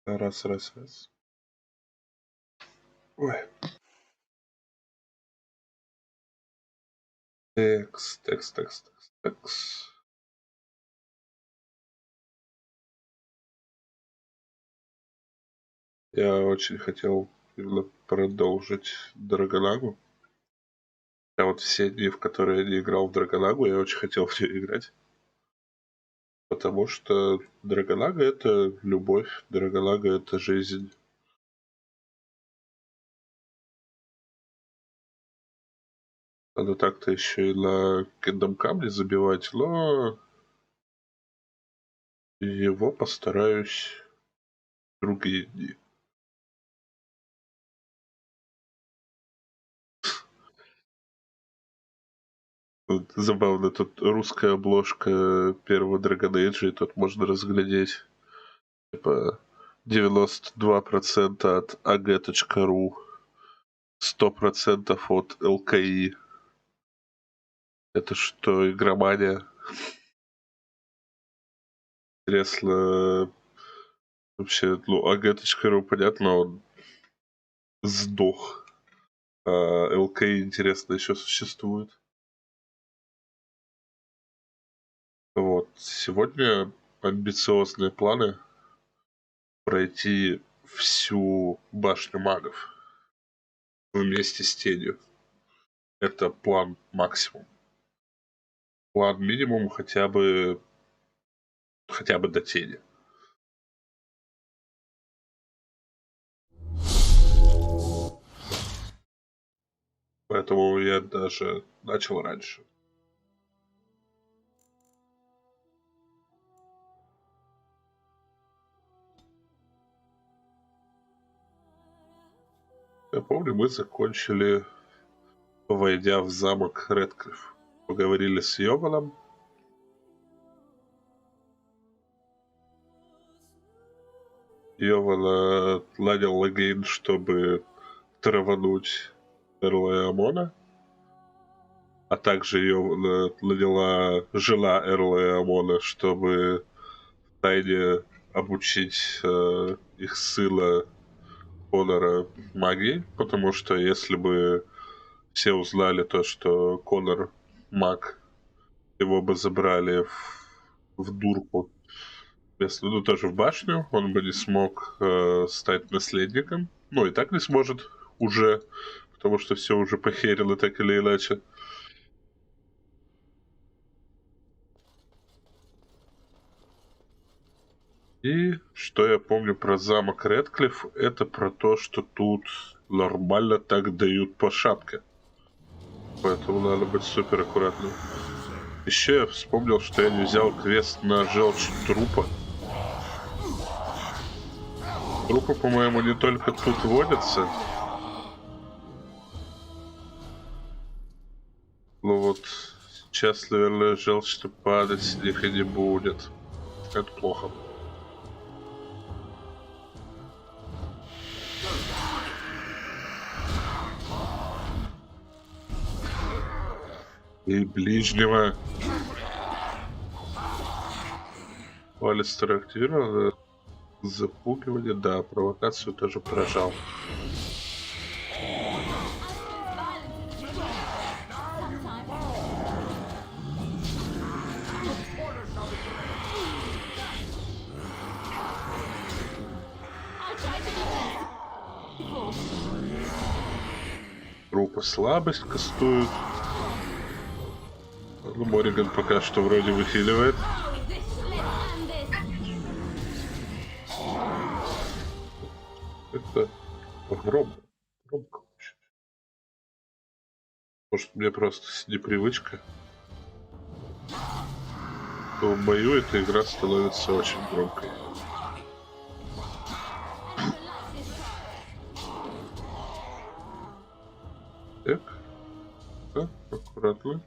Раз. Ой. Текс. Я очень хотел именно продолжить Драгонагу. А вот все дни, в которые я не играл в Драгонагу, я очень хотел в нее играть. Потому что Драгонага — это любовь, Драгонага — это жизнь. Надо так-то еще и на Kingdom Come забивать, но его постараюсь в другие дни. Вот забавно, тут русская обложка первого Dragon Age, и тут можно разглядеть типа 92% от ag.ru, 100% от ЛКИ. Это что, игромания? Интересно, вообще, ну, ag.ru, понятно, он сдох. А ЛКИ, интересно, еще существует. Вот. Сегодня амбициозные планы пройти всю башню магов вместе с тенью. Это план максимум. План минимум хотя бы до тени. Поэтому я даже начал раньше. Я помню, мы закончили, войдя в замок Редклифф. Поговорили с Йованом. Йован нанял логин, чтобы травануть Эрла Амона. А также Йован наняла жена Эрла Амона, чтобы тайне обучить их сына Конора магии. Потому что если бы все узнали то, что Конор маг, его бы забрали в дурку. Если, ну, тоже в башню, он бы не смог стать наследником. Ну, и так не сможет уже, потому что все уже похерено так или иначе. И что я помню про замок Редклифф, это про то, что тут нормально так дают по шапке. Поэтому надо быть супер аккуратным. Еще я вспомнил, что я не взял квест на желчь трупа. Трупы, по-моему, не только тут водятся. Ну вот, сейчас, наверное, желчь-то падать с них и не будет. Это плохо. И ближнего. Алистер активировал. Запугивание, да, провокацию тоже поражал. Трупы слабость кастуют. Ну, Мориган пока что вроде выхиливает. Это громко очень. Может, мне просто непривычка. То в бою эта игра становится очень громкой. Так. Да, аккуратно.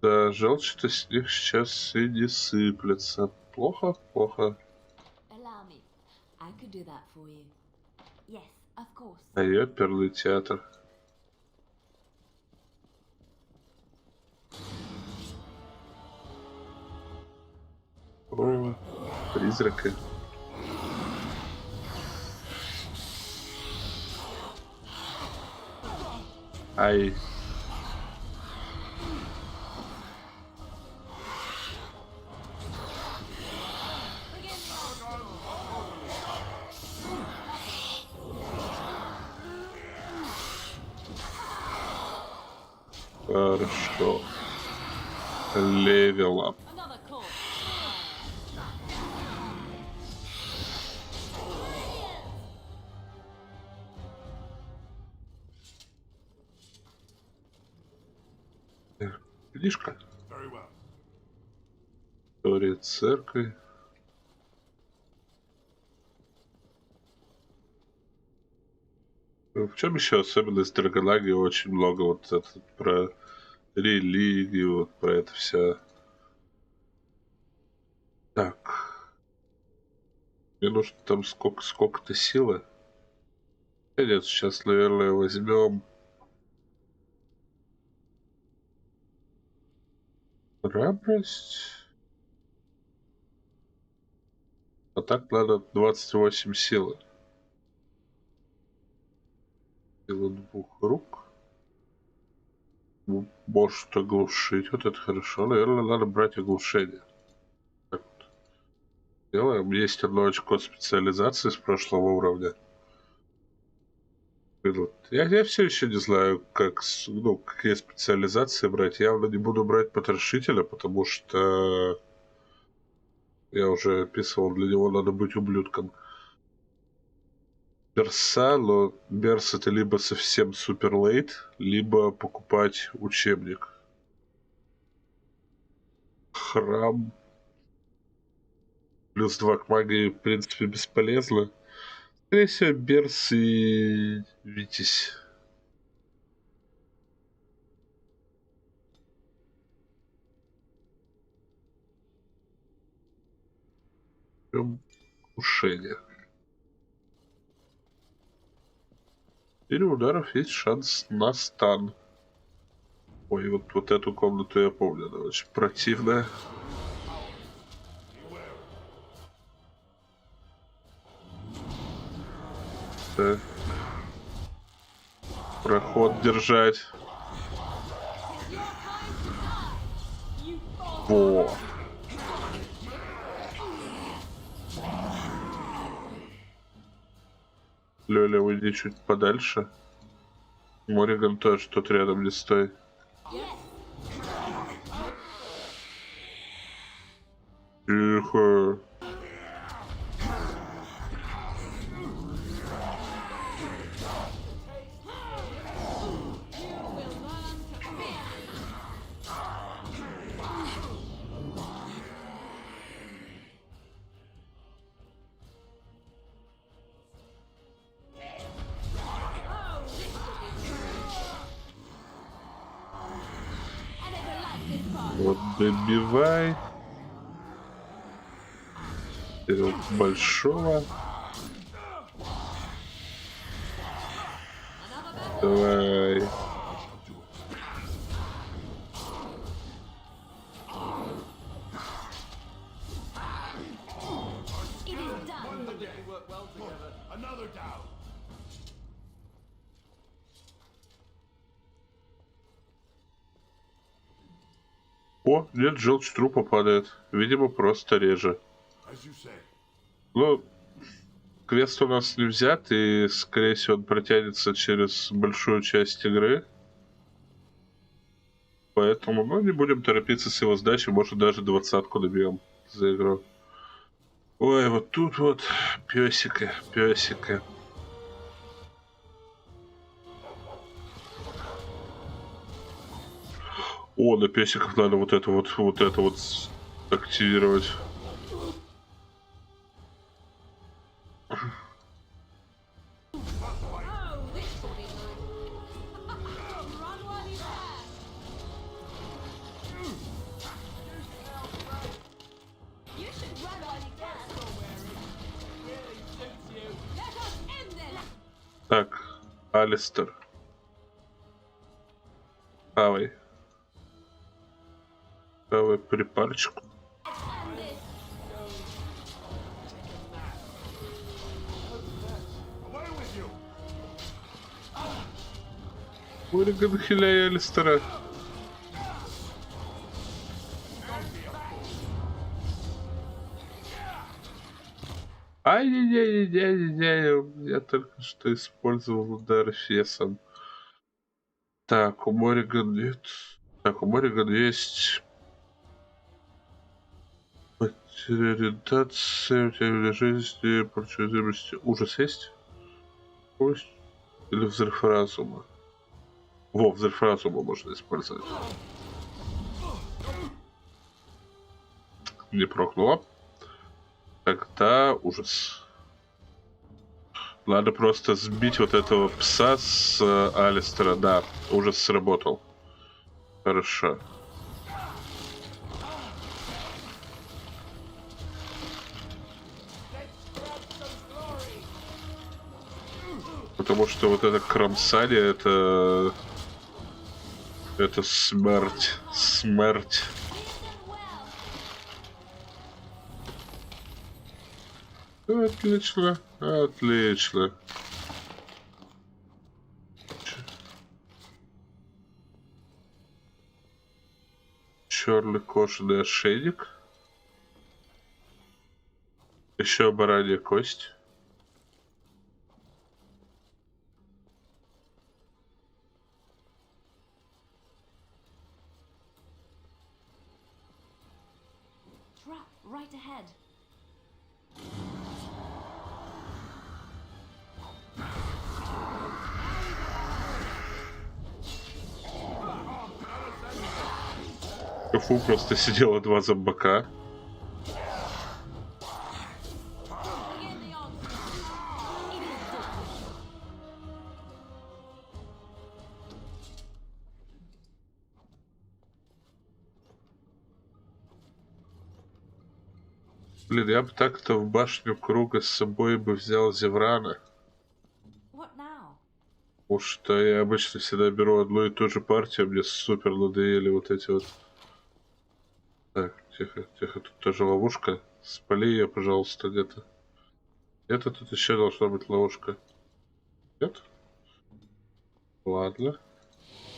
Да, желчь-то с них сейчас и не сыплется. Плохо. А я оперный театр. О, призраки. Ай. Хорошо. Левел ап. Книжка. История церкви. В чем еще особенность Драгонаги? Очень много вот это про религию, вот про это все. Так. Мне нужно там сколько-то силы. Нет, сейчас, наверное, возьмем храбрость. А так надо 28 силы. Сила двух рук. Может оглушить. Вот это хорошо. Наверное, надо брать оглушение. Так вот. Делаем. Есть одно очко специализации с прошлого уровня. Я все еще не знаю, какие специализации брать. Я явно не буду брать потрошителя, потому что я уже описывал, для него надо быть ублюдком. Берса, но Берс это либо совсем супер лейт, либо покупать учебник. Храм. Плюс 2 к магии, в принципе, бесполезно. Скорее всего, Берс и Витязь. Ушение. 4 ударов есть шанс на стан. Ой, вот эту комнату я помню, она очень противная. Так. Проход держать. Во. Лёля, уйди чуть подальше. Мориган тоже тут рядом не стой. Тихо. Вот добивай. Большого. Давай. О, нет, желчь трупа падает. Видимо, просто реже. Ну, квест у нас не взят, и, скорее всего, он протянется через большую часть игры. Поэтому, ну, не будем торопиться с его сдачей. Может, даже 20-ку добьем за игру. Ой, вот тут вот песика. О, на песиках надо вот это вот активировать. Так, Алистер. Хавай. Хавай припарчику. Мориган, хиляй Алистера. Ай-яй-яй-яй-яй-яй, я только что использовал удар фесом. Так, у Мориган нет. Так, у Мориган есть ориентация, утеря жизни, порчуемости. Ужас есть? Пусть. Или взрыв разума? Во, взрыв разума можно использовать. Не прокнуло. Тогда ужас. Надо просто сбить вот этого пса с Алистера. Да, ужас сработал. Хорошо. Потому что вот это кромсание, это смерть. Смерть. Отлично. Отлично. Черный кожаный ошейник. Еще баранья кость. Right ahead. В шкафу просто сидело два зомбака. Блин, я бы так-то в башню круга с собой бы взял Зеврана. Потому что я обычно всегда беру одну и ту же партию, мне супер надоели вот эти вот. Так, тихо, тихо, тут тоже ловушка. Спали ее, пожалуйста, где-то. Где-то тут еще должна быть ловушка. Нет? Ладно.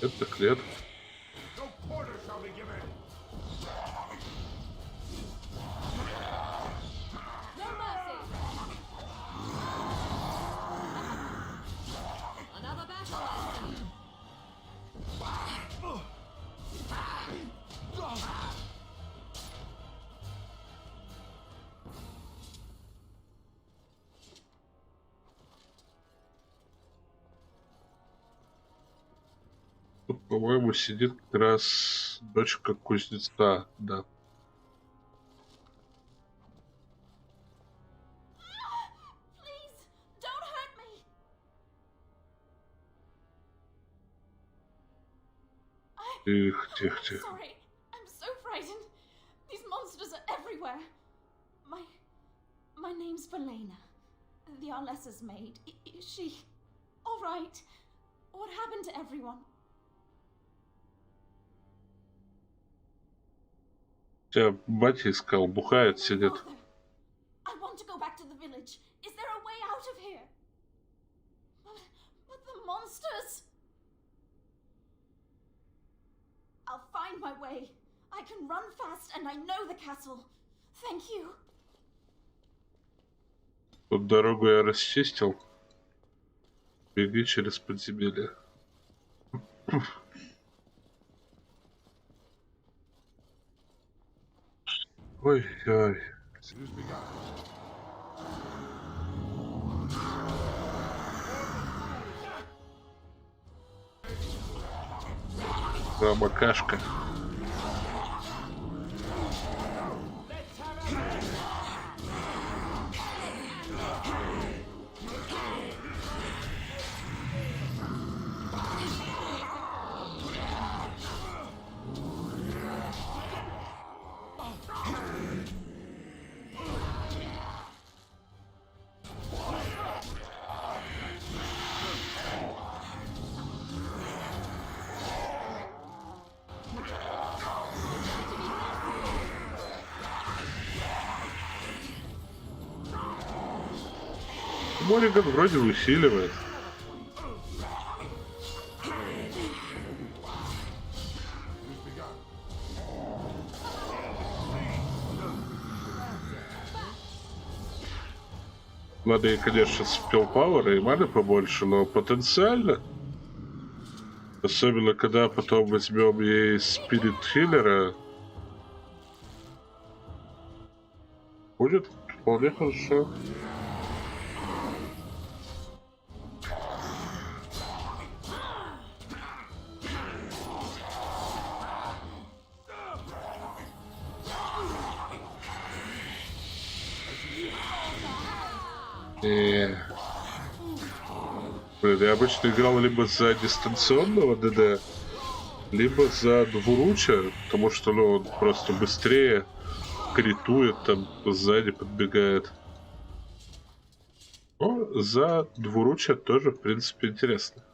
Нет, так нет. Тут, по-моему, сидит как раз дочка кузнеца, да. Тихо, тихо, тихо. Sorry, I'm so frightened. These monsters are everywhere. My name's Valena. The Arlessa's maid. Is she all right? What happened to everyone? Тебя батя искал, бухает, сидит. I want to go back to the village. Is there a way out of here? But the monsters. I'll find my way. I can run fast and I know the castle. Thank you. Тут дорогу я расчистил. Беги через подземелье. Ой-ой. Замокашка. Мориган вроде усиливает. Надо ей, конечно, спелпауэра и маны побольше, но потенциально. Особенно, когда потом возьмем ей спирит хиллера, будет вполне хорошо. Блин, я обычно играл либо за дистанционного ДД, либо за двуруча, потому что, ну, он просто быстрее критует, там сзади подбегает. Но за двуруча тоже, в принципе, интересно.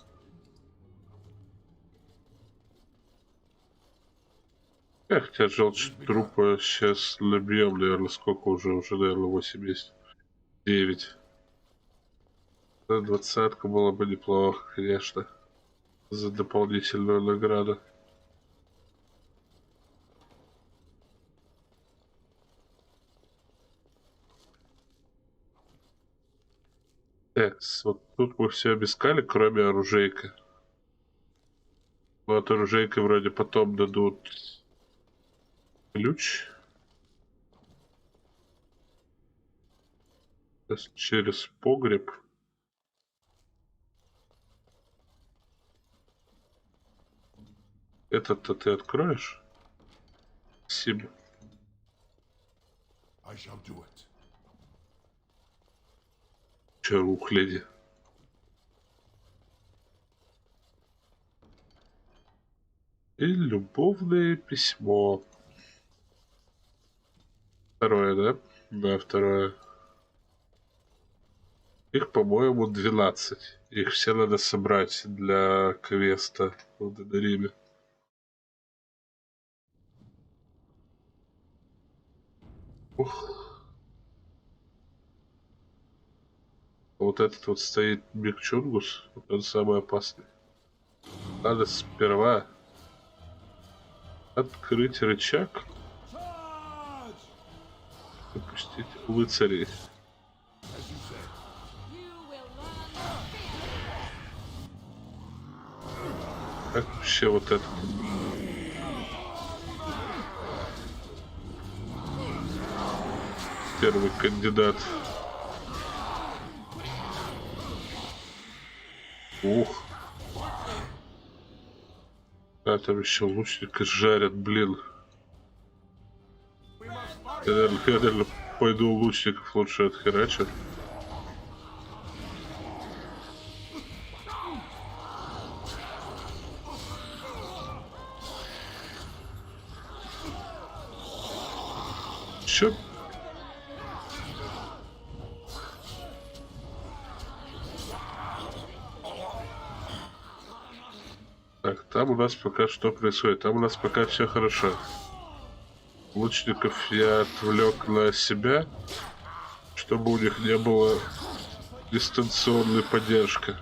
Хотя желчь трупа сейчас набьем, наверное, сколько уже, наверное, 8 есть. 9. Двадцатка было бы неплохо, конечно, за дополнительную награду. Так, вот тут мы все обыскали, кроме оружейка. Ну, от оружейка вроде потом дадут ключ. Через погреб. Этот-то ты откроешь? Спасибо. Че, ухляди? И любовное письмо. Второе, да? Да, второе. Их, по-моему, 12. Их все надо собрать для квеста в Денериме. Ух. Вот этот вот стоит Бигчунгус. Он самый опасный. Надо сперва открыть рычаг. Выпустить лыцарей. Как вообще вот это? Первый кандидат. Ух. А там еще лучника жарят, блин. Я, наверное, пойду лучников лучше отхерачу. Чё? Так, там у нас пока что происходит? Там у нас пока все хорошо. Лучников я отвлек на себя, чтобы у них не было дистанционной поддержки.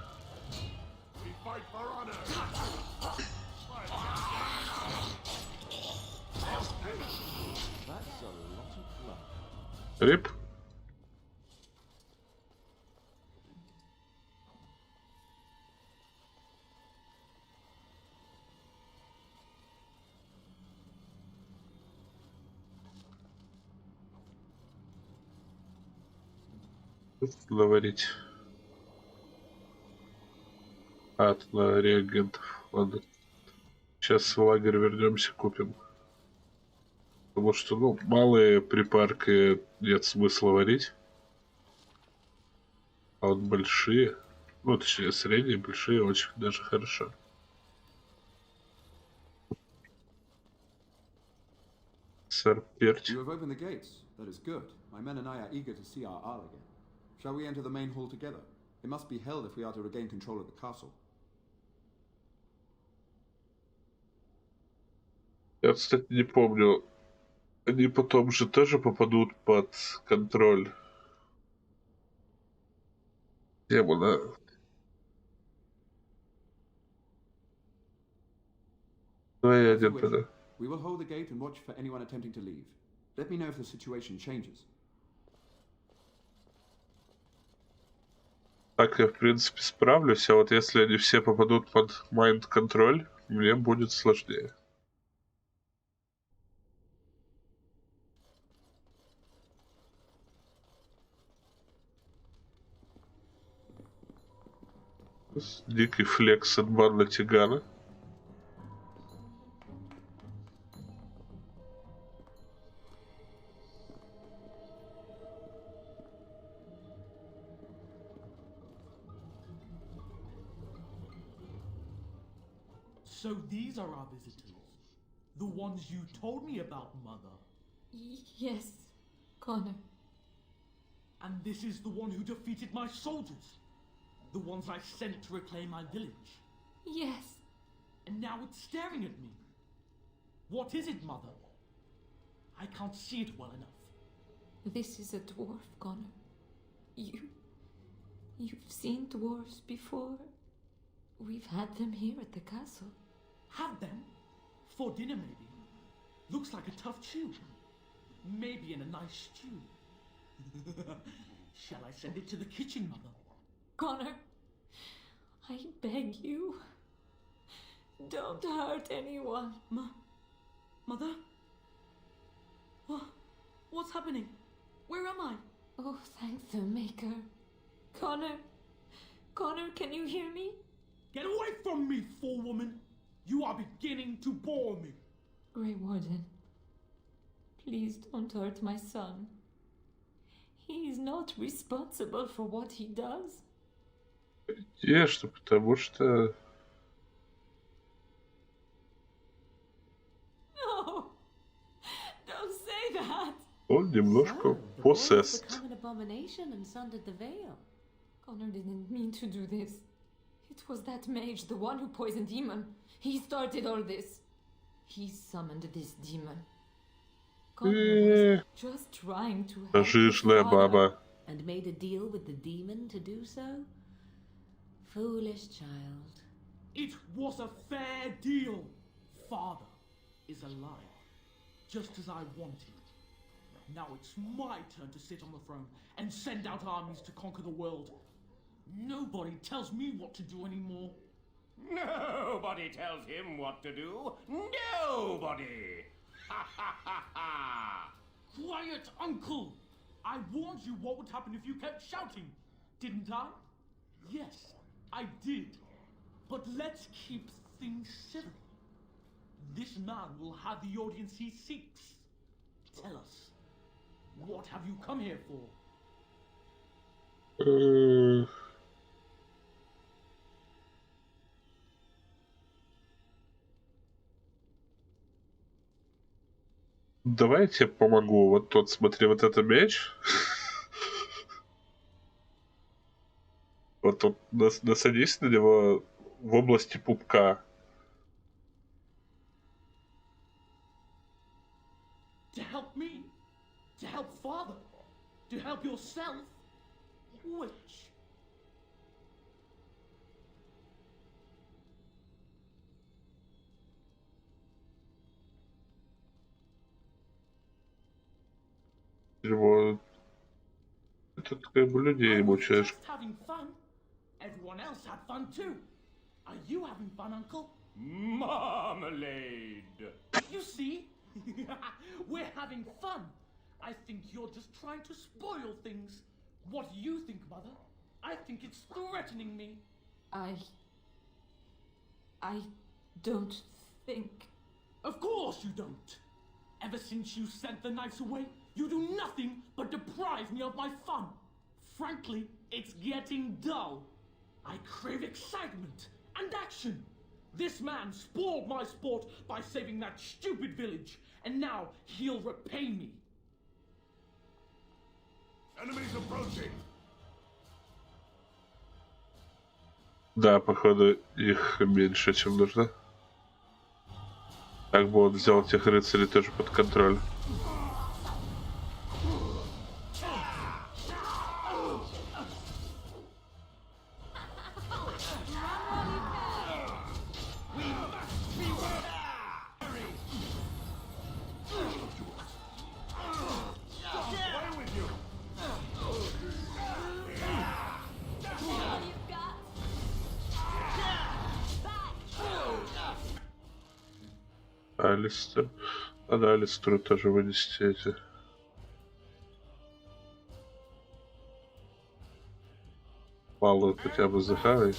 Рип? Наварить. От на реагентов. Ладно. Сейчас в лагерь вернемся, купим. Потому что, ну, малые припарки нет смысла варить. А вот большие, ну, точнее, средние, большие, очень даже хорошо. Сэр Перч. You have opened the gates. That is good. My men and I are eager to see our Arl again. Shall we enter the main hall together? It must be held if we are to regain control of the castle. Я, кстати, не помню. Они потом же тоже попадут под контроль. Демона. Давай один тогда. We will hold the gate and watch for anyone attempting to leave. Let me know if the situation changes. Так я, в принципе, справлюсь, а вот если они все попадут под майнд-контроль, мне будет сложнее. Дикий флекс от банда Тигана. So these are our visitors. The ones you told me about, Mother. Yes, Connor. And this is the one who defeated my soldiers. The ones I sent to reclaim my village. Yes. And now it's staring at me. What is it, Mother? I can't see it well enough. This is a dwarf, Connor. You've seen dwarves before. We've had them here at the castle. Have them? For dinner, maybe. Looks like a tough chew. Maybe in a nice stew. Shall I send it to the kitchen, Mother? Connor, I beg you. Don't hurt anyone. Mother? What's happening? Where am I? Oh, thank the Maker. Connor, can you hear me? Get away from me, fool woman! You are beginning to bore me. Grey Warden, please don't hurt my son. He is not responsible for what he does. Конечно, потому что... No! Don't say that! Он немножко possessed. Become an abomination and sundered the veil. Connor didn't mean to do this. It was that mage, the one who poisoned Demon. He started all this. He summoned this demon. Connor was just trying to help his Жирная father. баба. And made a deal with the demon to do so? Foolish child. It was a fair deal. Father is alive, just as I wanted. Now it's my turn to sit on the throne and send out armies to conquer the world. Nobody tells me what to do anymore. Nobody tells him what to do. Nobody! Ha ha ha ha! Quiet, Uncle! I warned you what would happen if you kept shouting, didn't I? Yes, I did. But let's keep things civil. This man will have the audience he seeks. Tell us, what have you come here for? Давай я тебе помогу. Вот тот, смотри, вот это меч. Вот тут насадись на него в области пупка. To help me? To help Father? To help yourself? Which? Его... Тут как бы людей I was мучаешь. just having fun. Everyone else had fun too. Are you having fun, Uncle? Marmalade! You see? We're having fun. I think you're just trying to spoil things. What do you think, Mother? I think it's threatening me. I don't think. Of course you don't. Ever since you sent the knights away, you do nothing but deprive me of my fun. Frankly, it's getting dull. I crave excitement and action. This man spoiled my sport by saving that stupid village, and now he'll repay me. Enemies approaching! Да, походу, их меньше, чем нужно. Так бы он взял тех рыцарей тоже под контроль. Away with you! Алистер. Надо Алистеру тоже вынести эти. Малую хотя бы захавай.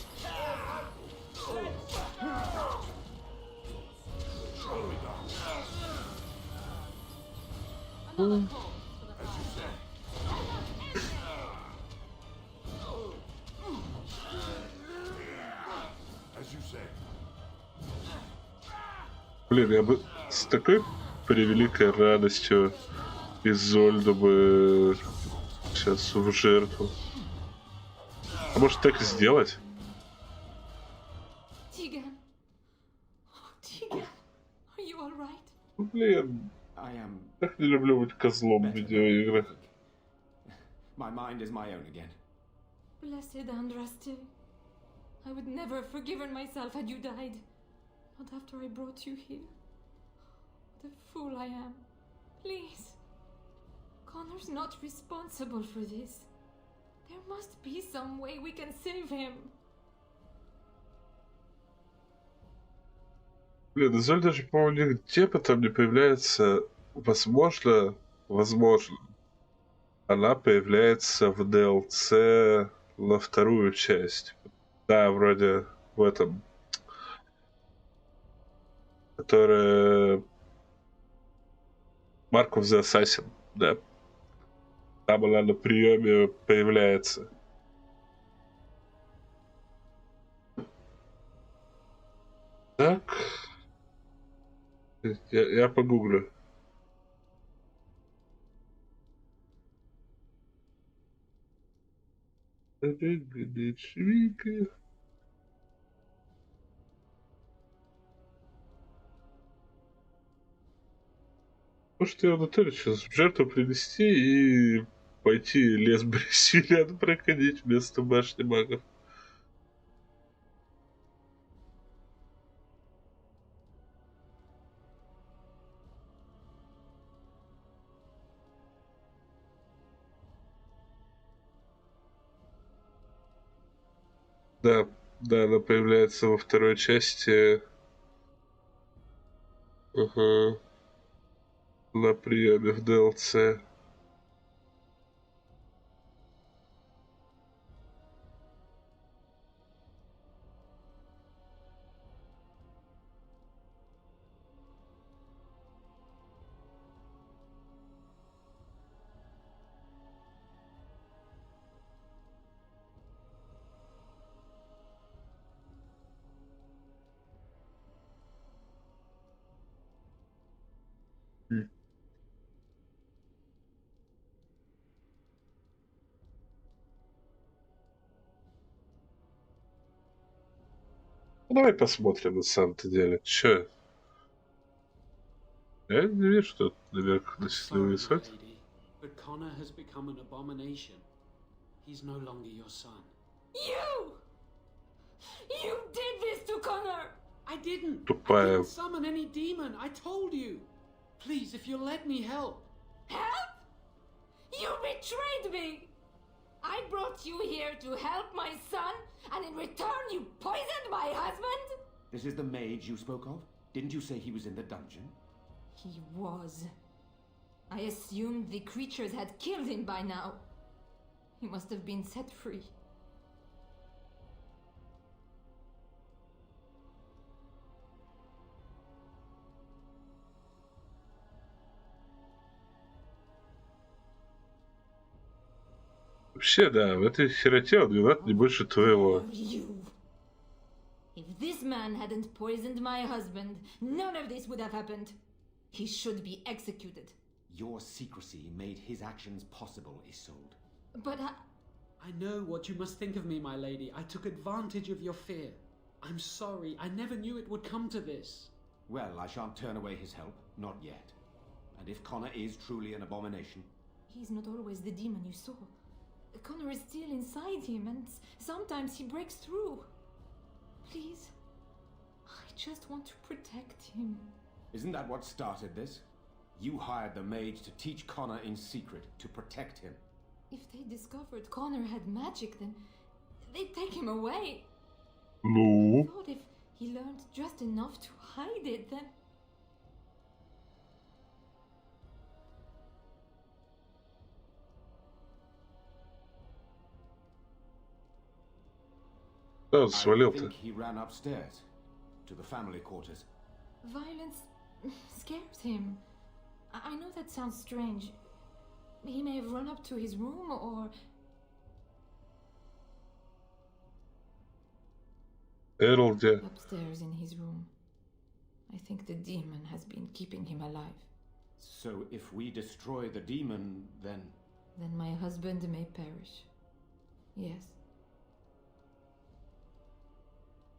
Блин, я бы с такой превеликой радостью Изольду бы сейчас в жертву. А может так и сделать? Tegan. Oh, Tegan. Are you all right? Блин, I am так не люблю быть козлом в better now, I видеоиграх. think. My mind is my own again. Blessed Andraste. I would never have forgiven myself had you died. Not after I brought you here. What a fool I am. Please. Connor's not responsible for this. There must be some way we can save him. Блин, Изольда же, по-моему, нигде потом не появляется. Возможно, она появляется в DLC на вторую часть. Да, вроде в этом. Которая... Mark of the Assassin, да. Там она на приеме появляется. Так. Я погуглю. Может, ее натуре сейчас в жертву принести и пойти лес Брисилиан проходить вместо башни магов. Да, да, она появляется во второй части. Ага. На приеме в DLC. Ну, давай посмотрим на самом-то деле. Чё? Я не вижу, что наверх I'm насчастливый sorry, my висок. lady, but Connor has become an abomination. He's no longer your son. You! You did this to Connor! I didn't. I Тупая. didn't summon any demon. I told you. Please, if you'll let me help. Help? You betrayed me! I brought you here to help my son, and in return you poisoned my husband? This is the mage you spoke of? Didn't you say he was in the dungeon? He was. I assumed the creatures had killed him by now. He must have been set free. Вообще, да, в этой хероте он виноват не больше твоего. You. If this man hadn't poisoned my husband, none of this would have happened. He should be executed. Your secrecy made his actions possible, Isolde. But I know what you must think of me, my lady. I took advantage of your fear. I'm sorry. I never knew it would come to this. Well, I shan't turn away his help. Not yet. And if Connor is truly an abomination... he's not always the demon you saw. Connor is still inside him, and sometimes he breaks through. Please, I just want to protect him. Isn't that what started this? You hired the mage to teach Connor in secret, to protect him. If they discovered Connor had magic, then they'd take him away. I Ну, thought if he learned just enough to hide it, then... Да, он I свалил-то. think he ran upstairs to the family quarters. Violence scares him. I know that sounds strange. He may have run up to his room or... Эрл где? Upstairs in his room. I think the demon has been keeping him alive. So if we destroy the demon, then... Then my husband may perish. Yes.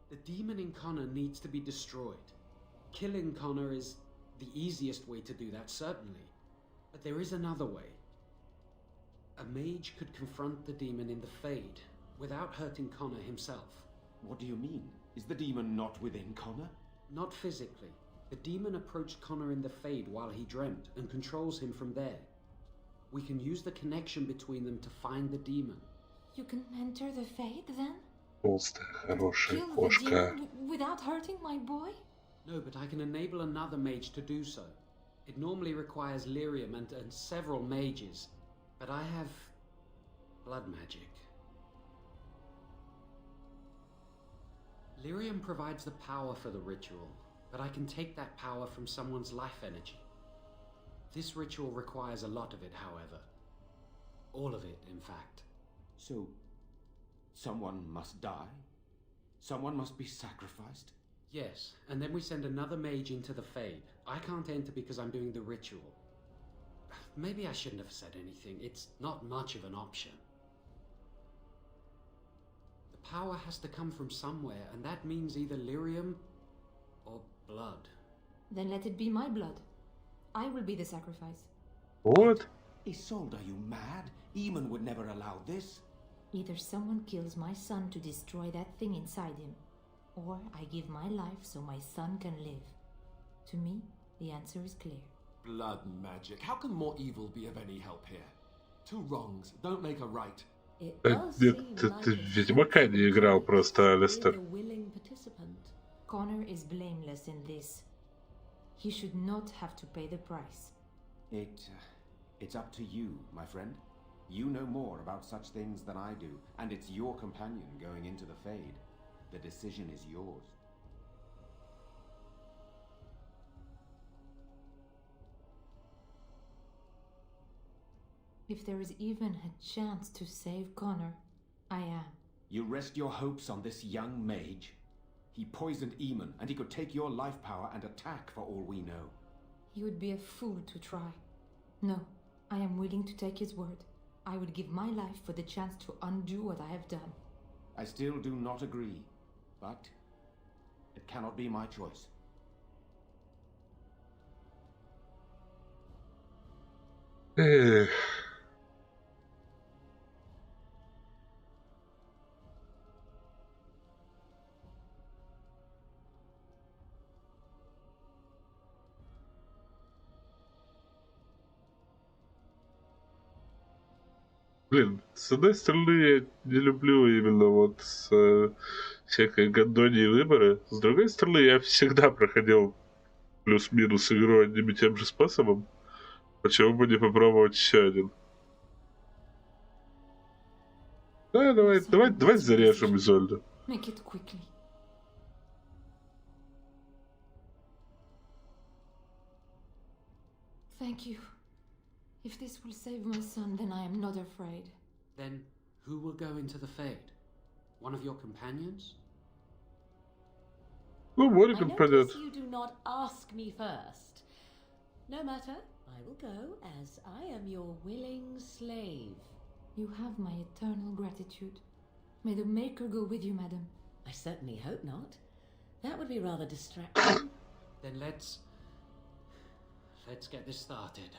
The demon in Connor needs to be destroyed. Killing Connor is the easiest way to do that, certainly. But there is another way. A mage could confront the demon in the Fade without hurting Connor himself. What do you mean? Is the demon not within Connor? Not physically. The demon approached Connor in the Fade while he dreamt and controls him from there. We can use the connection between them to find the demon. You can enter the Fade then? Толстая, хорошая Kill the кошка. demon without hurting my boy? No, but I can enable another mage to do so. It normally requires lyrium and several mages, but I have blood magic. Lyrium provides the power for the ritual, but I can take that power from someone's life energy. This ritual requires a lot of it, however. All of it, in fact. So, someone must die? Someone must be sacrificed? Yes, and then we send another mage into the Fade. I can't enter because I'm doing the ritual. Maybe I shouldn't have said anything. It's not much of an option. The power has to come from somewhere, and that means either lyrium or blood. Then let it be my blood. I will be the sacrifice. Вот. Isolde, are you mad? Eamon would never allow this. Either someone kills my son to destroy that thing inside him, or I give my life so my son can live. To me, the answer is clear. Blood magic. How can more evil be of any help here? Two wrongs don't make a right. It does Нет, seem ты like в a Ведьмака не играл просто, being Алистер. a willing participant. Connor is blameless in this. He should not have to pay the price. It's up to you, my friend. You know more about such things than I do, and it's your companion going into the Fade. The decision is yours. If there is even a chance to save Connor, I am. You rest your hopes on this young mage? He poisoned Eamon, and he could take your life power and attack for all we know. He would be a fool to try. No, I am willing to take his word. I would give my life for the chance to undo what I have done. I still do not agree, but it cannot be my choice. Эх. Блин, с одной стороны, я не люблю именно вот всякой гандонии выборы. С другой стороны, я всегда проходил плюс-минус игру одним и тем же способом. Почему бы не попробовать еще один? Да, давай зарежем Изольду. Make it quickly. Thank you. If this will save my son, then I am not afraid. Then who will go into the Fade? One of your companions? Ну, I Мориган пойдет. notice you do not ask me first. No matter, I will go, as I am your willing slave. You have my eternal gratitude. May the Maker go with you, madam. I certainly hope not. That would be rather distracting. Then let's get this started.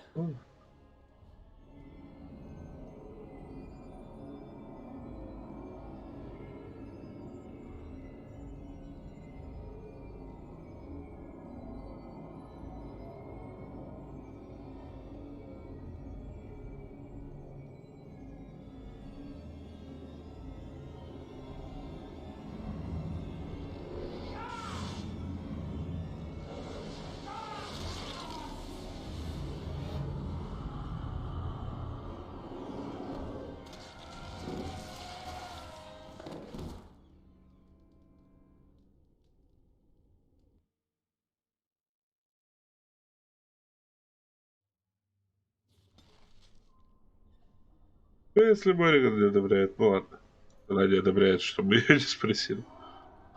Ну, если Мориган не одобряет, ну ладно. Она не одобряет, что мы ее не спросили.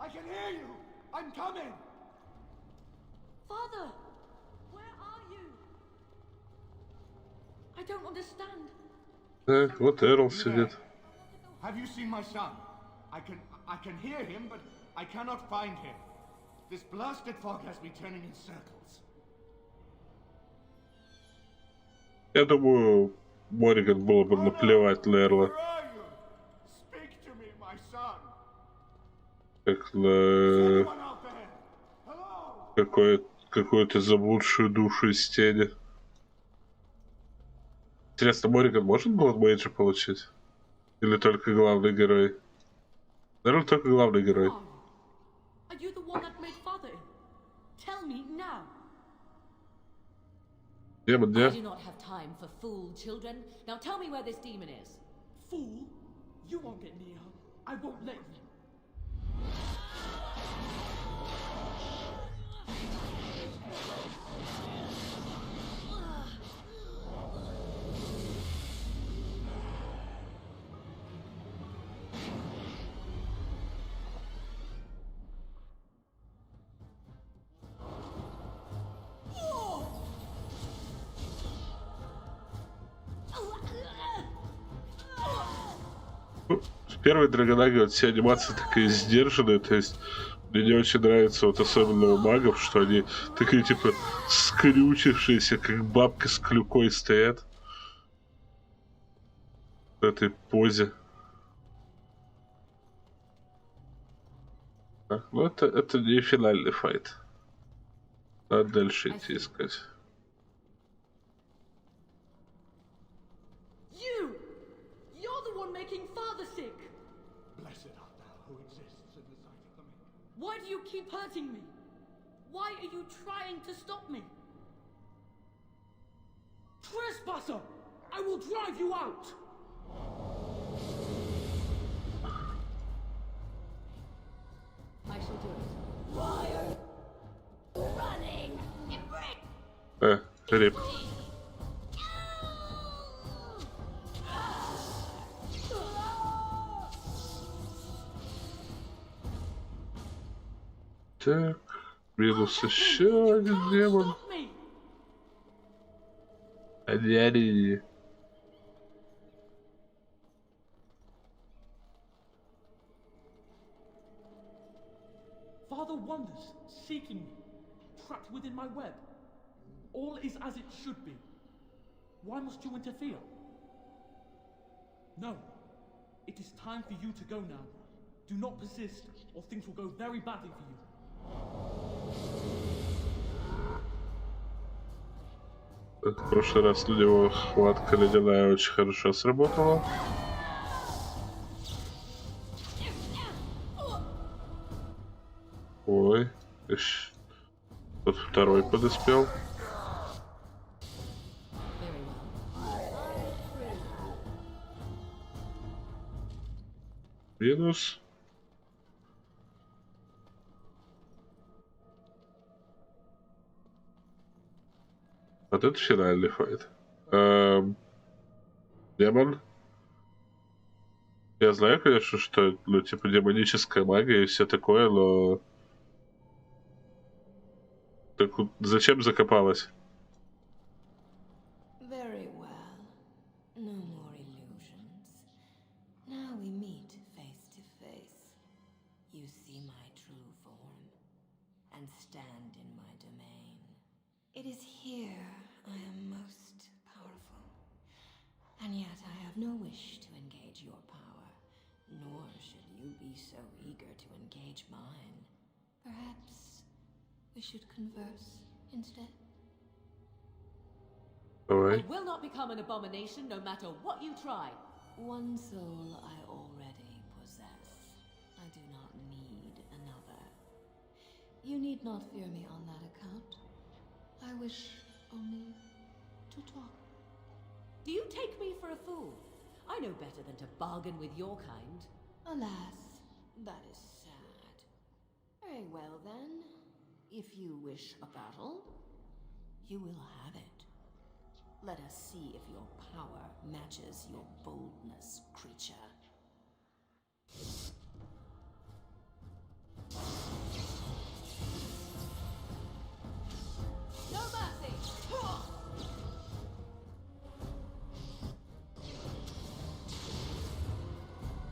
I can hear you! I'm coming! Father! Where are you? I don't understand. Так, вот Эрл сидит. Have you seen my son? I can hear him, but I cannot find him. This blasted fog has me turning in circles. Я думаю, Мориган было бы наплевать на Эрла. Where are you? Speak to me, my son. Как Is на anyone out there? Hello? какую-то заблудшую душу из тени. Интересно, Мориган может Bloodmage получить? Или только главный герой? Наверное, только главный герой. Are you the one that made father ill? Tell me now. Демон, I где? do not have time for fool children. Now tell me where this demon is. Fool, you won't get near her. I won't let you. В первой Драгонаге вот все анимации такие сдержанные, то есть мне не очень нравится вот особенно у магов, что они такие типа скрючившиеся, как бабка с клюкой стоят в этой позе. Так, ну это не финальный файт. Надо дальше идти искать. You! You're the one making father sick! Blessed art thou who exists in the sight of the meek. Why do you keep hurting me? Why are you trying to stop me? Trespasser! I will drive you out! I shall do it. Why are you running? Рип. Так, минус еще один демон. Stop me! Денериме. Father wanders, seeking me, trapped within my web. All is as it should be. Why must you interfere? No. It is time for you to go now. Do not persist, or things will go very badly for you. В прошлый раз на него хватка ледяная очень хорошо сработала. Ой, тут второй подоспел. Минус. Вот это финальный файт. Демон. Я знаю, конечно, что, ну, типа, демоническая магия и все такое, но... Так зачем закопалась? Very well. No more illusions. Now we meet face to face. You see my true form and stand in my domain. It is here I am most powerful. And yet I have no wish to engage your power, nor should you be so eager to engage mine. Perhaps we should converse instead. Давай. I will not become an abomination no matter what you try. One soul I already possess. I do not need another. You need not fear me on that account. I wish only to talk. Do you take me for a fool? I know better than to bargain with your kind. Alas, that is sad. Very well then. If you wish a battle, you will have it. Let us see if your power matches your boldness, creature. No mercy!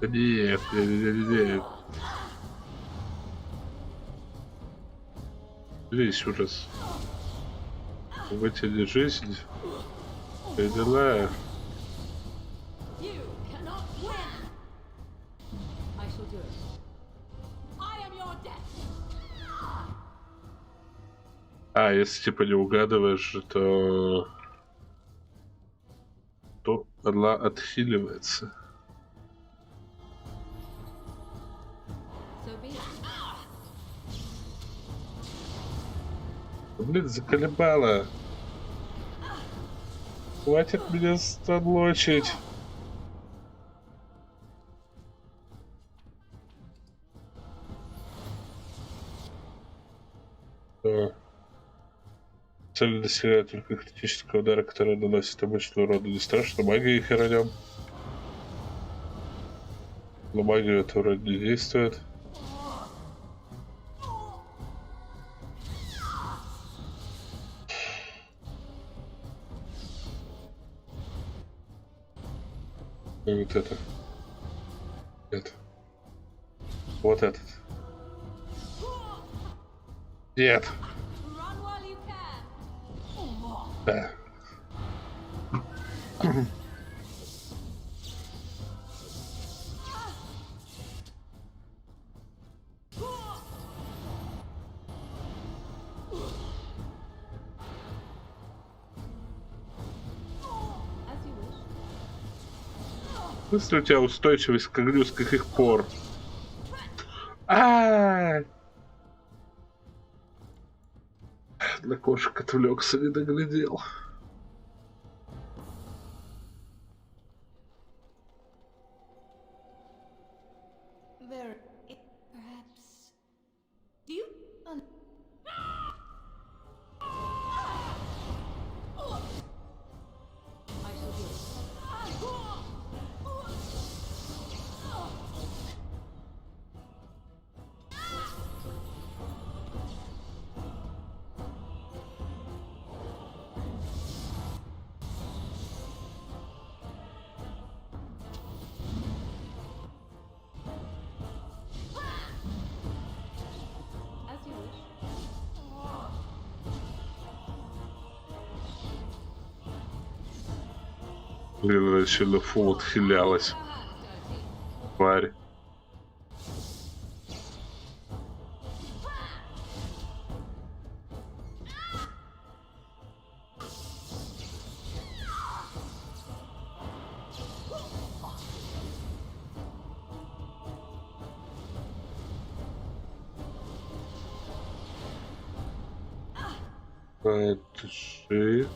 Нет, нет. Весь ужас. Вытяни жизнь. Дела. You cannot win! I shall do it. I am your death! А, если типа не угадываешь, то она отхиливается. So be it. Блин, заколебала. Хватит меня станлочить. Цель достигает только критического удара, который наносит обычный урон. Не страшно, магия их ранем. Но магия это вроде не действует. И вот это. Нет. Вот этот. Нет. Run while you can! Да. As you wish. Если у тебя устойчивость к огню с каких пор? На кошек отвлекся, не доглядел. There, perhaps. Do you? I shall do it. As you wish. Блин, она еще на фул отхилялась. Тварь. Дыши.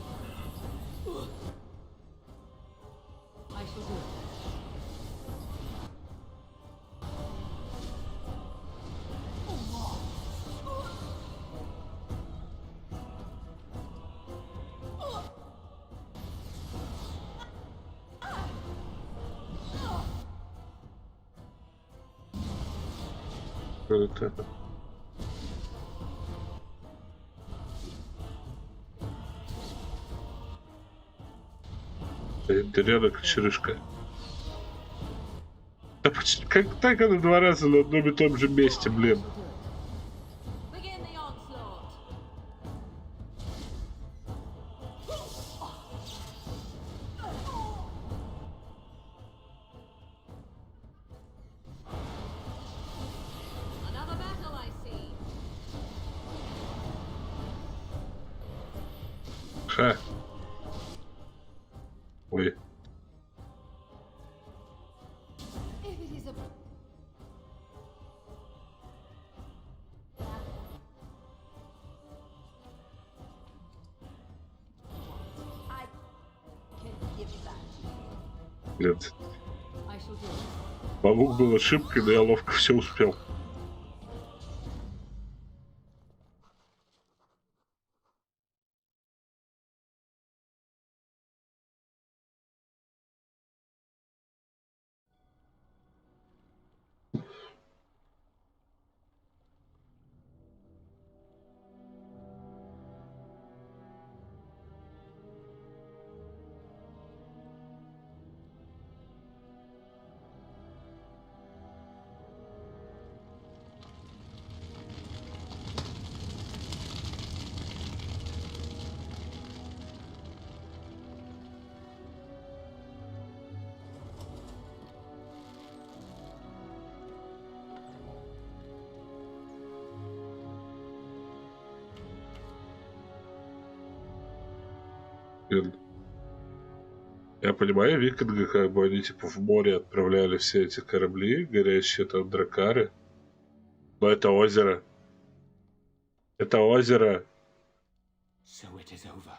I shall do it. Вот это. Интерьерная кочерышка. Да почти как так она 2 раза на одном и том же месте, блин. Begin the onslaught. Another battle, I see. Ха. Ой. If it is a I can give that. Нет. I shall do it. Павук был ошибкой, но я ловко все успел. Я понимаю, викинги, как бы они типа в море отправляли все эти корабли, горящие там дракары. Но это озеро. Это озеро. So it is over.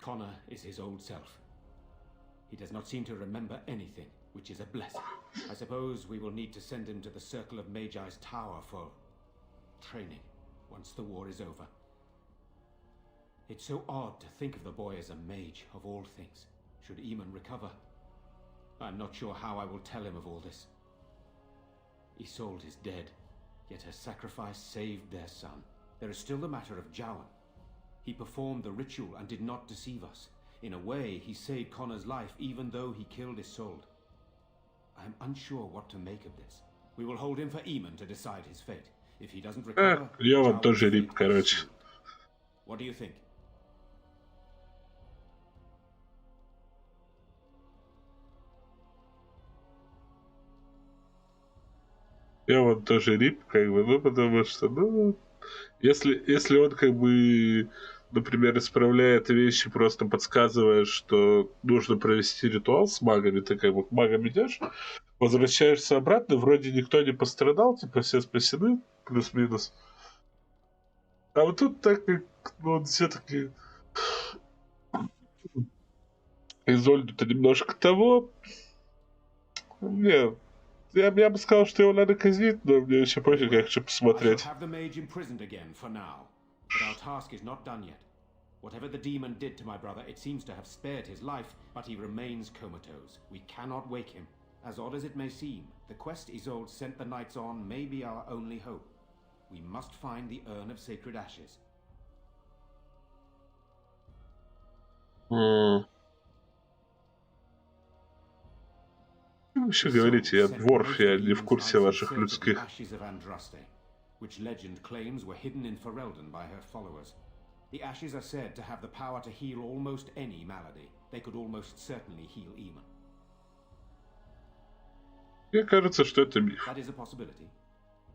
Connor is his old self. He does not seem to remember anything, which is a blessing. I suppose we will need to send him to the Circle of Magi's tower for training once the war is over. It's so odd to think of the boy as a mage, of all things, should Eamon recover. I'm not sure how I will tell him of all this. Isolde is dead, yet her sacrifice saved their son. There is still the matter of Jowan. He performed the ritual and did not deceive us. In a way, he saved Connor's life even though he killed Isolde. I am unsure what to make of this. We will hold him for Eamon to decide his fate. If he doesn't recover, Jowan тоже Jowan's рип, fate is короче. sealed. What do you think? Jowan тоже рип, как бы, ну, потому что, ну, если он, как бы, например, исправляет вещи, просто подсказывая, что нужно провести ритуал с магами, ты как бы к магам идешь, возвращаешься обратно, вроде никто не пострадал, типа все спасены, плюс-минус. А вот тут так как, ну, он все-таки Изольду-то немножко того. Не, я бы сказал, что его надо казнить, но мне еще пофиг, я хочу посмотреть. Whatever the demon did to my brother, it seems to have spared his life, but he remains comatose. We cannot wake him. As odd as it may seem, the quest Isolde sent the knights on may be our only hope. We must find the urn of sacred ashes. Вы еще говорите, я дворф, я не в курсе ваших людских. Which legend claims were hidden in Ferelden by her followers. The ashes are said to have the power to heal almost any malady. They could almost certainly heal Eamon. Мне кажется, что это миф. That is a possibility,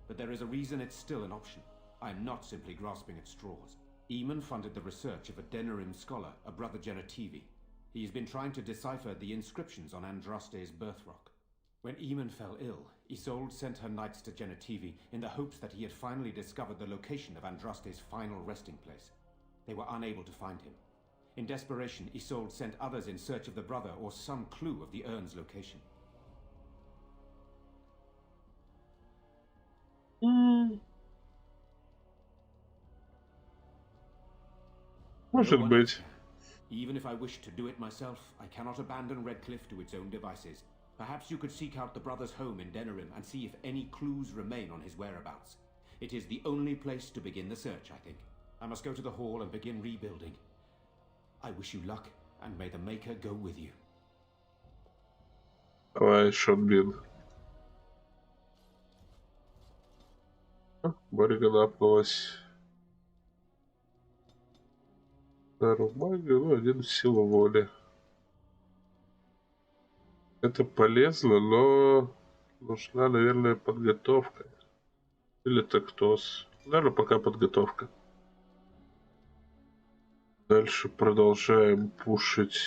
but there is a reason it's still an option. I am not simply grasping at straws. Eamon funded the research of a Deneriме scholar, a brother Genetivi. He has been trying to decipher the inscriptions on Andraste's birthrock. When Eamon fell ill, Isolde sent her knights to Genetivi in the hopes that he had finally discovered the location of Andraste's final resting place. They were unable to find him. In desperation, Isolde sent others in search of the brother or some clue of the urn's location. Может быть. Even if I wished to do it myself, I cannot abandon Redkliffe to its own devices. Perhaps you could seek out the brother's home in Denerime and see if any clues remain on his whereabouts. It is the only place to begin the search, I think. I must go to the hall and begin rebuilding. I wish you luck, and may the Maker go with you. Давай, Шонбин. Барыга напнулась. Дару магию, ну, один сила воли. Это полезно, но нужна, наверное, подготовка. Или тактоз. Наверное, пока подготовка. Дальше продолжаем пушить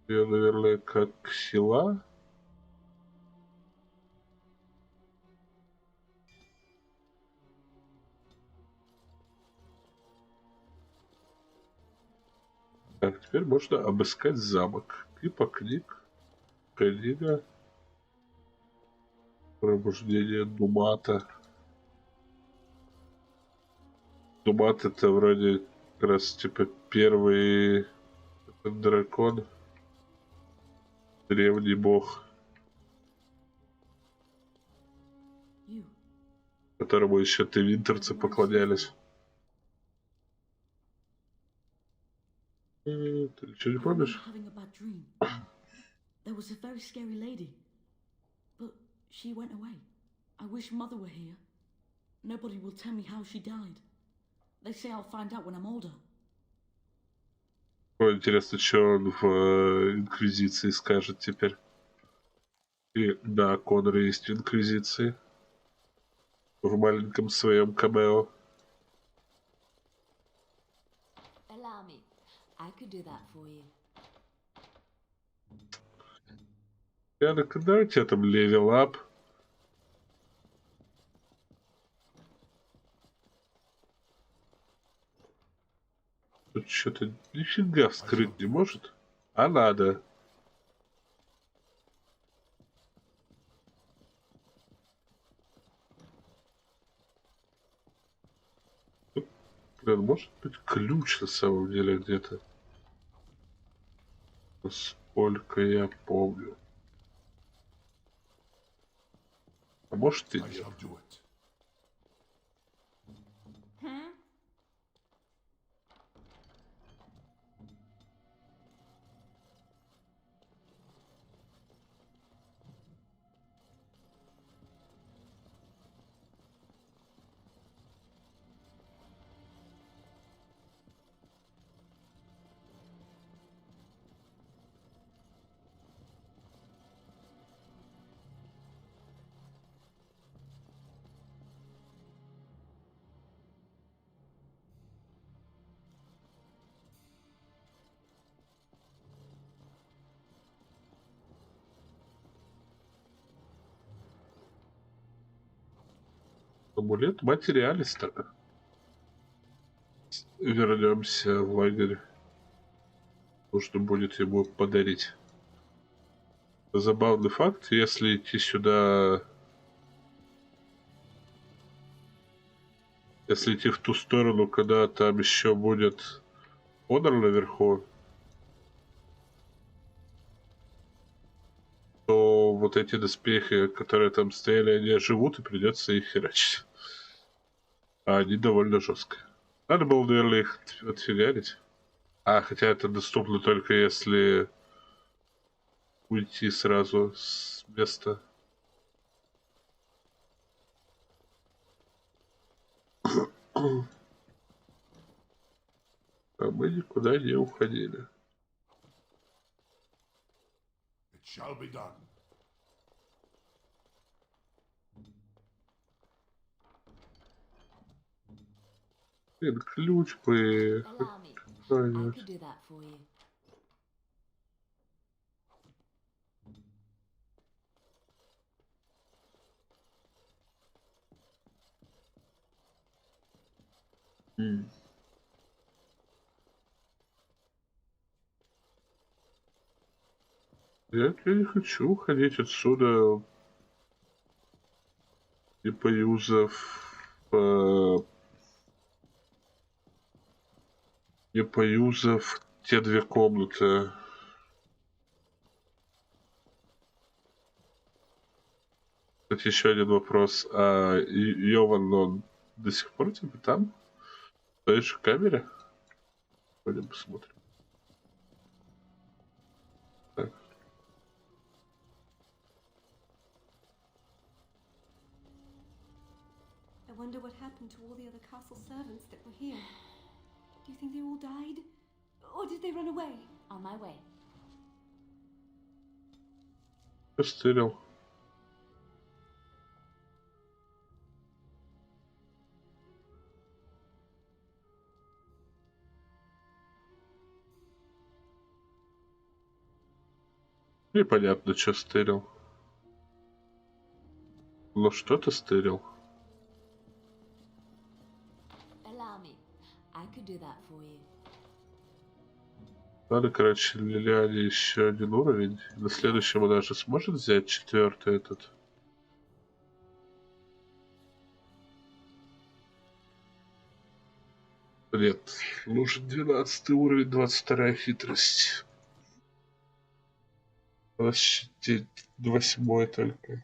ее, наверное, как сила. Так, теперь можно обыскать замок. Типа книг. Книга. Пробуждение Думата. Думат это вроде как раз типа первый дракон. Древний бог. Которому еще тевинтерцы поклонялись. Ты ничего не помнишь? There was a very scary lady, but she went away. I wish Mother were here. Nobody will tell me how she died. They say I'll find out when I'm older. Ой, интересно, что он в Инквизиции скажет теперь. И да, Конор есть в Инквизиции. В маленьком своем камео. Allow me. I could do that for you. Янок, да, у тебя там левел ап. Тут что-то нифига вскрыть не может. А надо. Блин, может быть ключ на самом деле где-то. Насколько я помню. А может и нет. Амулет материалиста. Вернемся в лагерь. Нужно будет ему подарить. Забавный факт, если идти сюда... Если идти в ту сторону, когда там еще будет Онор наверху, то вот эти доспехи, которые там стояли, они живут, и придется их херачить. А они довольно жестко. Надо было, наверное, их отфигарить. А, хотя это доступно только если уйти сразу с места. А мы никуда не уходили. It shall be done. Блин, ключ бы... Allow me. I Конечно. could do that for you. Я не хочу уходить отсюда, не поюзав... не поюзав те две комнаты. Кстати, еще один вопрос. А Йован, он до сих пор типа там? В той же камере? Пойдем посмотрим. Так. I wonder what happened to all the other castle servants that were here. Do you think they all died? Or did they run away? On my way. Постырил. Непонятно, что стырил. Но что-то стырил. Allow me. I could do that for you. Надо, короче, Лилиане еще один уровень. На следующем она же сможет взять 4-й этот. Нет, нужен 12 уровень, 22 хитрость. Защитить 8 только.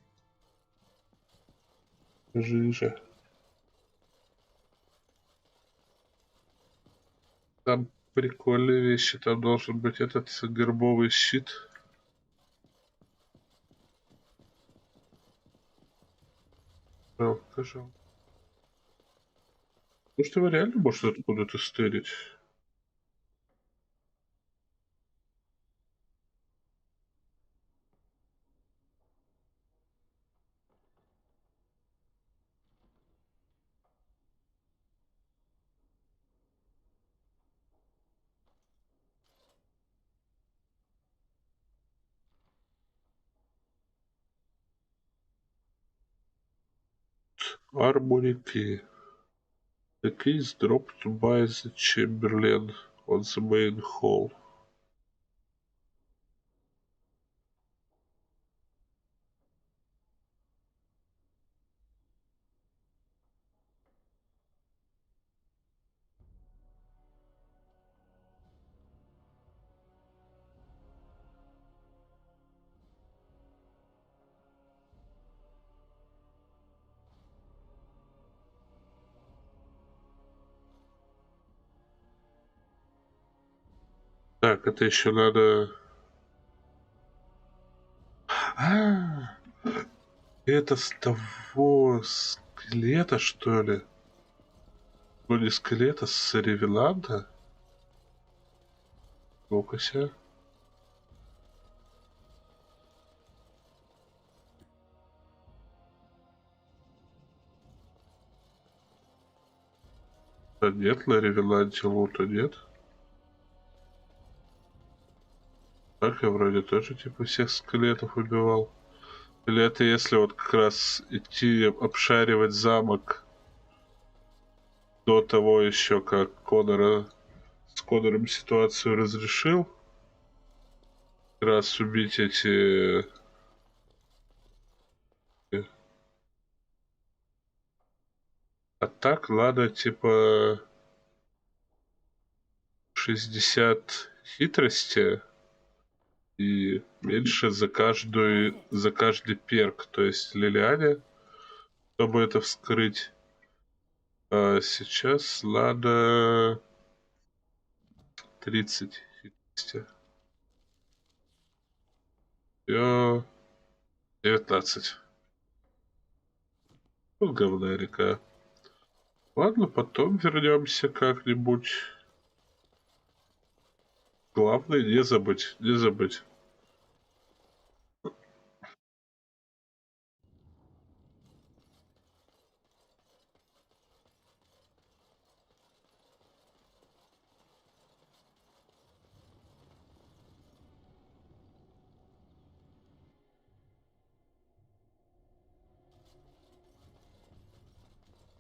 Жижа. Там прикольные вещи. Там должен быть этот гербовый щит. Пожалуйста. Ну что, вы реально можете откуда-то стырить? Armory key. The key is dropped by the Chamberlain on the main hall. Так, это еще надо... Это с того скелета, что ли? Ну, не скелета, с Ревеланта? Ну-ка-ся. Да нет, на Ревеланте лута нет. Так, я вроде тоже, типа, всех скелетов убивал. Или это если вот как раз идти обшаривать замок до того еще, как с Конором ситуацию разрешил? Как раз убить эти... А так надо, типа, 60 хитрости и меньше за каждый перк. То есть Лилиане, чтобы это вскрыть. А сейчас надо 30 хитрости. Всё, 19. Ну, говна река. Ладно, потом вернемся как-нибудь. Главное не забыть, не забыть.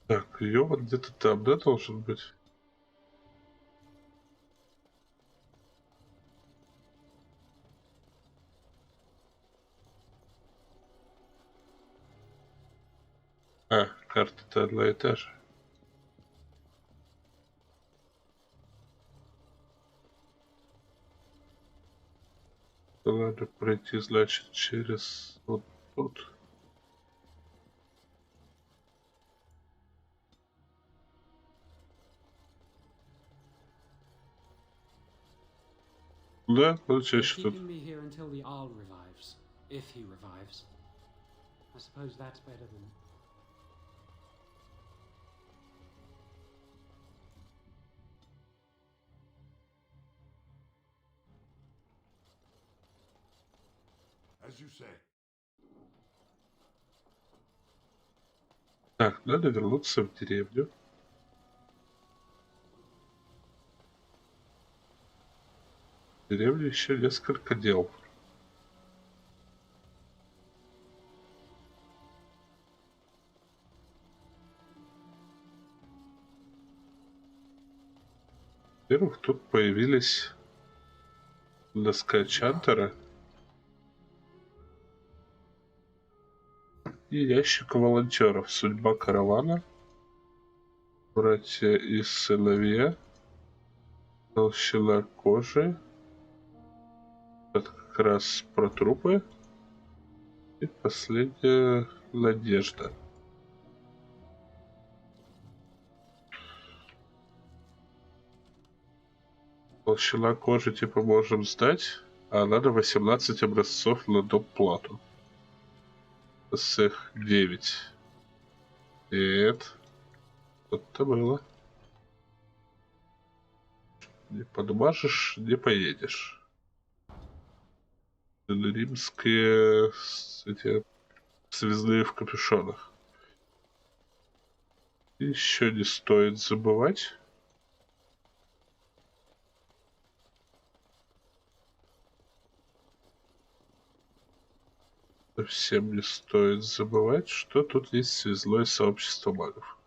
Так, ее вот где-то там, да, должен быть? А, карта-то одна и та же. Надо пройти, значит, через вот тут. Да, вот здесь тут. Keeping me here until the Arl revives, if he revives. I suppose that's better than... As you say. Так, надо вернуться в деревню. В деревне еще несколько дел. Во-первых, тут появились доска Чантера и ящик волонтеров. Судьба каравана. Братья и сыновья. Толщина кожи. Это как раз про трупы. И последняя надежда. Толщина кожи типа можем сдать, а надо 18 образцов на доп. Плату. С их 9. Нет. Что-то было. Не подмажешь, не поедешь. Римские эти связные в капюшонах. Еще не стоит забывать. совсем не стоит забывать, что тут есть связное сообщество магов.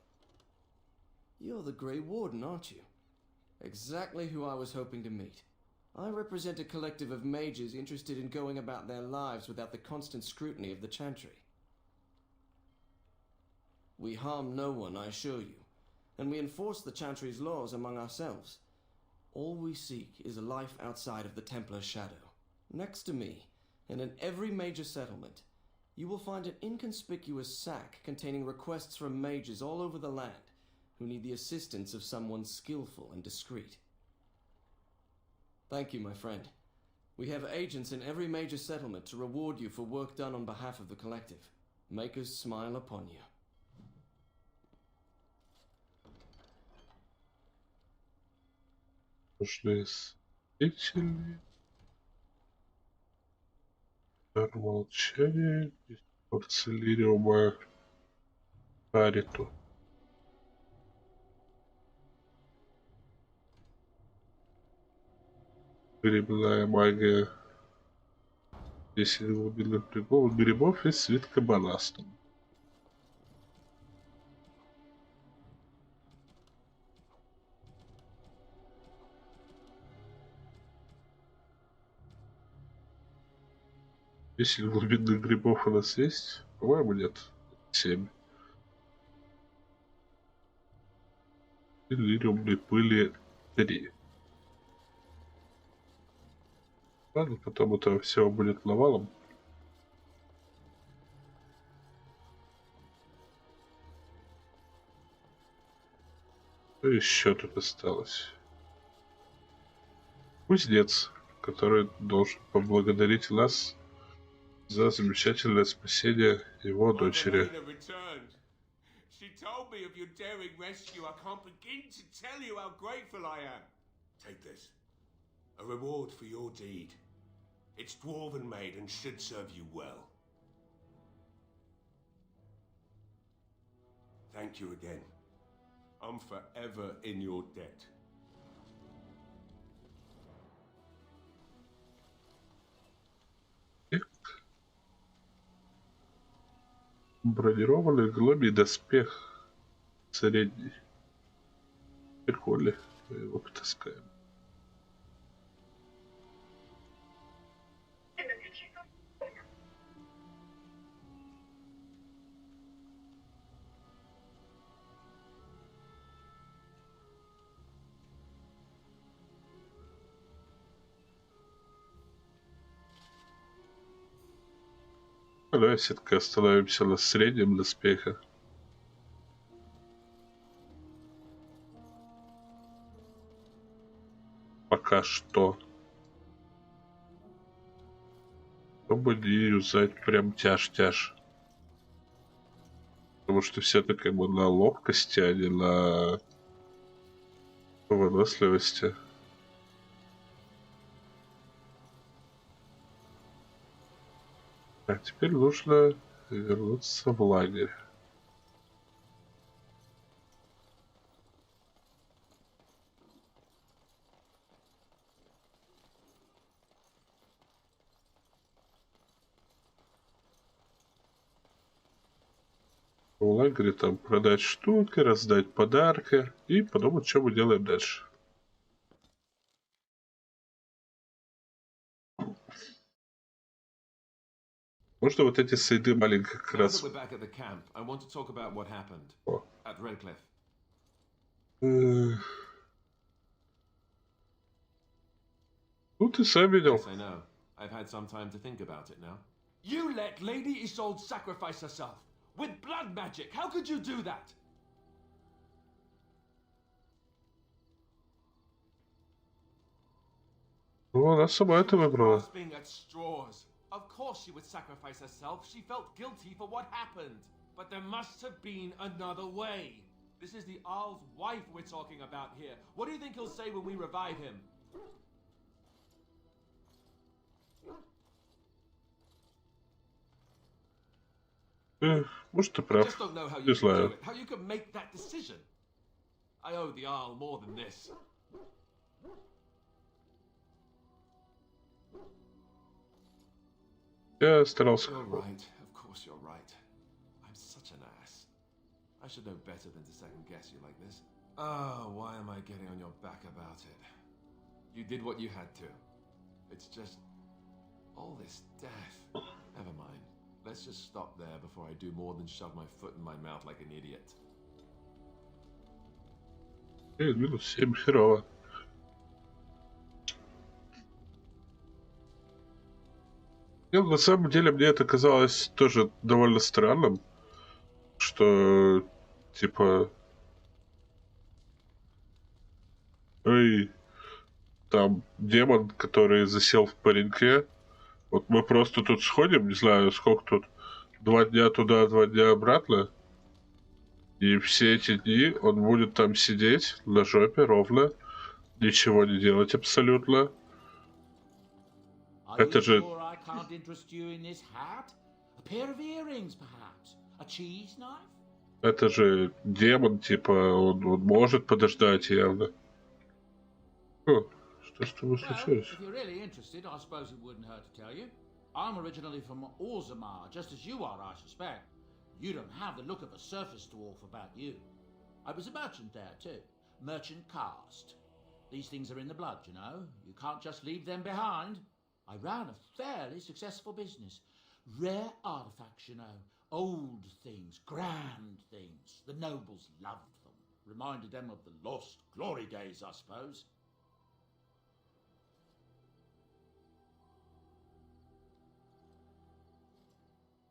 You're the Grey Warden, aren't you? Exactly who I was hoping to meet. I represent a collective of mages interested in going about their lives without the constant scrutiny of the Chantry. We harm no one, I assure you, and we enforce the Chantry's laws among ourselves. All we seek is a life outside of the Templar's shadow. Next to me, and in every major settlement, you will find an inconspicuous sack containing requests from mages all over the land who need the assistance of someone skillful and discreet. Thank you, my friend. We have agents in every major settlement to reward you for work done on behalf of the collective. Make us smile upon you. Нужны свидетели. Дар молчания. Порцелириума Ариту. Грибная магия. 10 глубинных грибов и свитка балластом. Если глубинных грибов у нас есть, по-моему, нет. 7. И лириумной пыли 3. Ладно, потом этого всего будет навалом. Что еще тут осталось? Кузнец, который должен поблагодарить нас за замечательное спасение его дочери. She told me of your daring rescue. I can't begin to tell you how grateful I am. Take this. A reward for your deed. It's dwarven made and should serve you well. Thank you again. I'm forever in your debt. Бронированный голубий доспех средний. Прикольно. Мы его потаскаем. Давай все-таки остановимся на среднем доспехе. Пока что. Чтобы не юзать прям тяж-тяж. Потому что все-таки мы на ловкости, а не на выносливости. А теперь нужно вернуться в лагерь. В лагере там продать штуки, раздать подарки и подумать, что мы делаем дальше. Можно вот эти сайды маленькие как раз. Now that we're back at the camp, I want to talk about what happened at Redkliffe. Ну, ты сам видел. Yes, I know. I've had some time to think about it now. You let Lady Isolde sacrifice herself with blood magic. How could you do that? Ну, она сама это выбрала. Grasping at straws. Of course she would sacrifice herself. She felt guilty for what happened. But there must have been another way. This is the Arl's wife we're talking about here. What do you think he'll say when we revive him? Может, ты I прав. just don't know how Не you can do знаю. it. How you can make that decision. I owe the Arl more than this. Я старался. You're right. Of course you're right. I'm such an ass. I should know better than to second guess you like this. Oh, why am I getting on your back about it? You did what you had to. It's just all this death. Never mind. Let's just stop there before I do more than shove my foot in my mouth like an idiot. Минус 7 херово. На самом деле мне это казалось тоже довольно странным, что типа эй, там демон, который засел в пареньке, вот мы просто тут сходим, не знаю, сколько тут, 2 дня туда, 2 дня обратно, и все эти дни он будет там сидеть на жопе ровно, ничего не делать абсолютно. Это же... Это же демон, типа, он может подождать явно. О, что с тобой случилось? I'm originally from Orzammar, just as you are, I suspect. You don't have the look of a surface dwarf about you. I was a merchant there, too. Merchant caste. These things are in the blood, you know. You can't just leave them behind. I ran a fairly successful business. Rare artifacts, you know. Old things, grand things. The nobles loved them. Reminded them of the lost glory days, I suppose.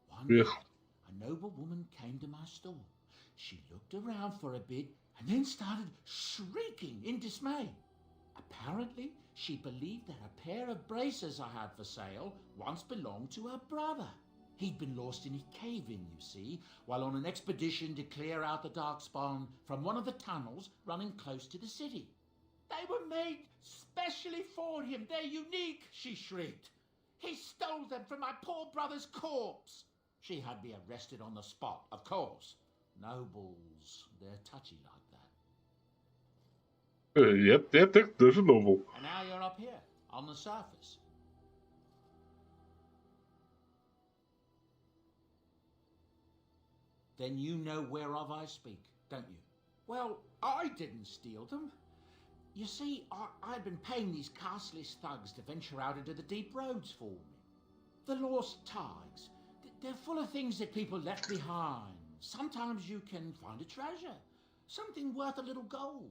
One night, a noble woman came to my store. She looked around for a bit and then started shrieking in dismay. Apparently, she believed that a pair of braces I had for sale once belonged to her brother. He'd been lost in a cave-in, you see, while on an expedition to clear out the Darkspawn from one of the tunnels running close to the city. They were made specially for him. They're unique, she shrieked. He stole them from my poor brother's corpse. She had me arrested on the spot, of course. Nobles, they're touchy like that. Я так даже noble. And now you're up here, on the surface. Then you know whereof I speak, don't you? Well, I didn't steal them. You see, I'd been paying these castless thugs to venture out into the deep roads for me. The lost tides. They're full of things that people left behind. Sometimes you can find a treasure, something worth a little gold.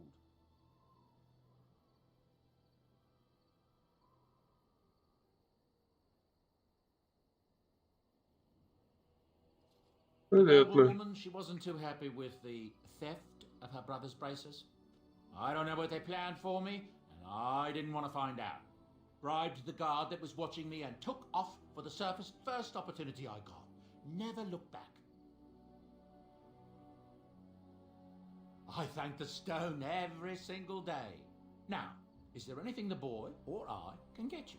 The woman, she wasn't too happy with the theft of her brother's braces. I don't know what they planned for me, and I didn't want to find out. Bribed the guard that was watching me and took off for the surface first opportunity I got. Never looked back. I thank the stone every single day. Now, is there anything the boy or I can get you?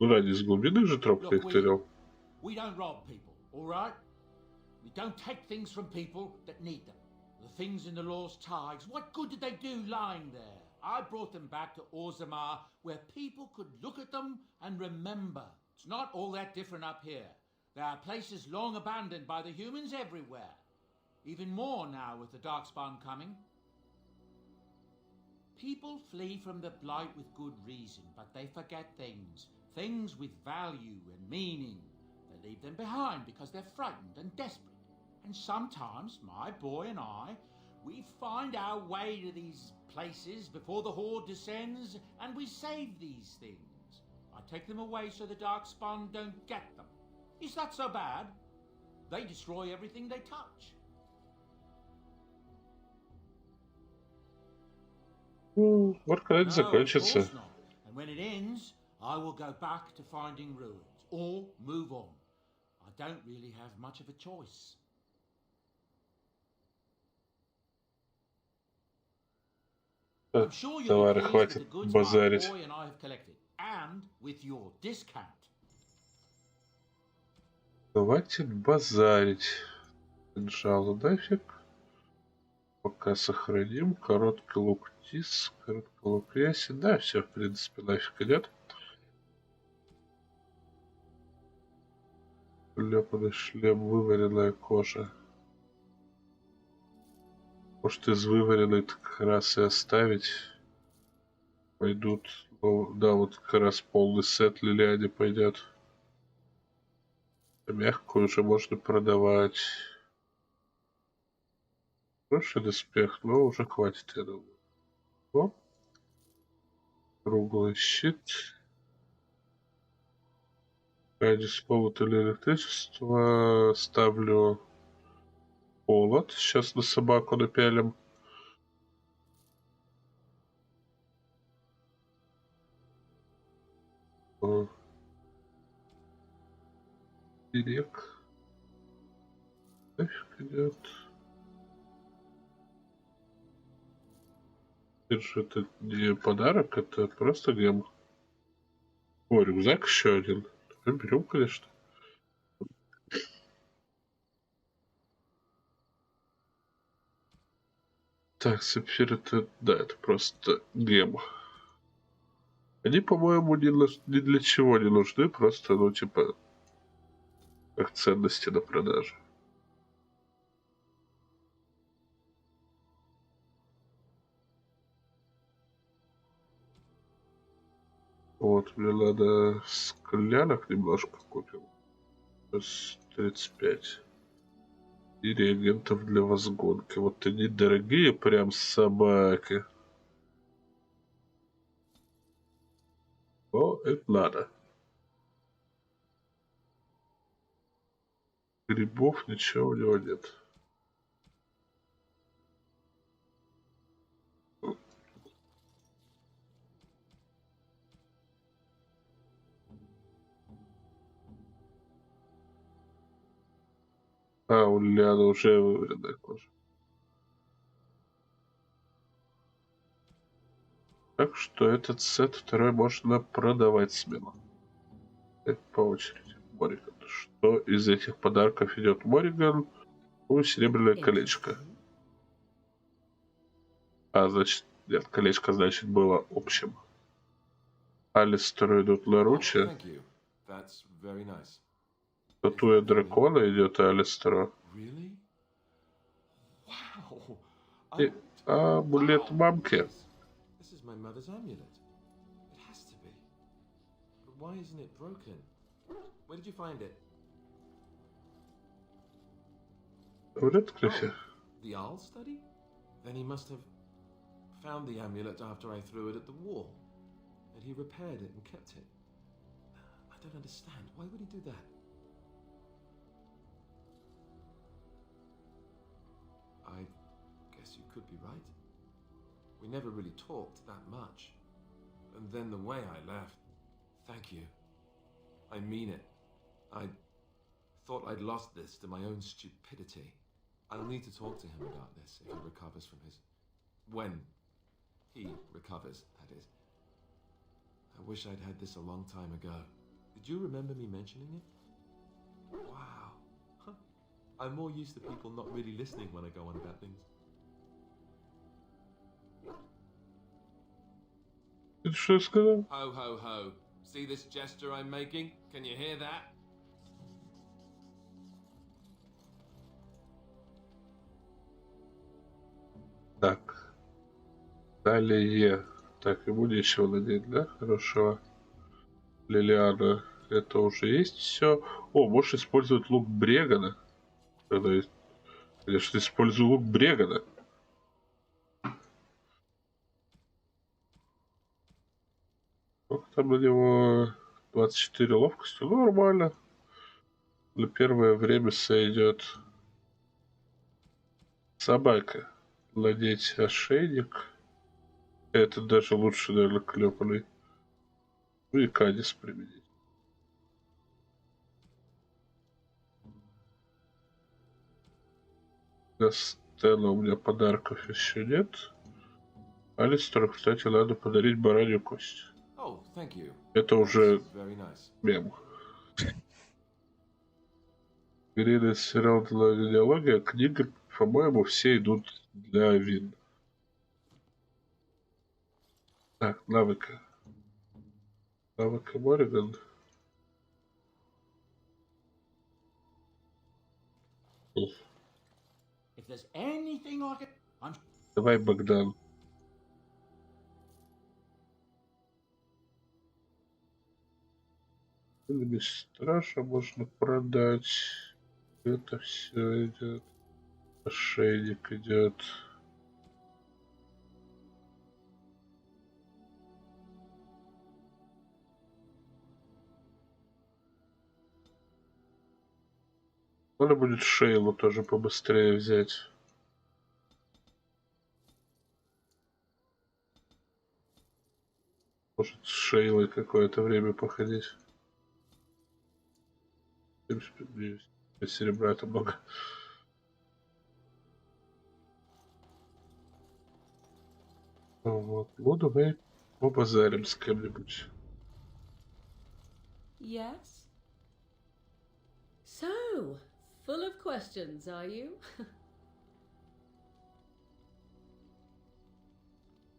Ради из глубины же тропка их терял. We don't rob people, all right? We don't take things from people that need them. The things in the lost tides, what good did they do lying there? I brought them back to Orzammar, where people could look at them and remember. It's not all that different up here. There are places long abandoned by the humans everywhere. Even more now with the Darkspawn coming. People flee from the Blight with good reason, but they forget things. Things with value and meaning. They leave them behind because they're frightened and desperate. And sometimes, my boy and I, we find our way to these places before the Horde descends, and we save these things. I take them away so the Darkspawn don't get them. Is that so bad? They destroy everything they touch. Вот когда это закончится. And when it ends, I will go back to finding ruins, or move on. I don't really have much of a choice. I'm sure you'll be pleased with the goods my boy and I have collected, and with your discount. Хватит базарить. Кинжал нафиг. Пока сохраним. Короткий лук тис, короткий лук ясен. Да, все, в принципе, нафиг идет. Лёпаный шлем, вываренная кожа. Может, из вываренной как раз и оставить. Пойдут. Ну, да, вот как раз полный сет Лилиане пойдет. Мягкую уже можно продавать. Хороший доспех, но уже хватит, я думаю. О. Круглый щит. Ради слова или электричества ставлю холод. Сейчас на собаку напялим. Берег. Нафиг идет. Это не подарок, это просто гем. О, рюкзак еще один. Берем, конечно. Так, сапфир это... Да, это просто гем. Они, по-моему, ни для чего не нужны, просто, ну, типа, как ценности на продаже. Вот, мне надо склянок немножко купим. 35. И реагентов для возгонки. Вот они дорогие, прям собаки. О, это надо. Грибов ничего у него нет. А, у Ляны уже вываренная кожа. Так что этот сет второй можно продавать смело. Это по очереди. Мориган. Что из этих подарков идет Мориган? Ну, серебряное колечко. А, значит, нет, колечко, значит, было общим. Алистеру идут наручи. Статуя дракона идет Алистеру. И амулет мамки. В Редклиффе. Then he must have found the amulet after I threw it at the wall. And he repaired it and kept it. I don't understand. Why would he do that? I guess you could be right. We never really talked that much. And then the way I left... Thank you. I mean it. I thought I'd lost this to my own stupidity. I'll need to talk to him about this if he recovers from his... When he recovers, that is. I wish I'd had this a long time ago. Did you remember me mentioning it? Wow. Huh. I'm more used to people not really listening when I go on about things. Что я сказал? Ho, ho, ho. See this gesture I'm making? Can you hear that? Так. Далее. Так, ему нечего надеть, да? Хорошо. Лилиана. Это уже есть все. О, можешь использовать лук Брегана. Конечно, использую лук Брегана. Сколько там на него? 24 ловкости. Ну, нормально. На первое время сойдет. Собака. Надеть ошейник. Это даже лучше, наверное, клепанный. Ну и Кадис применить. Для Стэна у меня подарков еще нет. Алистеру, кстати, надо подарить баранью кость. Это уже мем. Грейный сериал «Диалогия», книга, по-моему, все идут для вин. Так, навыка. Навыка Мориган. If there's anything I can... I'm... Давай, Богдан. Без страша можно продать. Это все идет. Ошейник идет. Надо будет Шейлу тоже побыстрее взять. Может, с Шейлой какое-то время походить. 75 серебра это много. Вот. Ну, давай побазарим с кем-нибудь. Yes? So, full of questions, are you?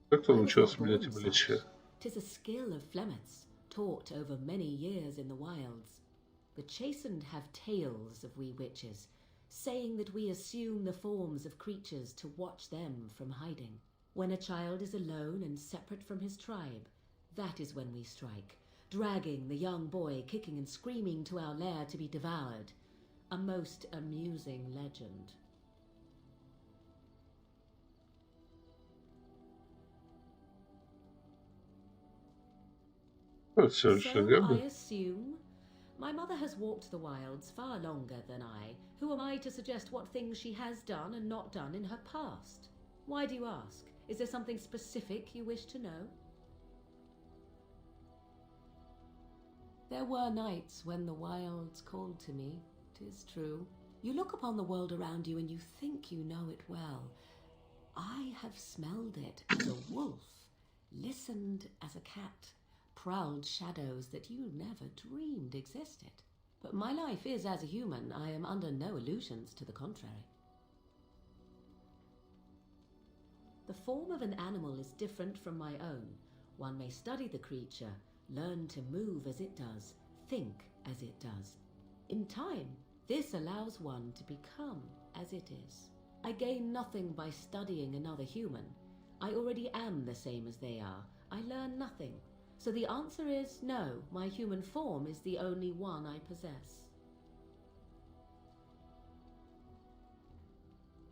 Как ты научилась менять обличие? 'Tis a skill of Flemeth's, taught over many years in the wilds. The chastened have tales of we witches, saying that we assume the forms of creatures to watch them from hiding. When a child is alone and separate from his tribe, that is when we strike, dragging the young boy kicking and screaming to our lair to be devoured. A most amusing legend. So I assume my mother has walked the wilds far longer than I. Who am I to suggest what things she has done and not done in her past? Why do you ask? Is there something specific you wish to know? There were nights when the wilds called to me, 'tis true. You look upon the world around you and you think you know it well. I have smelled it as a wolf, listened as a cat, prowled shadows that you never dreamed existed. But my life is as a human. I am under no illusions to the contrary. The form of an animal is different from my own. One may study the creature, learn to move as it does, think as it does. In time, this allows one to become as it is. I gain nothing by studying another human. I already am the same as they are. I learn nothing. So the answer is no, my human form is the only one I possess.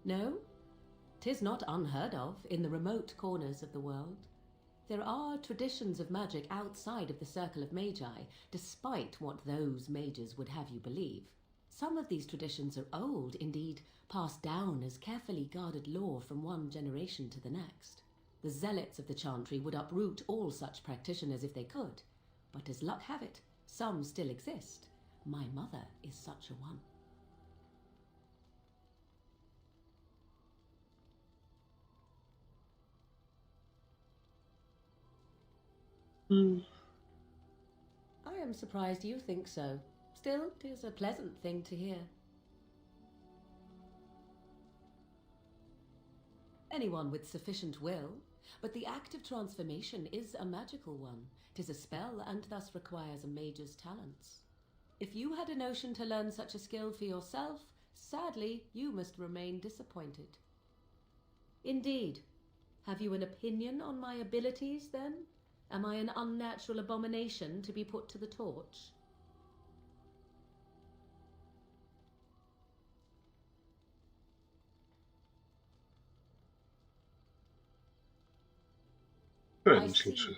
No, 'tis not unheard of in the remote corners of the world. There are traditions of magic outside of the circle of magi, despite what those mages would have you believe. Some of these traditions are old, indeed, passed down as carefully guarded lore from one generation to the next. The zealots of the chantry would uproot all such practitioners if they could, but as luck have it, some still exist. My mother is such a one. I am surprised you think so. Still, 'tis a pleasant thing to hear. Anyone with sufficient will, but the act of transformation is a magical one. 'Tis a spell and thus requires a mage's talents. If you had a notion to learn such a skill for yourself, sadly, you must remain disappointed. Indeed. Have you an opinion on my abilities, then? Am I an unnatural abomination to be put to the torch? I see.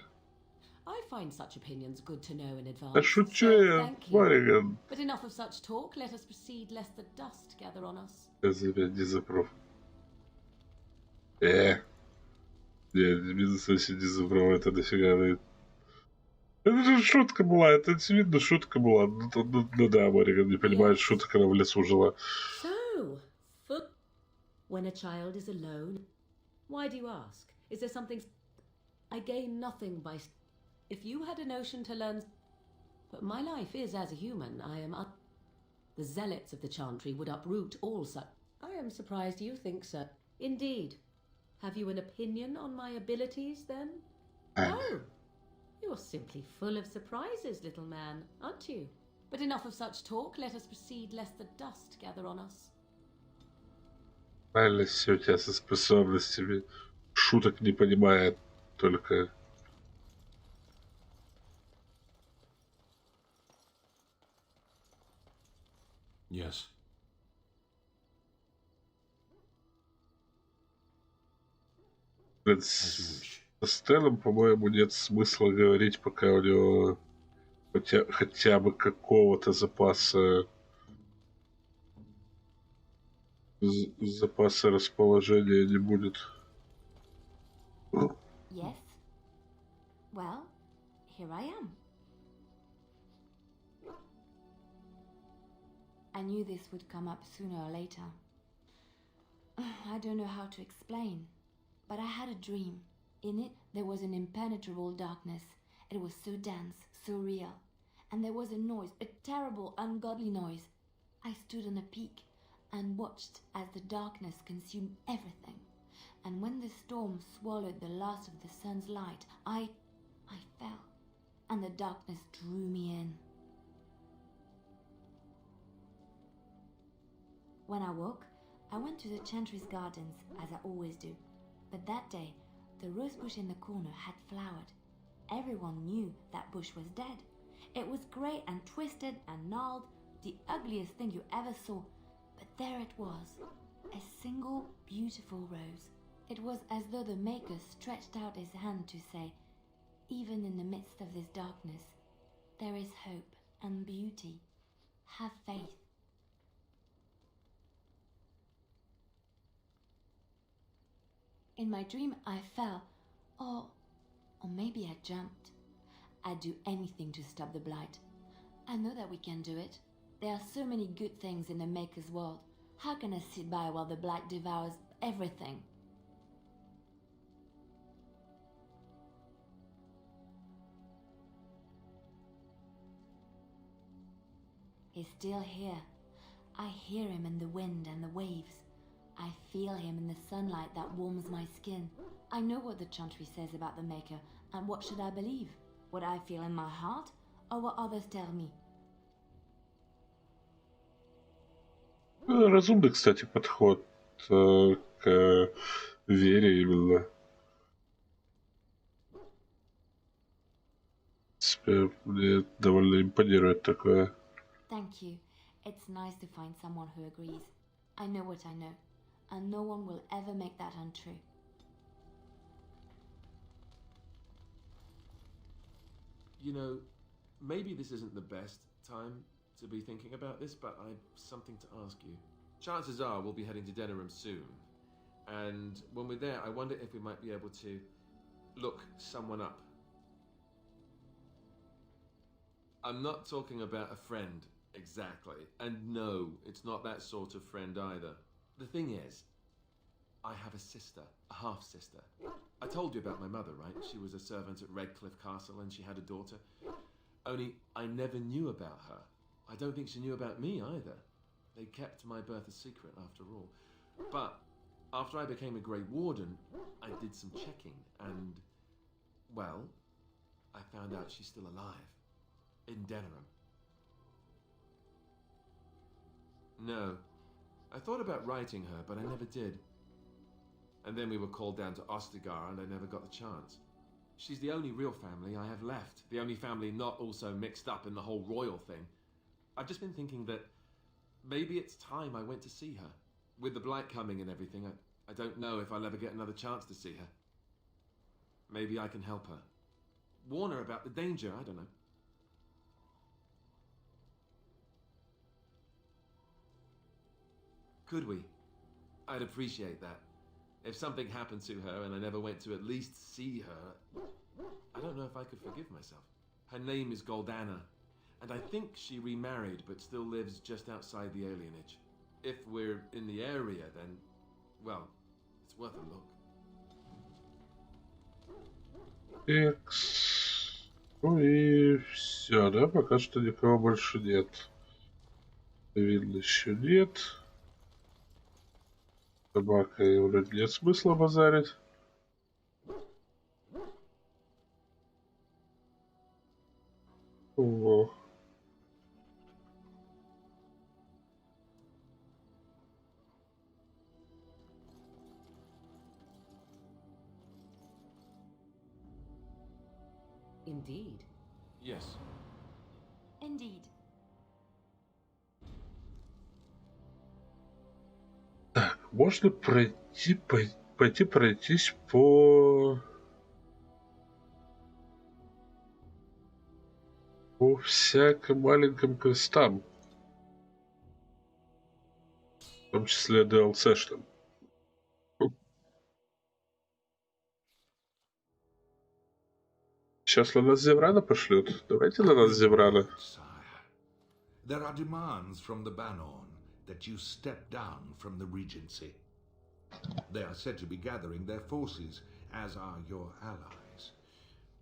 I find such opinions good to know in advance. Thank you. But enough of such talk. Let us proceed, lest the dust gather on us. Нет, бизнес вообще не забрал, это дофига. Это же шутка была, это очевидно шутка была. Ну да, Мориган не понимает шуток, она в лесу жила. So, when a child is alone, why do you ask? Is there something... I gain nothing by... If you had a notion to learn... But my life is as a human. I am... The zealots of the chantry would uproot all such... I am surprised you think so. Indeed. Have you an opinion on my abilities, then? Oh, you're simply full of surprises, little man, aren't you? But enough of such talk. Let us proceed, lest the dust gather on us. Правильно, все у тебя со способностями. Шуток не понимает только. Yes. Блин, с Стеллом, по-моему, нет смысла говорить, пока у него хотя бы какого-то запаса расположения не будет. Yes? Well, here I am. I knew this would come up sooner or later. I don't know how to explain, but I had a dream. In it, there was an impenetrable darkness. It was so dense, so real. And there was a noise, a terrible, ungodly noise. I stood on a peak and watched as the darkness consumed everything. And when the storm swallowed the last of the sun's light, I fell, and the darkness drew me in. When I woke, I went to the Chantry's gardens, as I always do. But that day, the rose bush in the corner had flowered. Everyone knew that bush was dead. It was grey and twisted and gnarled, the ugliest thing you ever saw. But there it was, a single beautiful rose. It was as though the Maker stretched out his hand to say, even in the midst of this darkness, there is hope and beauty. Have faith. In my dream, I fell, or maybe I jumped. I'd do anything to stop the blight. I know that we can do it. There are so many good things in the Maker's world. How can I sit by while the blight devours everything? He's still here. I hear him in the wind and the waves. I feel him in the sunlight that warms my skin. I know what the Chantry says about the Maker, and what should I believe? What I feel in my heart, or what others tell me? Разумный, кстати, подход к вере именно. Мне довольно импонирует такое. Thank you. It's nice to find someone who agrees. I know what I know, and no one will ever make that untrue. You know, maybe this isn't the best time to be thinking about this, but I've something to ask you. Chances are we'll be heading to Deneriме soon. And when we're there, I wonder if we might be able to look someone up. I'm not talking about a friend, exactly. And no, it's not that sort of friend either. The thing is, I have a sister, a half-sister. I told you about my mother, right? She was a servant at Redkliffe Castle and she had a daughter. Only I never knew about her. I don't think she knew about me either. They kept my birth a secret after all. But after I became a Grey Warden, I did some checking and, well, I found out she's still alive. In Denerime. No. I thought about writing her, but I never did. And then we were called down to Ostagar and I never got the chance. She's the only real family I have left. The only family not also mixed up in the whole royal thing. I've just been thinking that maybe it's time I went to see her. With the blight coming and everything, I don't know if I'll ever get another chance to see her. Maybe I can help her. Warn her about the danger, I don't know. Could we? I'd appreciate that. If something happened to her and I never went to at least see her, I don't know if I could forgive myself. Her name is Goldana, and I think she remarried but still lives just outside the alienage. If we're in the area, then, well, it's worth a look. Ну и все, да? Пока что никого больше нет. Видно, еще нет. Собакой вроде нет смысла базарить. О. Indeed. Yes. Indeed. Так, можно пойти пройтись по всяким маленьким квестам. В том числе DLC-шным. Сейчас на нас Зеврана пошлют. Давайте на нас Зеврана. There are demands from the Banon that you step down from the Regency. They are said to be gathering their forces, as are your allies.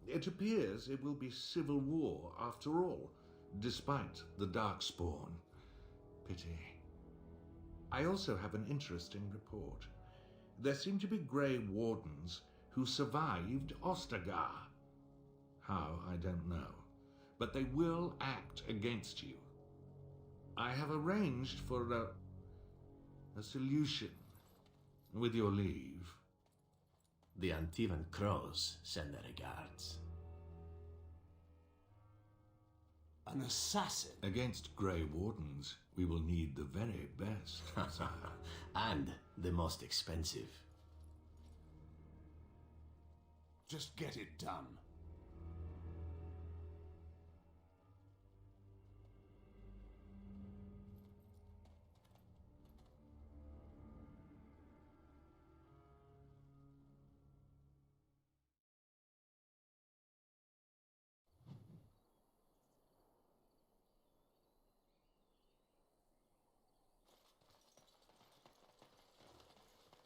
It appears it will be civil war after all, despite the Darkspawn. Pity. I also have an interesting report. There seem to be Grey Wardens who survived Ostagar. How, I don't know. But they will act against you. I have arranged for a solution, with your leave. The Antivan Crows send their regards. An assassin? Against Grey Wardens, we will need the very best, sire. And the most expensive. Just get it done.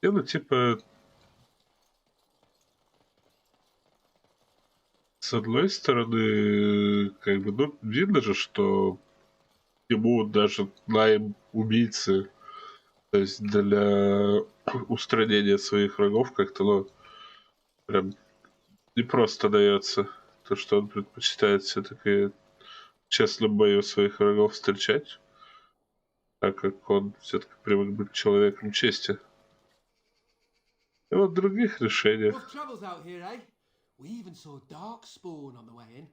Ну, типа, с одной стороны, как бы, ну, видно же, что ему даже найм убийцы, то есть для устранения своих врагов как-то, ну, прям не просто дается. То, что он предпочитает все-таки в честном бою своих врагов встречать, так как он все-таки привык быть человеком чести. И вот в других решениях. Rough travels out here, eh? We even saw Darkspawn on the way in.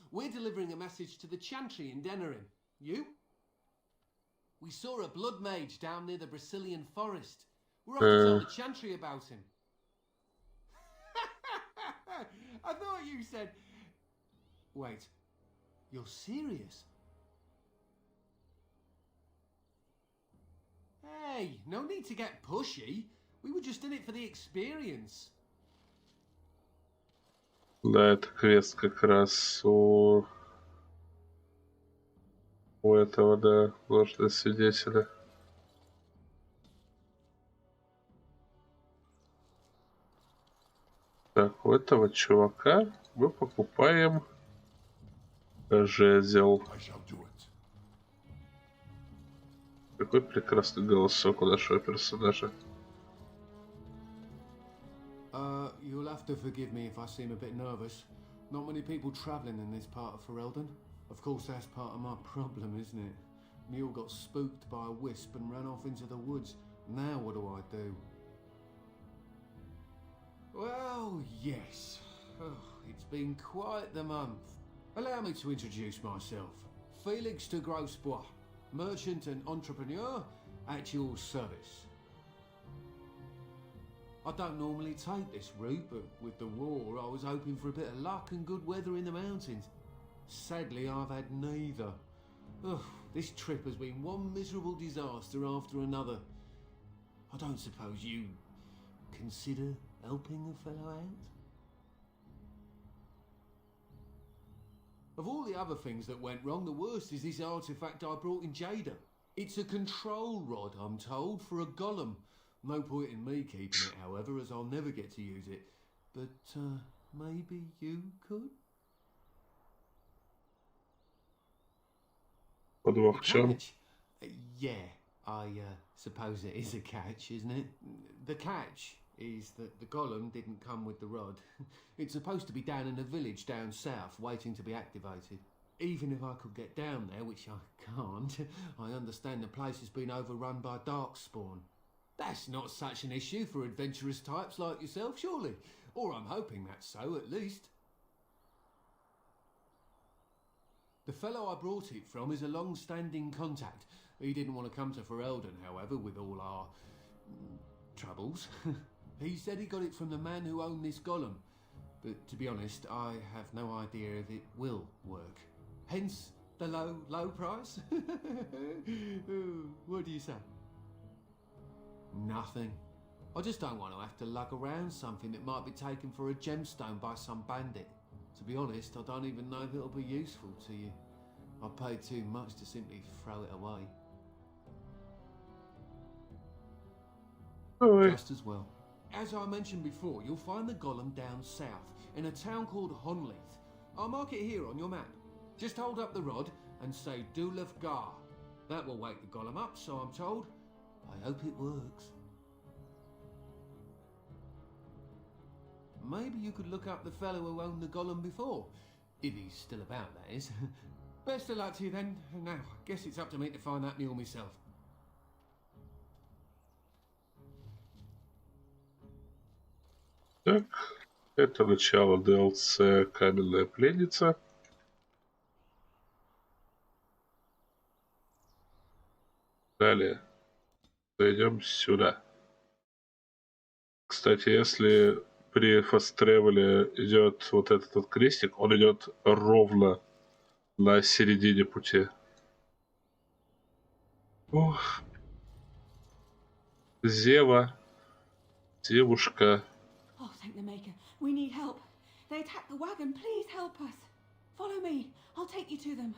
We're delivering a message to the Chantry in Deneriме. You? We saw a blood mage down near the Brazilian forest. We're off to tell the Chantry about him. I thought you said... Wait, you're serious? Hey, no need to get pushy. We were just in it for the experience. Да, это квест как раз у этого, да, ложного свидетеля. Так, у этого чувака мы покупаем жезл. Какой прекрасный голосок у нашего персонажа. You'll have to forgive me if I seem a bit nervous. Not many people travelling in this part of Ferelden. Of course, that's part of my problem, isn't it? Mule got spooked by a wisp and ran off into the woods. Now what do I do? Well, yes. It's been quite the month. Allow me to introduce myself. Felix de Grosbois, merchant and entrepreneur at your service. I don't normally take this route, but with the war, I was hoping for a bit of luck and good weather in the mountains. Sadly, I've had neither. Ugh, this trip has been one miserable disaster after another. I don't suppose you consider helping a fellow out? Of all the other things that went wrong, the worst is this artifact I brought in Jada. It's a control rod, I'm told, for a golem. No point in me keeping it, however, as I'll never get to use it. But, maybe you could? Подвох в чем? Yeah, I suppose it is a catch, isn't it? The catch is that the golem didn't come with the rod. It's supposed to be down in a village down south, waiting to be activated. Even if I could get down there, which I can't, I understand the place has been overrun by darkspawn. That's not such an issue for adventurous types like yourself, surely? Or I'm hoping that's so, at least. The fellow I brought it from is a long-standing contact. He didn't want to come to Ferelden, however, with all our troubles. He said he got it from the man who owned this golem. But to be honest, I have no idea if it will work. Hence the low price? What do you say? Nothing. I just don't want to have to lug around something that might be taken for a gemstone by some bandit. To be honest, I don't even know if it'll be useful to you. I paid too much to simply throw it away. Just as well. As I mentioned before, you'll find the golem down south, in a town called Honleith. I'll mark it here on your map. Just hold up the rod and say Dulaf Gar. That will wake the golem up, so I'm told. I hope it works. Maybe you could look up the fellow who owned the golem before. If he's still about, that is. Best of luck to you then. Now, I guess it's up to me to find that mule myself. Так, это начало DLC «Каменная пленница». Далее зайдем сюда. Кстати, если при фаст-тревеле идет вот этот вот крестик, он идет ровно на середине пути. Ух. Зева. Девушка. Oh, thank the Maker. We need help. They attacked the wagon. Please help us. Follow me. I'll take you to them.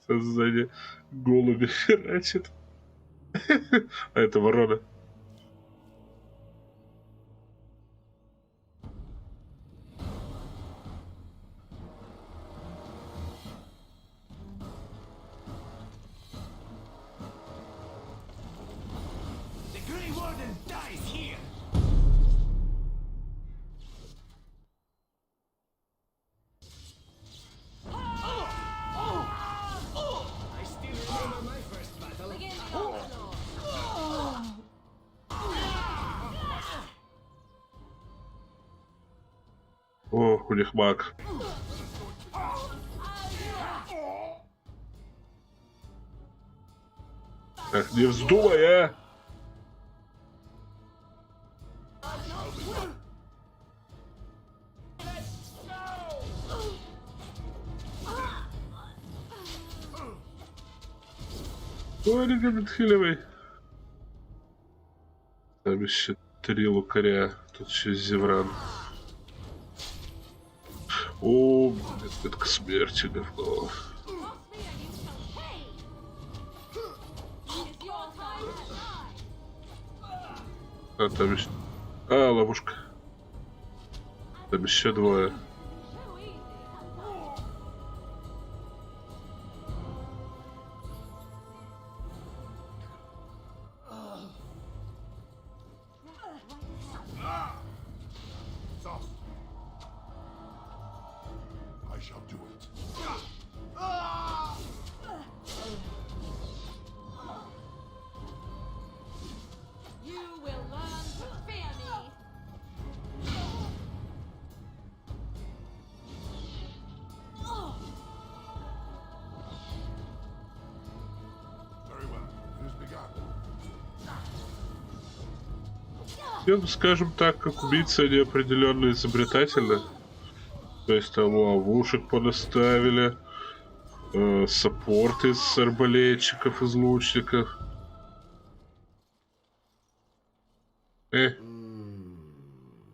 Сзади голуби херачит. А это ворона. The Grey Warden dies here. I still remember my first battle. О, у них маг. Так, не вздумай, а! Ой, ребят, хилевый. Там еще 3 лукаря. Тут еще Зевран. О, это к смерти говно. А, там еще... А, ловушка. Там еще 2. Soft. I shall do it. You will learn to fear me. Very well. It has begun. Ну, скажем так, как убийцы, они определенно изобретательны. То есть там ловушек понаставили, саппорт из арбалетчиков, из лучников.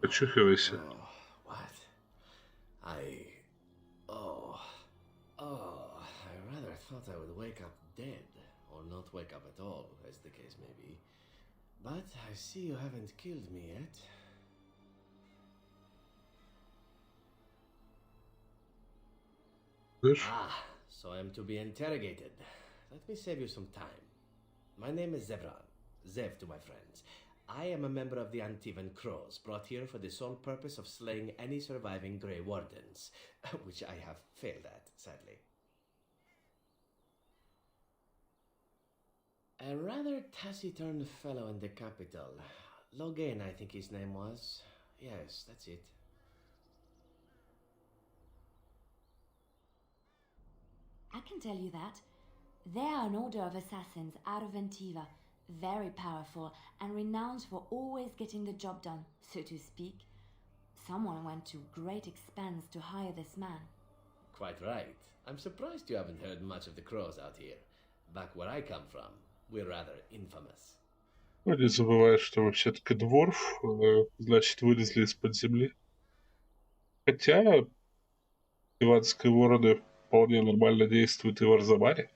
Очухивайся. I rather thought I would wake up dead not wake up at all, as the case may be. But I see you haven't killed me yet. Ah, so I am to be interrogated. Let me save you some time. My name is Zevran. Zev to my friends. I am a member of the Antivan Crows, brought here for the sole purpose of slaying any surviving Grey Wardens, which I have failed at, sadly. A rather taciturn fellow in the capital. Logain, I think his name was. Yes, that's it. I can tell you that. They are an order of assassins out of Antiva, very powerful and renowned for always getting the job done, so to speak. Someone went to great expense to hire this man. Quite right. I'm surprised you haven't heard much of the Crows out here. Back where I come from, we're rather infamous. Ну, не забывай, что вы все-таки дворф, значит, вылезли из-под земли. Хотя иванские вороны вполне нормально действуют и в Арзамаре.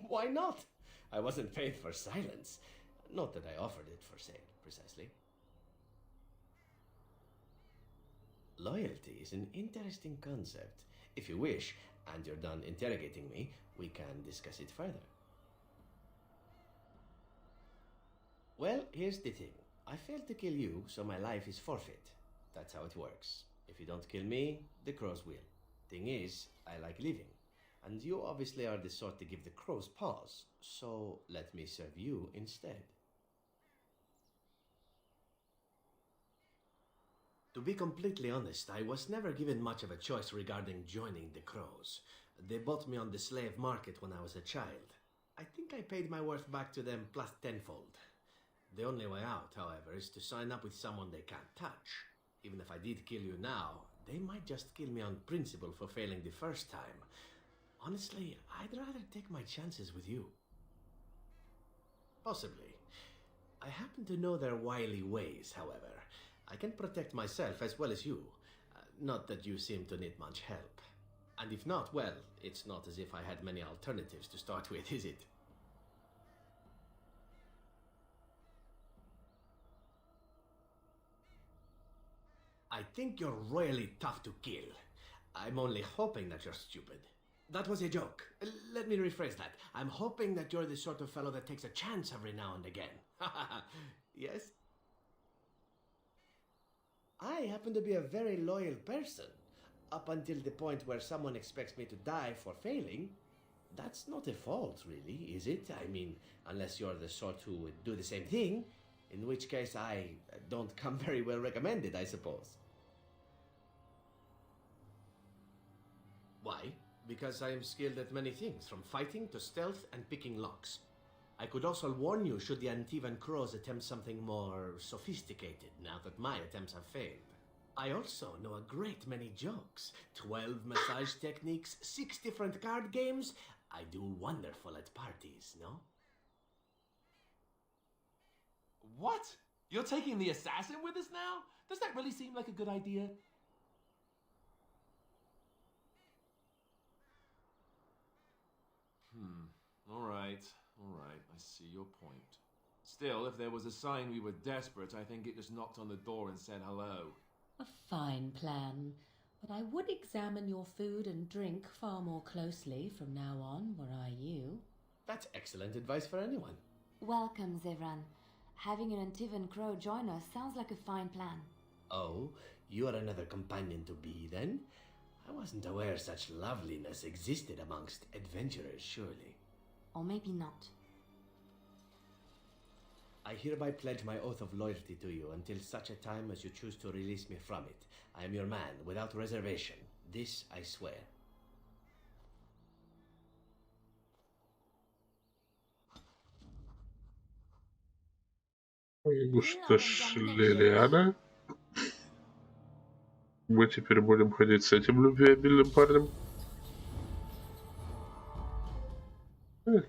Why not? I wasn't paid for silence. Not that I offered it for sale, precisely. Loyalty is an interesting concept. If you wish, and you're done interrogating me, we can discuss it further. Well, here's the thing. I failed to kill you, so my life is forfeit. That's how it works. If you don't kill me, the Crows will. Thing is, I like living. And you obviously are the sort to give the Crows pause, so let me serve you instead. To be completely honest, I was never given much of a choice regarding joining the Crows. They bought me on the slave market when I was a child. I think I paid my worth back to them plus tenfold. The only way out, however, is to sign up with someone they can't touch. Even if I did kill you now, they might just kill me on principle for failing the first time. Honestly, I'd rather take my chances with you. Possibly. I happen to know their wily ways, however. I can protect myself as well as you. Not that you seem to need much help. And if not, well, it's not as if I had many alternatives to start with, is it? I think you're royally tough to kill. I'm only hoping that you're stupid. That was a joke. Let me rephrase that. I'm hoping that you're the sort of fellow that takes a chance every now and again. Yes? I happen to be a very loyal person. Up until the point where someone expects me to die for failing. That's not a fault, really, is it? I mean, unless you're the sort who would do the same thing, in which case I don't come very well recommended, I suppose. Why? Because I am skilled at many things, from fighting to stealth and picking locks. I could also warn you should the Antivan Crows attempt something more sophisticated, now that my attempts have failed. I also know a great many jokes, 12 massage techniques, 6 different card games. I do wonderful at parties, no? What? You're taking the assassin with us now? Does that really seem like a good idea? Alright, I see your point. Still, if there was a sign we were desperate, I think it just knocked on the door and said hello. A fine plan, but I would examine your food and drink far more closely from now on, were I you. That's excellent advice for anyone. Welcome, Zevran. Having an Antivan Crow join us sounds like a fine plan. Oh, you are another companion to be, then? I wasn't aware such loveliness existed amongst adventurers, surely. Or maybe not. I hereby pledge my oath of loyalty to you until such a time as you choose to release me from it. I am your man, without reservation. This I swear. Ну что ж, Лилиана, мы теперь будем ходить с этим любвеобильным парнем.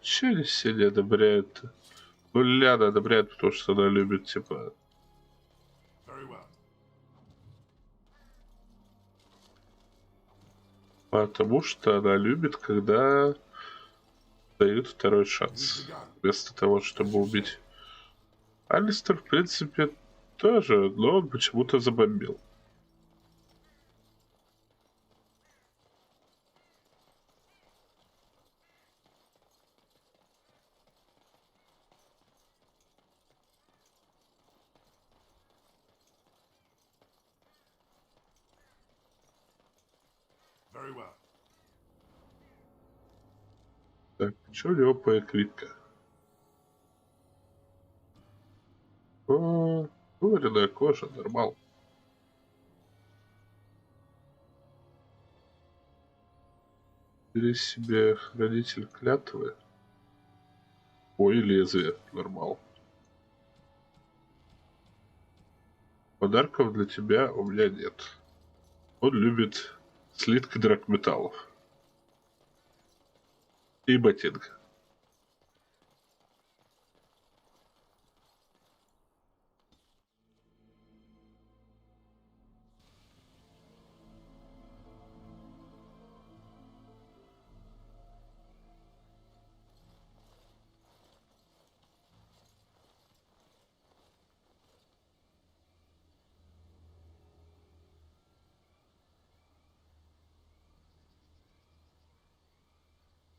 Че они все не одобряют-то? Ну, Лиана одобряет, потому что она любит, типа... Потому что она любит, когда дают второй шанс. Вместо того, чтобы убить. Алистер, в принципе, тоже, но он почему-то забомбил. Very well. Так, что у него по эквитке? О, вываренная кожа, нормал. Бери себе хранитель клятвы. Ой, лезвие, нормал. Подарков для тебя у меня нет. Он любит слитки драгметаллов. И ботинка.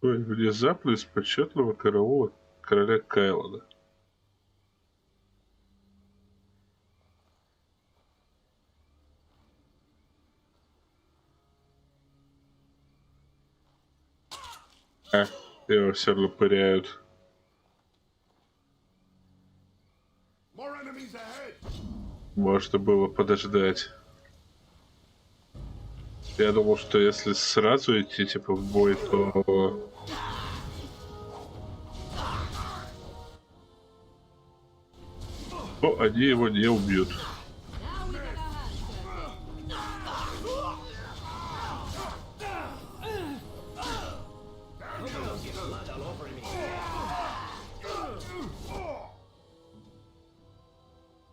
Ой, внезапно из почетного караула короля Кайлона. Его все равно пыряют. Можно было подождать. Я думал, что если сразу идти типа в бой, то... То они его не убьют.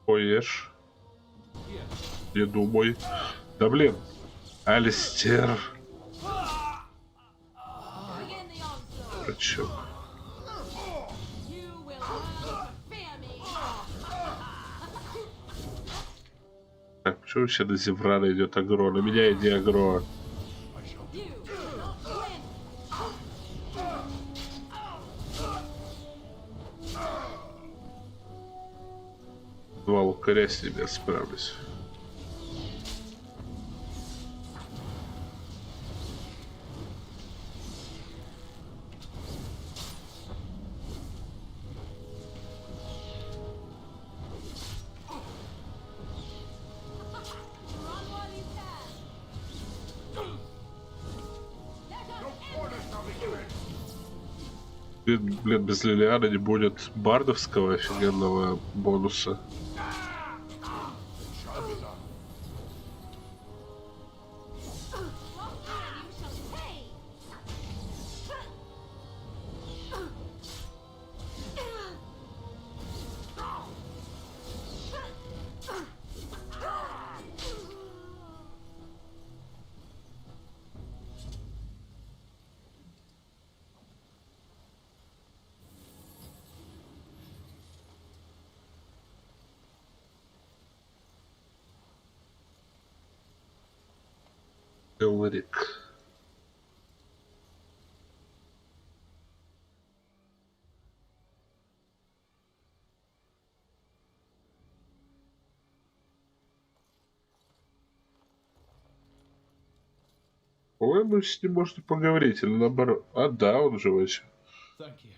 Ешь. Не думай. Да блин. Алистер. Чё? Так, почему вообще до Зеврана идет агро? На меня иди агро. Два лукаря с ними справлюсь. Блин, без Лилиана не будет бардовского офигенного бонуса. Элрик. По-моему, с ним можно поговорить, или наоборот. А, да, он живой еще. Thank you.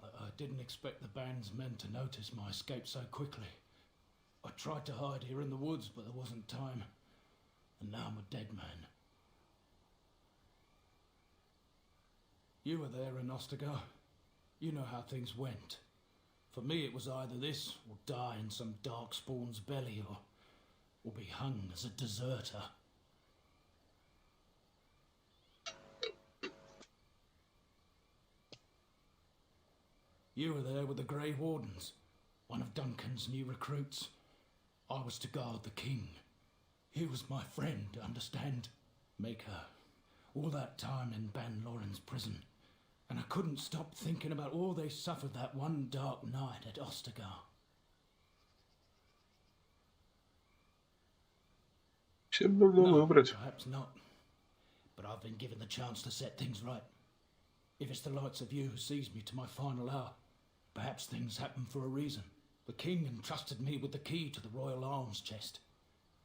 I didn't expect the band's men to notice my escape so quickly. I tried to hide here in the woods, but there wasn't time. And now I'm a dead man. You were there in Ostagar. You know how things went. For me, it was either this, or die in some dark spawn's belly, or be hung as a deserter. You were there with the Grey Wardens, one of Duncan's new recruits. I was to guard the king. He was my friend, understand? Make her all that time in Ban Loren's prison, and I couldn't stop thinking about all they suffered that one dark night at Ostagar. No, perhaps not. But I've been given the chance to set things right. If it's the likes of you who sees me to my final hour, perhaps things happen for a reason. The king entrusted me with the key to the royal arms chest.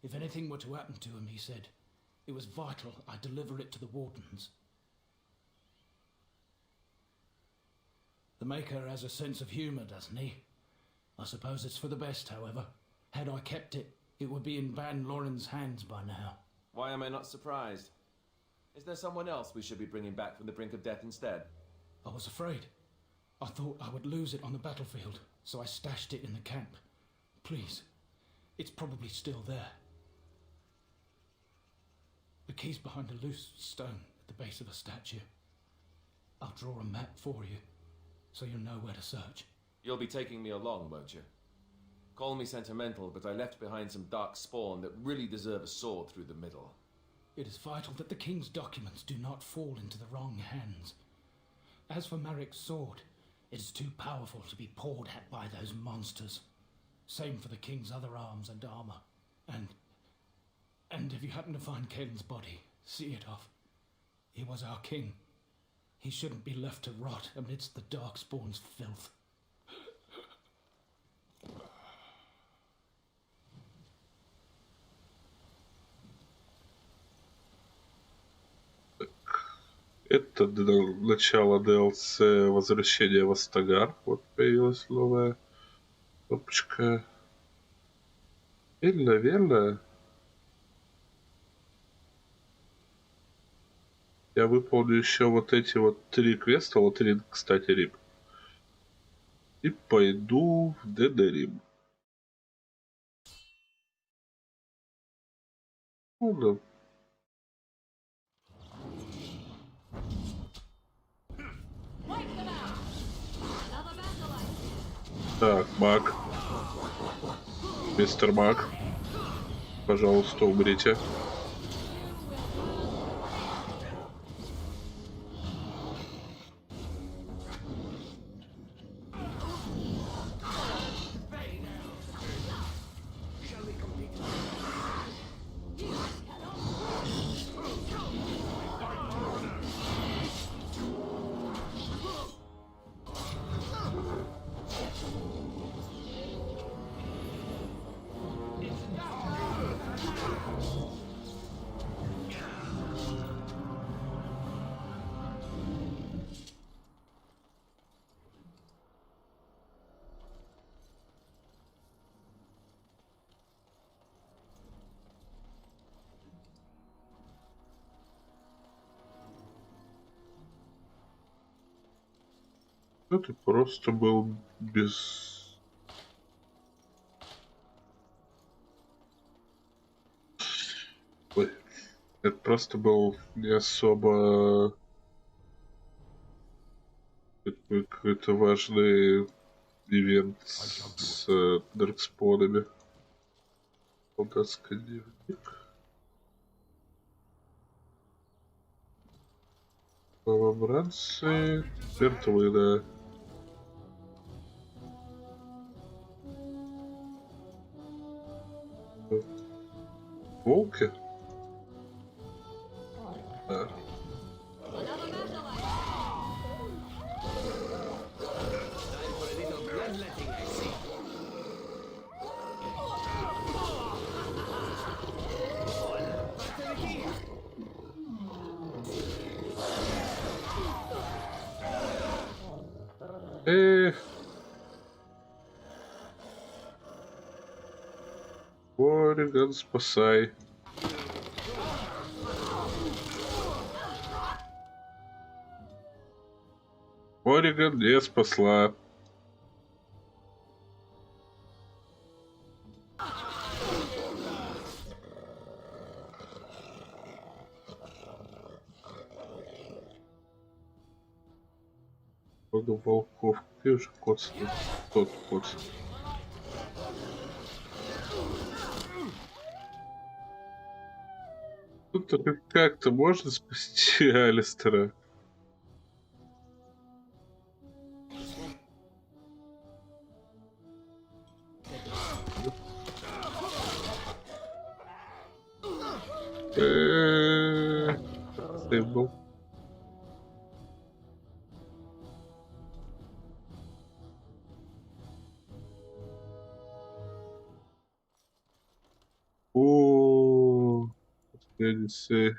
If anything were to happen to him, he said, it was vital I deliver it to the wardens. The Maker has a sense of humour, doesn't he? I suppose it's for the best, however. Had I kept it, it would be in Ban Loren's hands by now. Why am I not surprised? Is there someone else we should be bringing back from the brink of death instead? I was afraid. I thought I would lose it on the battlefield, so I stashed it in the camp. Please, it's probably still there. The key's behind a loose stone at the base of a statue. I'll draw a map for you, so you'll know where to search. You'll be taking me along, won't you? Call me sentimental, but I left behind some dark spawn that really deserve a sword through the middle. It is vital that the king's documents do not fall into the wrong hands. As for Marik's sword, it is too powerful to be pawed at by those monsters. Same for the king's other arms and armor. And if you happen to find Kaelin's body, see it off. He was our king. He shouldn't be left to rot amidst the darkspawn's filth. Это начало DLC «Возвращение в Астагар». Вот появилась новая кнопочка. И, наверное, я выполню еще вот эти вот 3 квеста, латрин, кстати, Рим. И пойду в Денерим. Ну да. Так, маг. Мистер Маг. Пожалуйста, умрите. Это просто был без... Ой. Это просто был не особо... какой-то важный ивент с даркспонами. Солдатский дневник. Новобранцы. Мертвые, да. Волки? Да. Ориган, спасай. Ориган не спасла. Много волков. Ты уже коцнул. Тот коцнул. Тут как-то можно спасти Алистера? Сейв был. О, я не sé.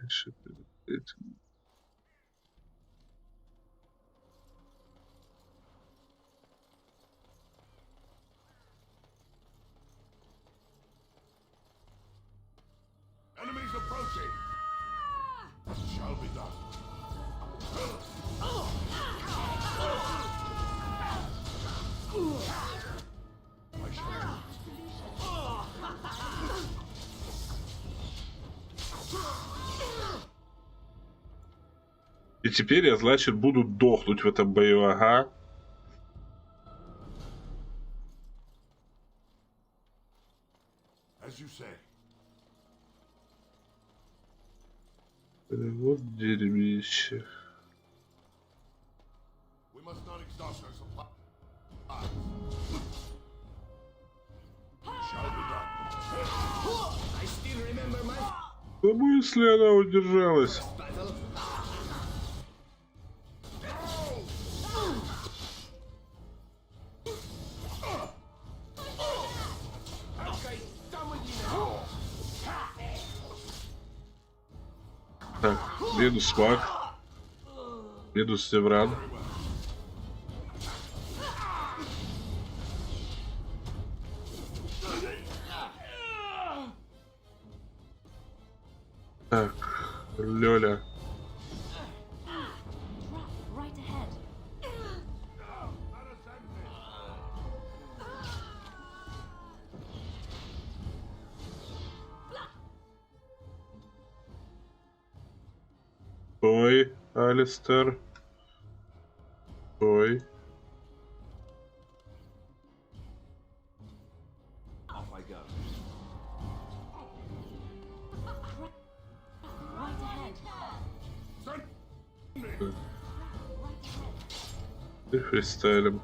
Enemies approaching. Shall be done. I shall. И теперь я, значит, буду дохнуть в этом бою, ага. As you say. Вот дерьмище. We must not exhaust our supply. Shall be done. I still remember my Ну, если она удержалась. battle. Так, минус маг. Минус Севран. Так, Лёля. Right ahead. Ой, Алистер. Ой. Off I go. Right ahead. И фристайлем.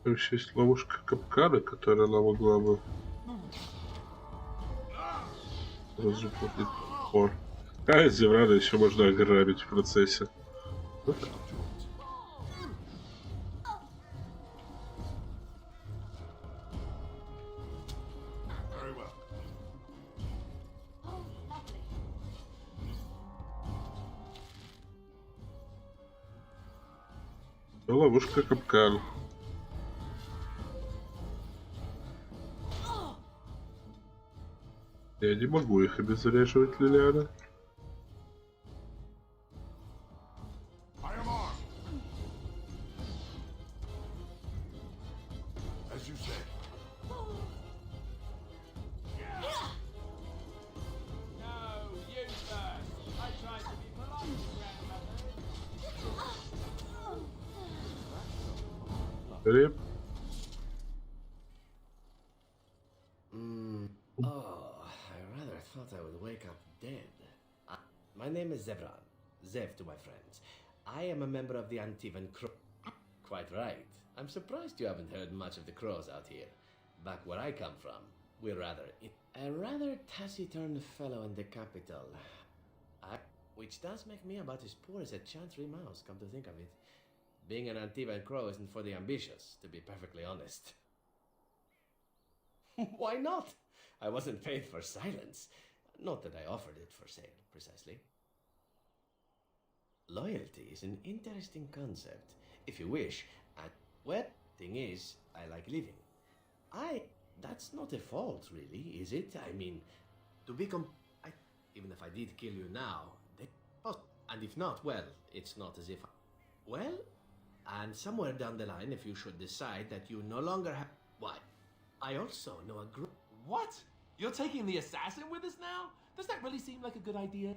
Еще есть ловушка капкана, которая она могла бы разрушить. О, а Зеврана еще можно ограбить в процессе. Very well. Ловушка капкан. Я не могу их обезвреживать, Лилиана. I am armed. As you say. No, you first. I tried to be polite, grandmother. Реп. Oh, I rather thought I would wake up dead. My name is Zevran. Zev to my friends. I am a member of the Antivan Crow. Quite right. I'm surprised you haven't heard much of the Crows out here. Back where I come from, we're a rather taciturn fellow in the capital. Which does make me about as poor as a chantry mouse, come to think of it. Being an Antivan Crow isn't for the ambitious, to be perfectly honest. Why not? I wasn't paid for silence. Not that I offered it for sale, precisely. Loyalty is an interesting concept. If you wish, well, thing is, I like living. That's not a fault, really, is it? I mean, to become... even if I did kill you now, and if not, well, it's not as if... Well, And somewhere down the line, if you should decide that you no longer have... Why, I also know a group... What? You're taking the assassin with us now? Does that really seem like a good idea?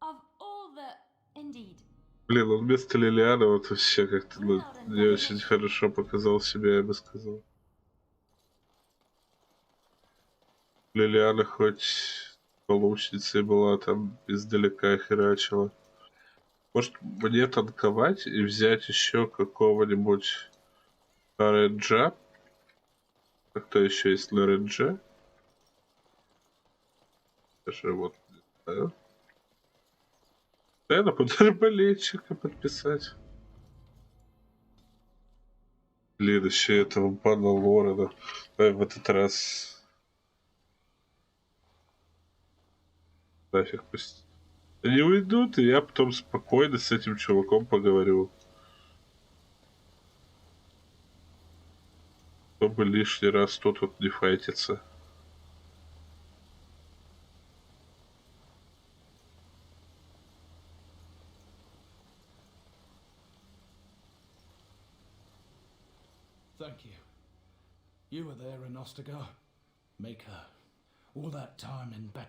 Of all the... Indeed. Блин, он вместо Лилианы вот вообще как-то не очень хорошо показал себя, я бы сказал. Лилиана хоть получницей была, там издалека херачила. Может, мне танковать и взять еще какого-нибудь Ренджа? А кто еще есть на Рендже? Даже вот, не знаю. Наверное, под арбалетчика подписать. Блин, еще этого пана Лорена. Давай в этот раз... Нафиг пусть. Они уйдут, и я потом спокойно с этим чуваком поговорю. Чтобы лишний раз тут вот не файтиться. Thank you. You were there in Ostagar. Make her. All that time in bed.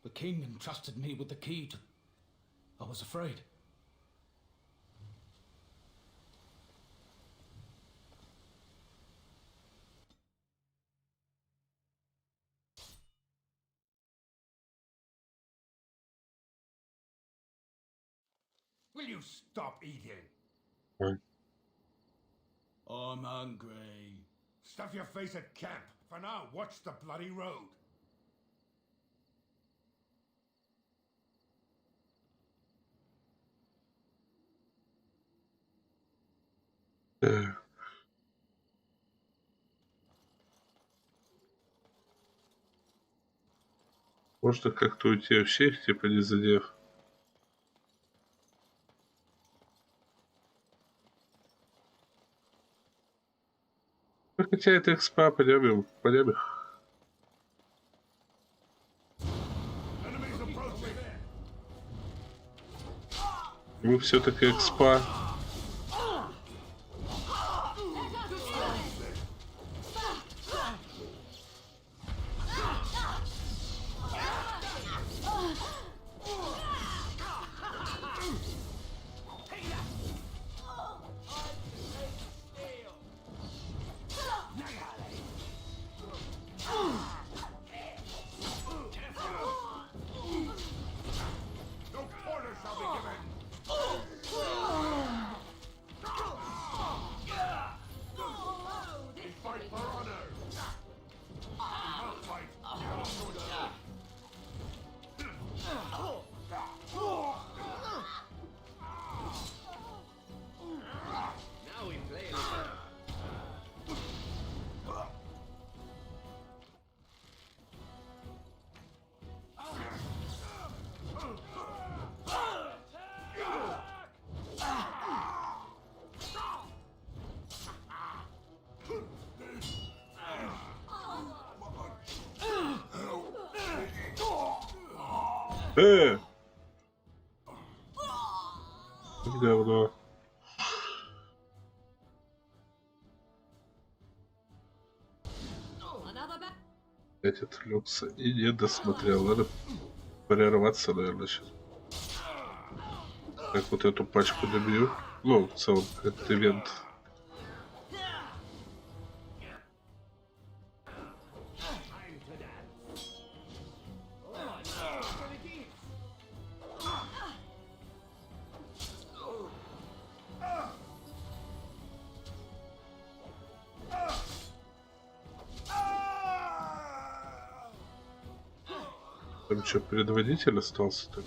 The king entrusted me with the key to... I was afraid. Will you stop eating? I'm hungry. Stuff your face at camp. For now, watch the bloody road. Можно как-то уйти вообще их типа не задев. Хотя это экспа, пойдем их. Мы все-таки экспа. Говно. Опять отвлекся и не досмотрел. Надо прерваться, наверное, сейчас. Как вот эту пачку добью. Ну, в целом, этот ивент. Там что, предводитель остался-то?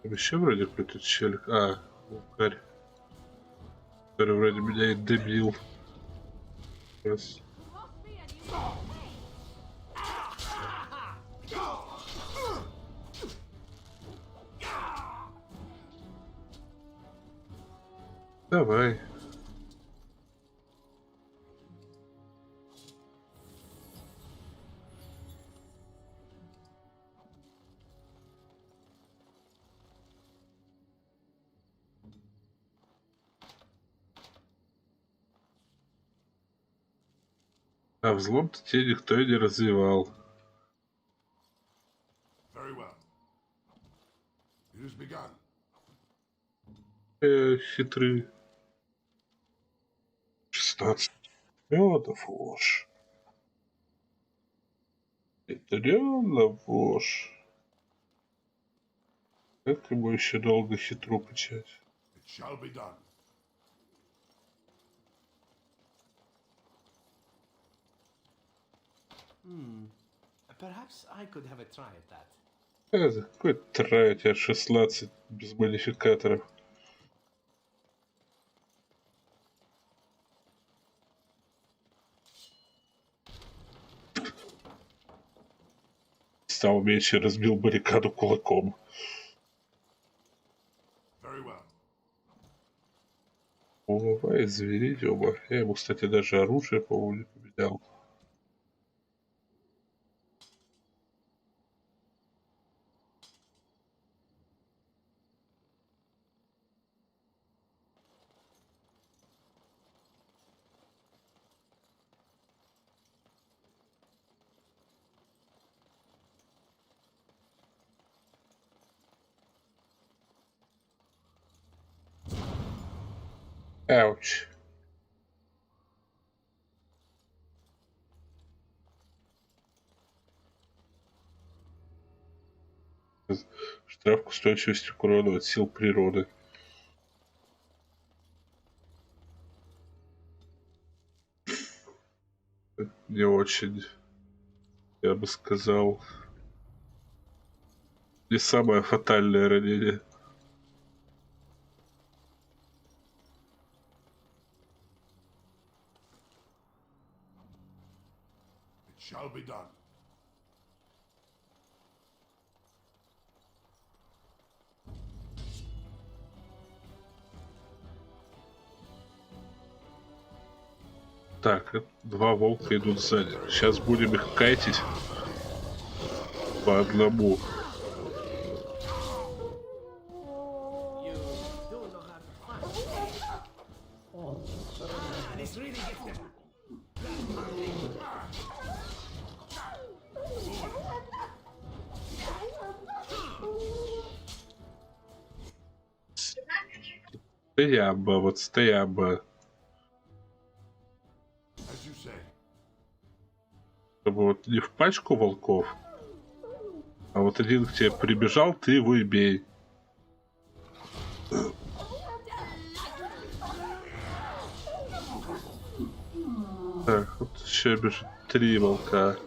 Там еще вроде какой-то челик. Лукарь. Который вроде меня и добил. Раз. Давай. А взлом-то тебе никто и не развивал. Very well. It has begun. Хитрый. 16 миллионов ложь. Хитрёно ложь. Как ему еще долго хитру качать? It shall be done. Perhaps I could have a try at that. Какой трай, у тебя 16 без модификаторов. Стал меч и разбил баррикаду кулаком. Very well. Улова из зверидиума. Я ему, кстати, даже оружие, по-моему, не поменял. Ауч. Штраф к устойчивости к урону от сил природы. Не очень, я бы сказал, не самое фатальное ранение. It shall be done. Так, два волка идут сзади. Сейчас будем их кайтить по одному. Стояба, вот стояба. Чтобы вот не в пачку волков, а вот один к тебе прибежал, ты его и бей. Так, вот еще бежит 3 волка.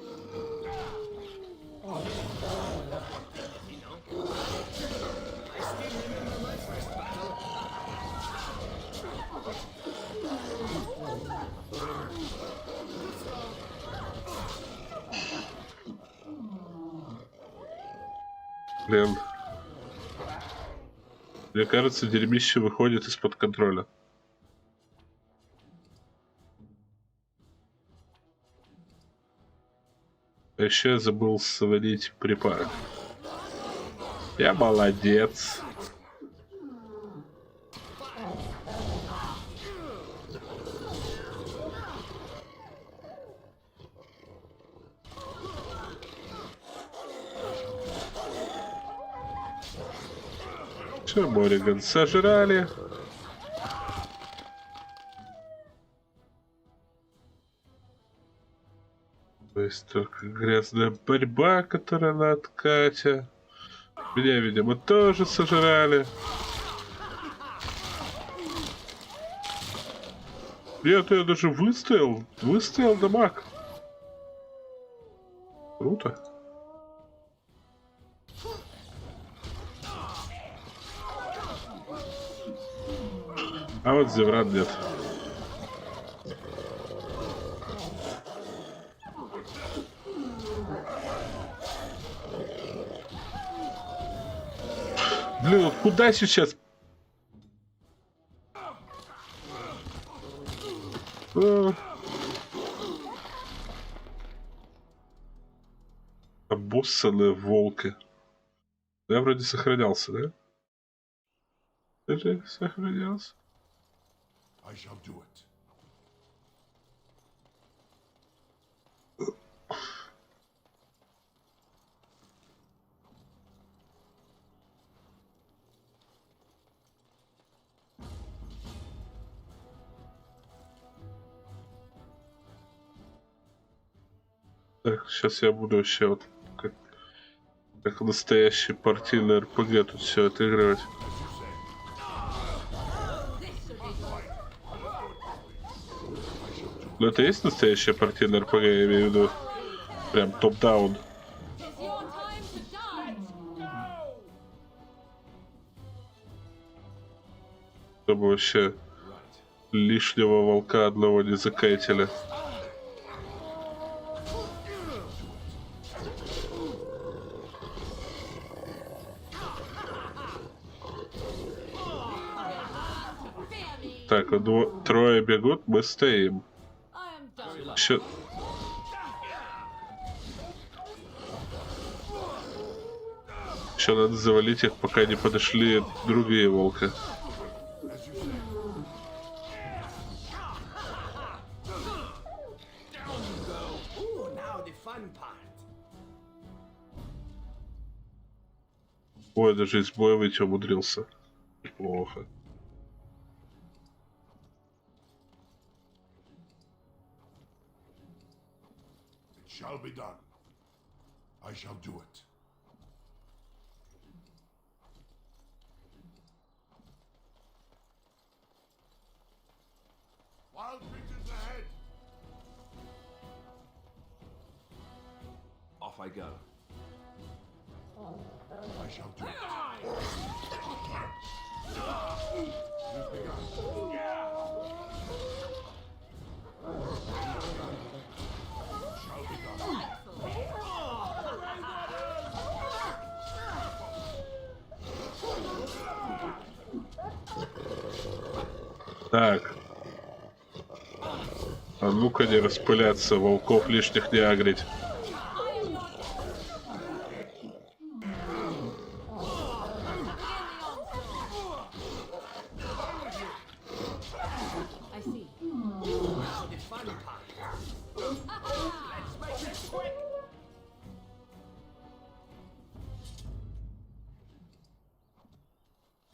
Блин. Мне кажется, дерьмище выходит из-под контроля. А еще я забыл сварить припар. Я молодец. Все, Мориган сожрали. То есть только грязная борьба, которая на откате. Меня, видимо, тоже сожрали. Нет, я даже выстоял. Выстоял дамаг. Круто. А вот Зевран нет. Блин, вот куда сейчас? Обоссанные волки. Я вроде сохранялся, да? Ты же сохранялся. I shall do it. Так, сейчас я буду вообще вот как настоящий партийный РПГ тут все отыгрывать. Ну это есть настоящая партийная РПГ, я имею в виду прям топ-даун. Чтобы вообще лишнего волка одного не закайтили. Так, трое бегут, мы стоим. Еще надо завалить их, пока не подошли другие волка. Ой, даже из боя выйти умудрился. Плохо. Shall be done. I shall do it. Wild creatures ahead. Off I go. I shall do it. Так. А ну-ка не распыляться, волков лишних не агрить.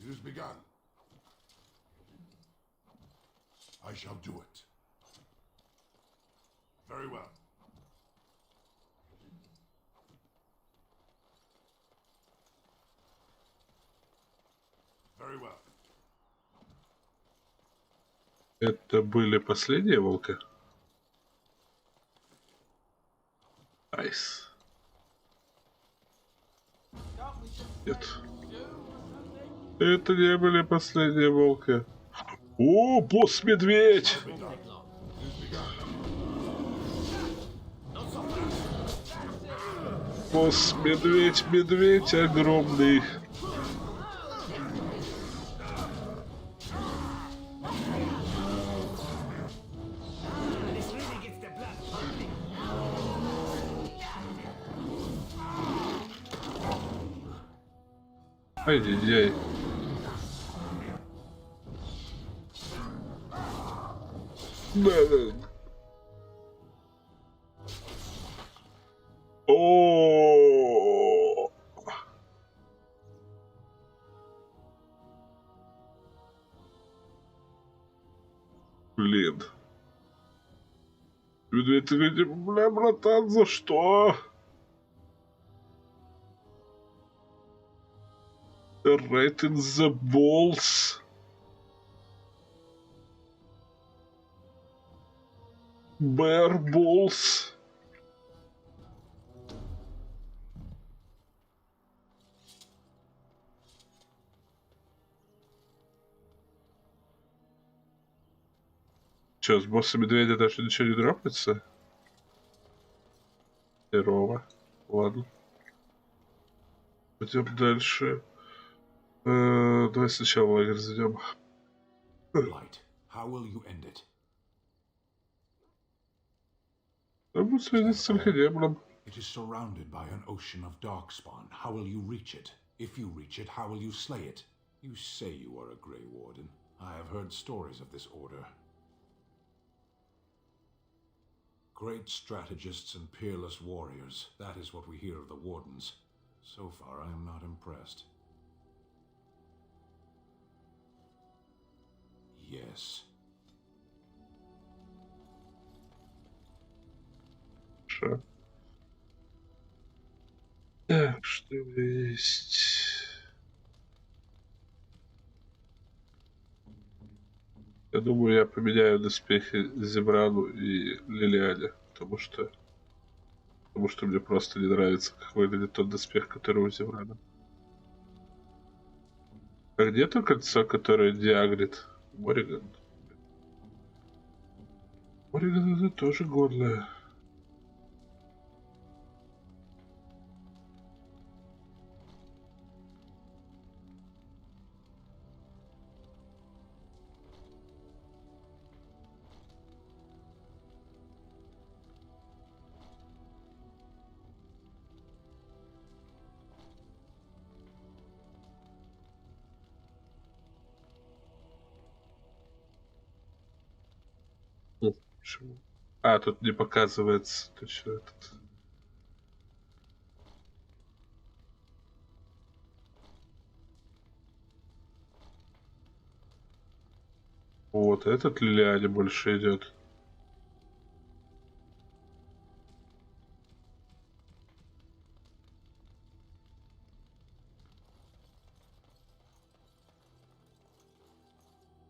It has begun. I shall do it. Very well. Very well. Это были последние волки? Найс. Нет. Это не были последние волки. О, босс-медведь! Босс-медведь, медведь огромный. Ай-яй-яй. Да. О. Блин. Медведь, ты говоришь, бля, братан, за что? Right in the balls. Bear balls. Че, с босса медведя даже ничего не дропается? Херово. Ладно. Пойдем дальше. Давай сначала лагерь зайдем. Light, how will you end it? Я буду связаться с Альхадемоном. It is surrounded by an ocean of darkspawn. How will you reach it? If you reach it, how will you slay it? You say you are a Grey Warden. I have heard stories of this order. Great strategists and peerless warriors. That is what we hear of the Wardens. So far, I am not impressed. Yes. Sure. Так, что есть? Я думаю, я поменяю доспехи Зебрану и Лилиане, потому что мне просто не нравится, как выглядит тот доспех, который у Зебрана. А где то кольцо, которое диагрит? Мориган. Мориган это тоже годное. Почему? А, тут не показывается точно этот. Вот, этот Лилиане больше идет.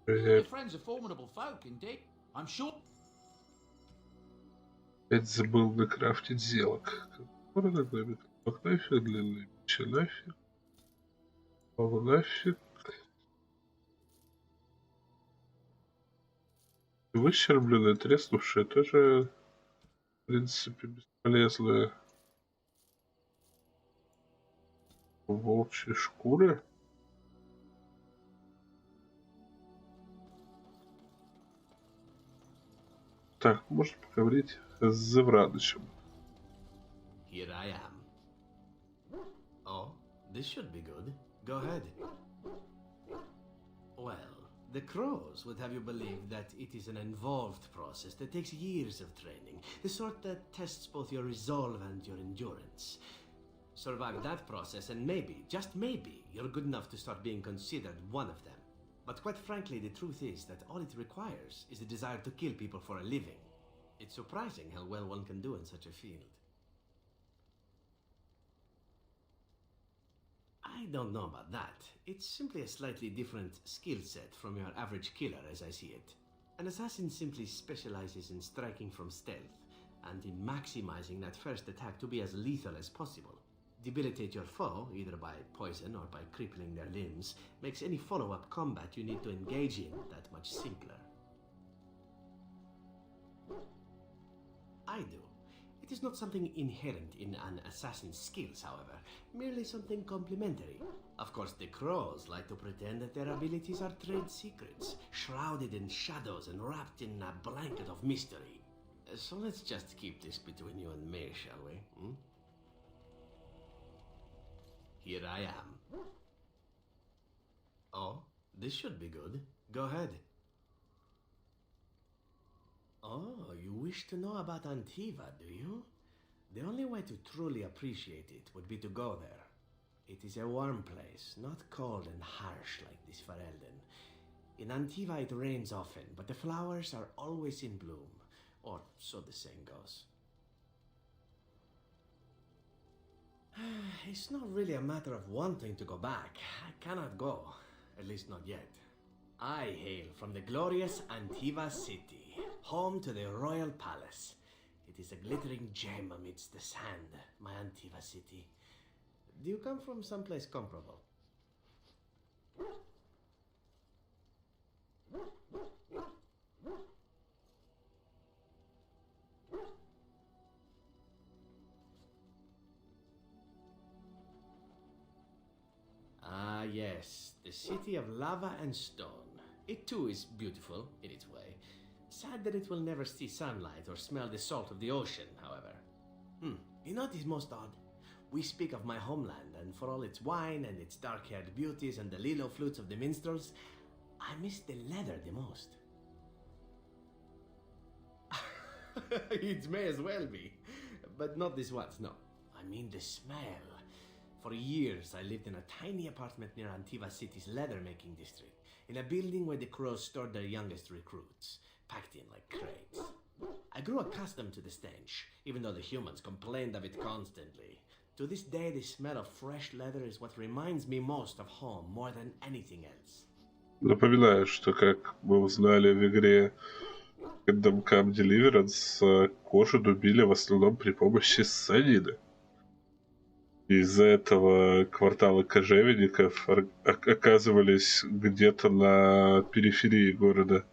Your friends are formidable folk, indeed. I'm sure. Опять забыл накрафтить зелок. Нафиг, длинный меч, нафиг. Нафиг. Выщербленное, треснувшее тоже, в принципе, бесполезное. Волчьи шкуры. Так, можно поговорить с Зеврадычем. Here I am. Oh, this should be good. Go ahead. Well, the crows would have you believe that it is an involved process that takes years of training, the sort that tests both your resolve and your endurance. Survive that process and maybe, just maybe, you're good enough to start being considered one of them. But quite frankly, the truth is that all it requires is the desire to kill people for a living. It's surprising how well one can do in such a field. I don't know about that. It's simply a slightly different skill set from your average killer as I see it. An assassin simply specializes in striking from stealth, and in maximizing that first attack to be as lethal as possible. Debilitate your foe, either by poison or by crippling their limbs, makes any follow-up combat you need to engage in that much simpler. I do. It is not something inherent in an assassin's skills, however, merely something complementary. Of course, the crows like to pretend that their abilities are trade secrets, shrouded in shadows and wrapped in a blanket of mystery. So let's just keep this between you and me, shall we? Hmm? Here I am. Oh, this should be good. Go ahead. Oh, you wish to know about Antiva, do you? The only way to truly appreciate it would be to go there. It is a warm place, not cold and harsh like this Ferelden. In Antiva it rains often, but the flowers are always in bloom. Or so the saying goes. It's not really a matter of wanting to go back. I cannot go. At least not yet. I hail from the glorious Antiva city, home to the royal palace. It is a glittering gem amidst the sand, my Antiva city. Do you come from someplace comparable? Ah, yes, the city of lava and stone. It too is beautiful in its way. Sad that it will never see sunlight or smell the salt of the ocean, however. You know what is most odd? We speak of my homeland, and for all its wine and its dark-haired beauties and the lilo flutes of the minstrels, I miss the leather the most. It may as well be, but not this once, no. I mean the smell. For years, I lived in a tiny apartment near Antiva City's leather-making district, in a building where the crows stored their youngest recruits, packed in like crates. I grew accustomed to the stench, even though the humans complained of it constantly. To this day, the smell of fresh leather is what reminds me most of home more than anything else. Напоминаю, что, как мы узнали в игре Kingdom Come Deliverance, кожу дубили в основном при помощи санины. Из-за этого кварталы кожевенников оказывались где-то на периферии города.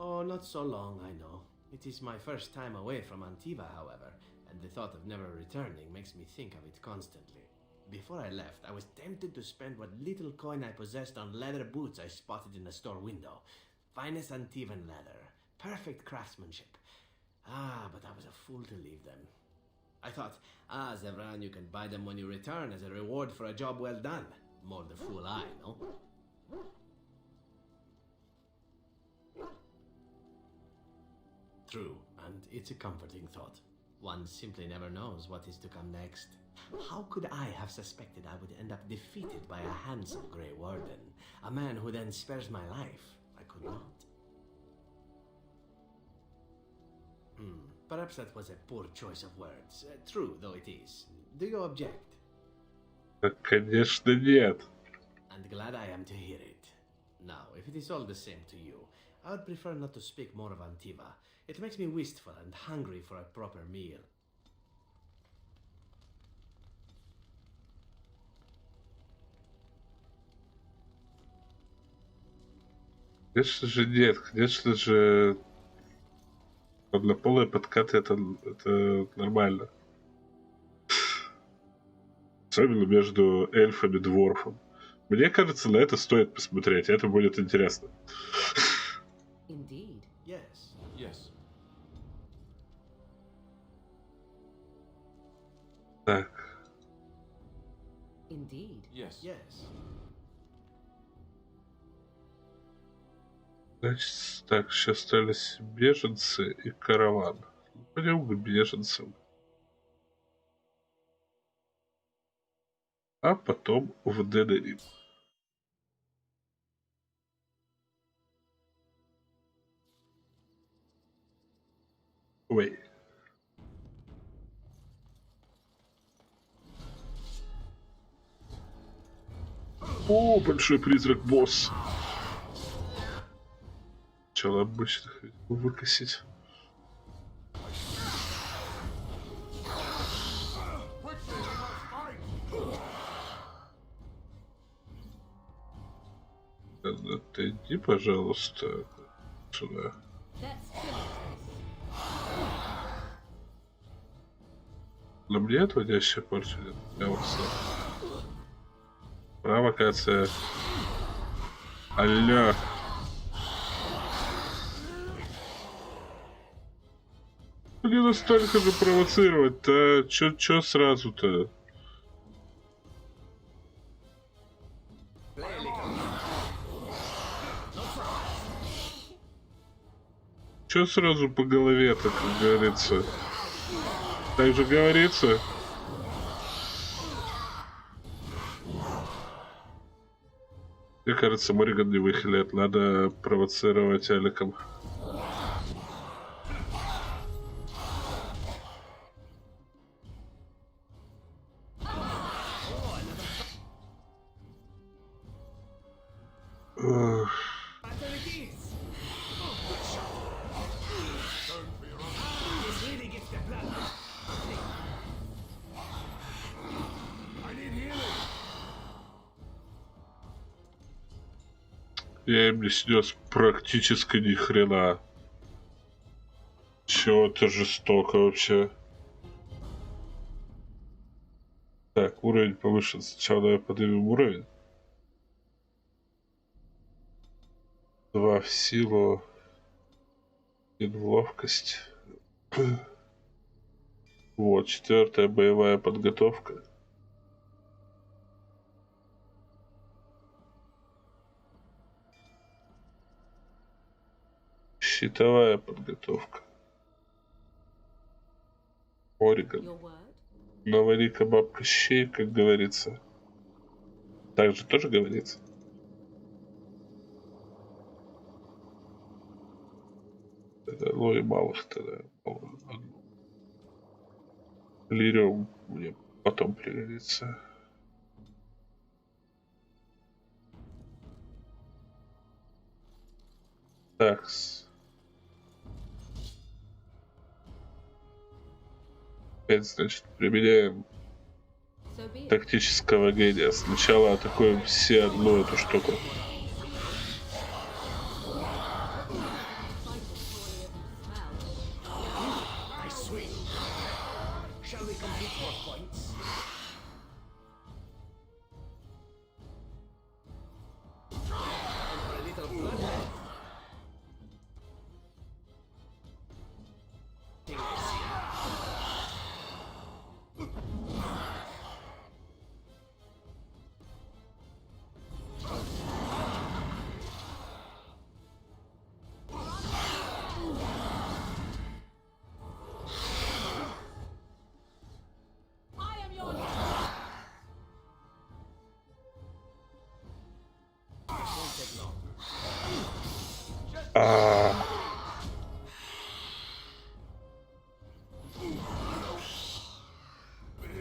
Oh, not so long, I know. It is my first time away from Antiva, however, and the thought of never returning makes me think of it constantly. Before I left, I was tempted to spend what little coin I possessed on leather boots I spotted in a store window. Finest Antivan leather, perfect craftsmanship. But I was a fool to leave them. I thought, Zevran, you can buy them when you return as a reward for a job well done. More the fool I, no? True, and it's a comforting thought. One simply never knows what is to come next. How could I have suspected I would end up defeated by a handsome Grey Warden? A man who then spares my life? I could not. Perhaps that was a poor choice of words. True, though it is. Do you object? Конечно, нет. And glad I am to hear it. Now, if it is all the same to you, I would prefer not to speak more of Antiva. It makes me wistful and hungry for a proper meal. Конечно же нет, конечно же однополые подкаты это нормально. Особенно между эльфом и дворфом. Мне кажется, на это стоит посмотреть, это будет интересно. Indeed. Yes. Yes. Так. Indeed. Yes. Yes. Значит, так, сейчас остались беженцы и караван. Пойдем к беженцам. А потом в Денерим. Ой. О, большой призрак босс. Сначала обычных выкосить. Отойди, пожалуйста, сюда. На мне отводящая порча. Провокация. Алло. Не настолько же провоцировать-то. Чё сразу-то? Чё сразу по голове-то, как говорится? Так же говорится? Мне кажется, Морриган не выхилит. Надо провоцировать Аликом. Я им не снес практически ни хрена. Чё это жестоко вообще. Так, уровень повышен. Сначала давай поднимем уровень. 2 в силу. 1 в ловкость. Вот, 4-я боевая подготовка. Щитовая подготовка. Морриган. Новолика бабка щей, как говорится. Так же тоже говорится. Ну и малых тогда. Лириум мне потом пригодится. Такс. Опять, значит, применяем тактического гения. Сначала атакуем все одну эту штуку.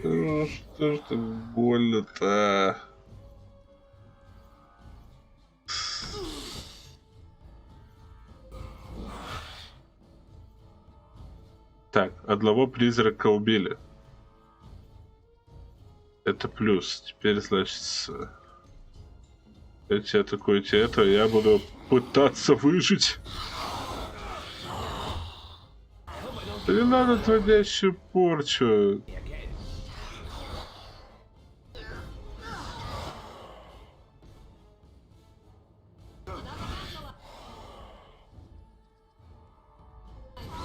Ну, что ж так больно-то? Так, одного призрака убили. Это плюс. Теперь, значит, эти атакуете это, я буду пытаться выжить. Не надо творящую порчу.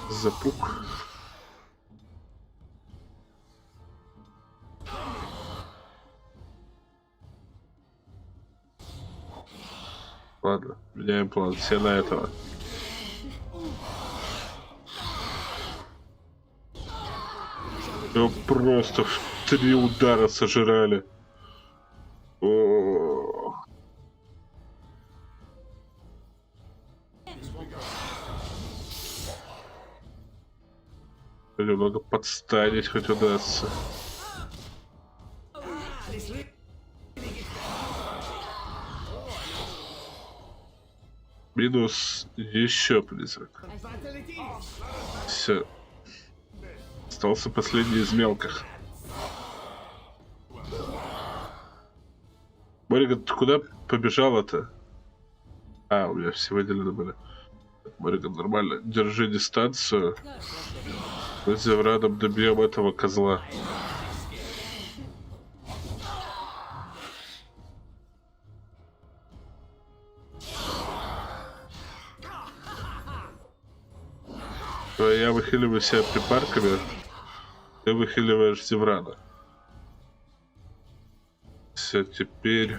Запук. Ладно, меняем план. Все на этого. Его просто в 3 удара сожрали. О-о-о. Немного подставить хоть удастся. Минус еще призрак. Все. Остался последний из мелких. Мориган, ты куда побежала-то? А, у меня все выделены были. Мориган, нормально. Держи дистанцию. Мы с Зеврадом добьем этого козла. Я выхиливаю себя припарками. Ты выхиливаешь Зеврана. Все, теперь...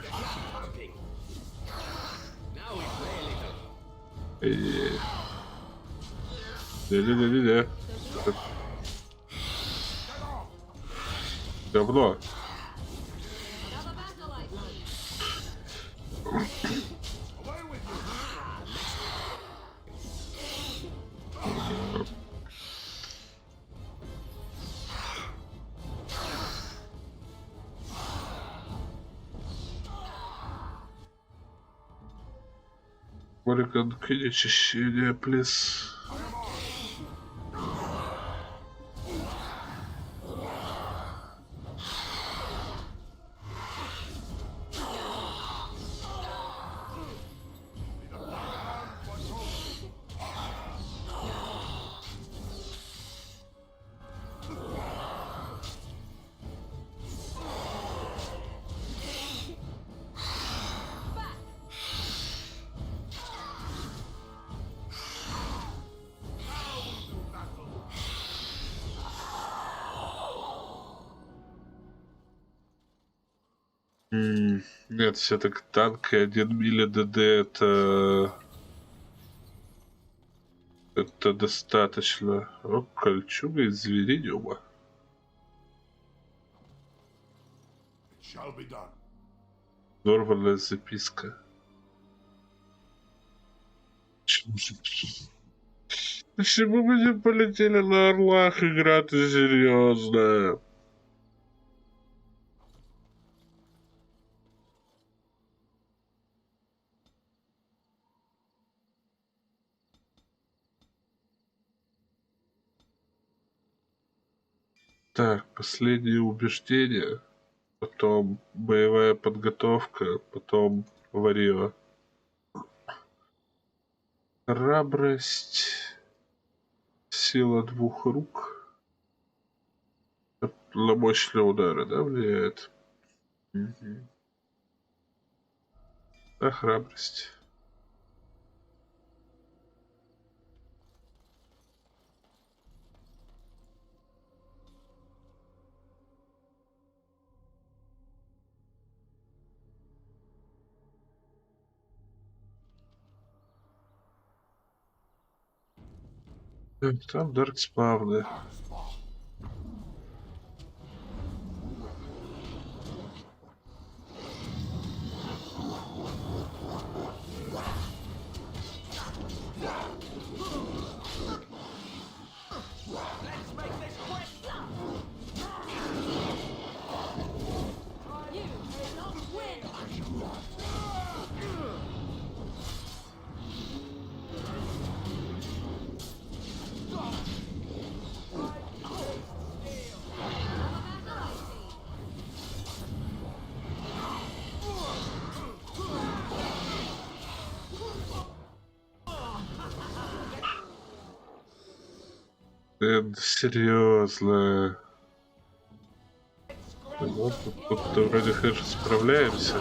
Не-не-не-не-не. Говно. Мориган, кинь очищение, плиз. Нет, все-таки танк и 1 мили ДД это достаточно. О, кольчуга из звериниума. Взорванная записка. Почему мы не полетели на орлах? Игра-то серьезная. Так, последнее убеждение, потом боевая подготовка, потом варьё. Храбрость, сила двух рук. На мощные удары, да, влияет? Угу. А храбрость. Там даркспавны. Это серьезно. Вот тут вроде хорошо справляемся.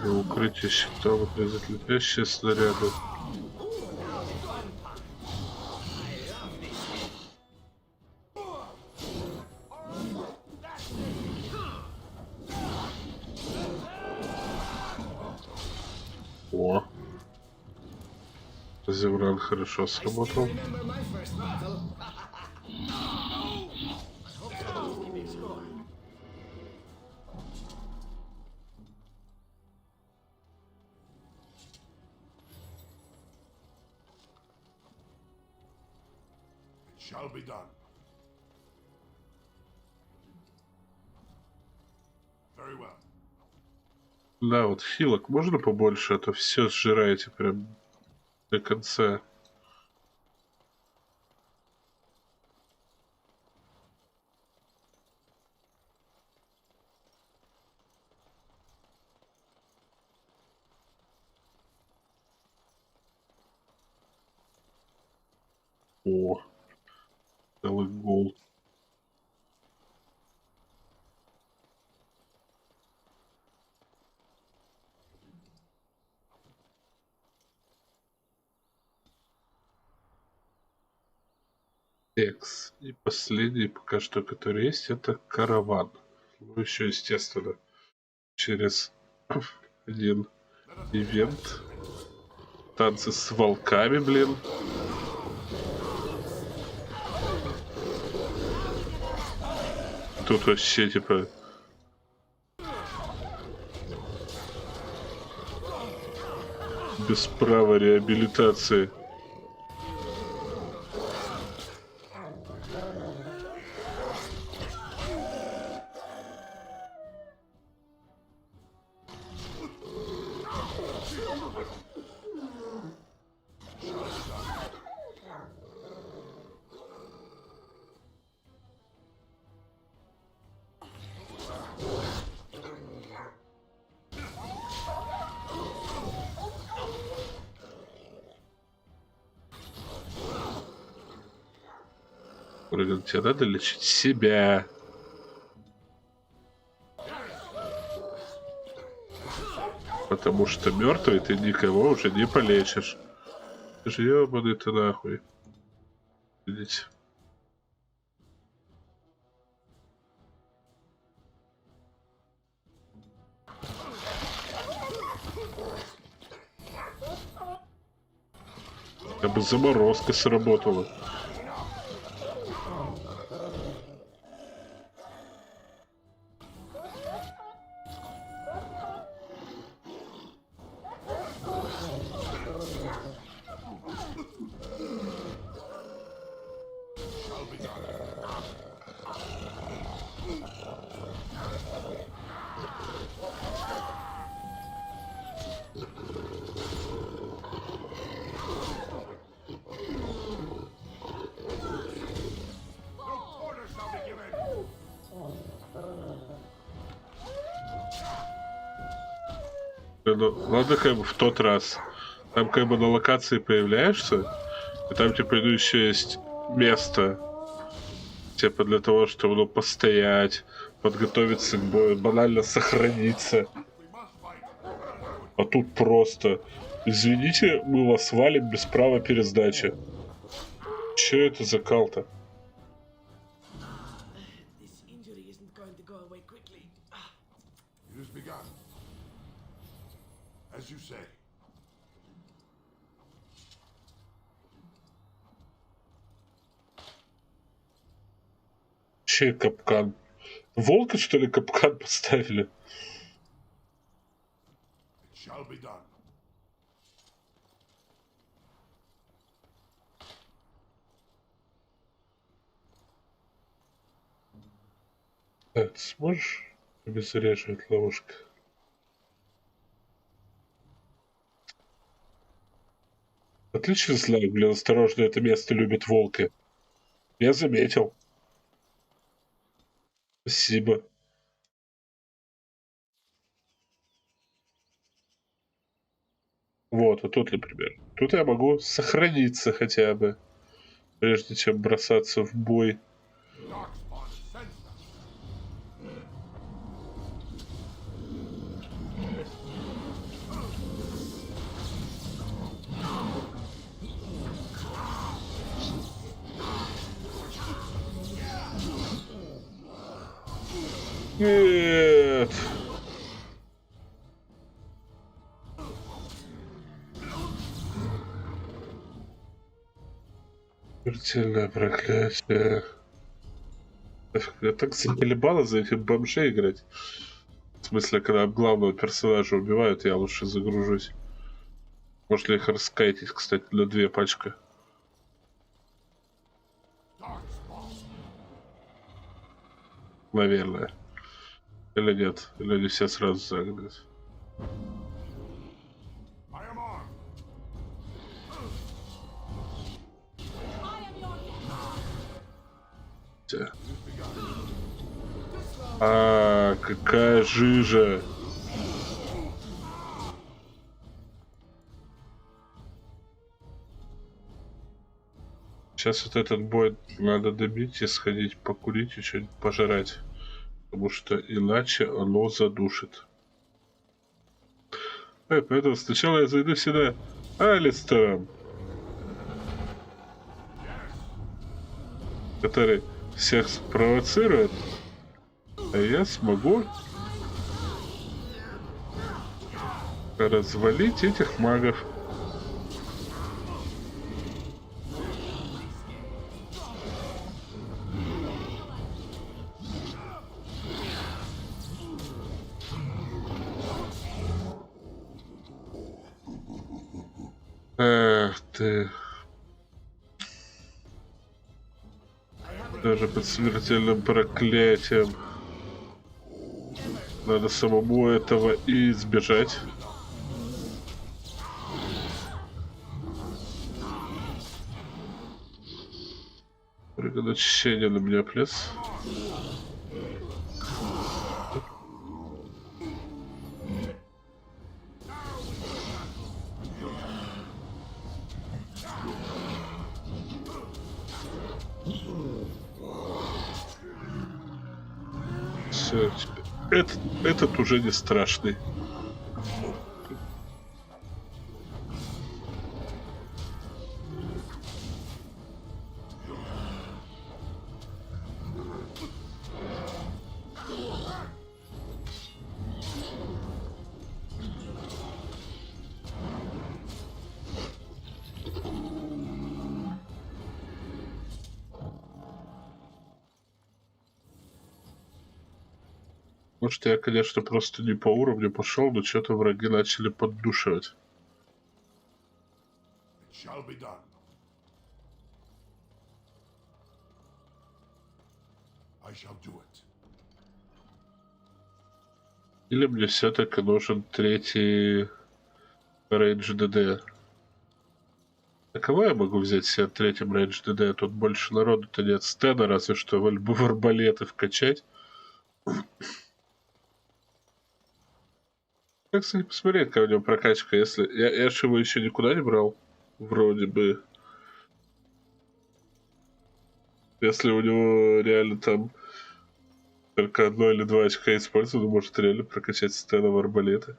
Укрытие щитом отрезать летящие снаряды. О! Зевран хорошо сработал. Shall be done. Very well. Да, вот хилок можно побольше, а то все сжираете прям до конца. О, целый гол. Экс. И последний пока что, который есть, это караван. Ну, еще, естественно, через один ивент. Танцы с волками, блин. Тут вообще, типа... без права реабилитации. Фрэган, тебе надо лечить себя. Потому что мертвый ты никого уже не полечишь. Ты же ебаный ты нахуй. Видите? Я бы заморозка сработала. Ну, ладно, как бы в тот раз. Там как бы на локации появляешься, и там типа ну, еще есть место. Типа для того, чтобы ну, постоять, подготовиться к бою, банально сохраниться. А тут просто. Извините, мы вас валим без права пересдачи. Че это за кал-то? As you say. Че капкан? Волка, что ли, капкан поставили? It shall be done. Так, ты сможешь обезвреживать ловушку? Отличный знак, блин, осторожно, это место любит волки. Я заметил. Спасибо. Вот тут, например. Тут я могу сохраниться хотя бы, прежде чем бросаться в бой. Нет. Смертельное проклятие. Я так заколебало за этих бомжей играть. В смысле, когда главного персонажа убивают, я лучше загружусь. Можно их раскайтить, кстати, на 2 пачки. Наверное. Или нет? Или они все сразу загнут? А, какая жижа! Сейчас вот этот бой надо добить и сходить покурить и что-нибудь пожрать. Потому что иначе оно задушит. Поэтому сначала я зайду сюда Алистером, который всех спровоцирует, а я смогу развалить этих магов. Эх ты. Даже под смертельным проклятием. Надо самому этого и избежать. Прыгано очищение на меня плес. Все, этот уже не страшный. Может, я, конечно, просто не по уровню пошел, но что-то враги начали поддушивать. Shall be done. I shall do it. Или мне все-таки нужен третий рейндж ДД? А кого я могу взять себе третьим рейндж ДД? Тут больше народу-то нет. Стена разве что в арбалеты вкачать. Как, кстати, посмотреть, какая у него прокачка, если... Я же его еще никуда не брал. Вроде бы. Если у него реально там только 1 или 2 очка использовано, может реально прокачать стена в арбалеты.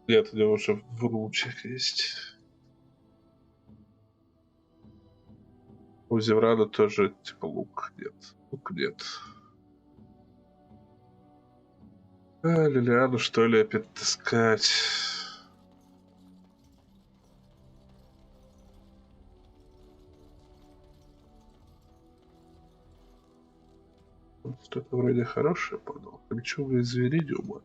Нет, у него уже внучек есть. У Зеврана тоже типа лук нет. Лук нет. А, Лилиану что ли опять таскать? Что-то вроде хорошее подал. Ключевые зверидиума.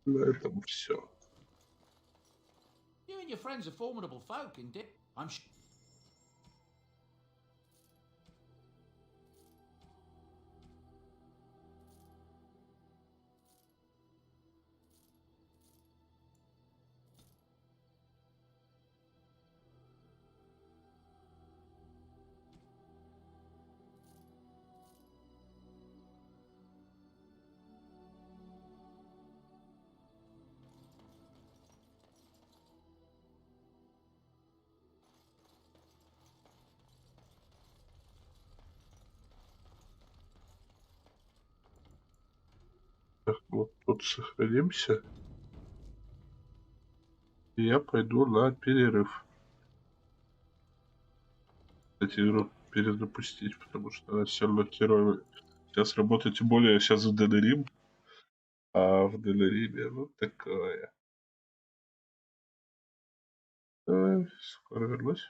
На этом все. You and your friends are formidable folk, indeed. I'm sure. Так, вот тут сохранимся. И я пойду на перерыв. Кстати, игру перезапустить, потому что она все равно херовая. Сейчас работает, тем более сейчас в Денерим. А в Денериме вот такое. Скоро вернусь.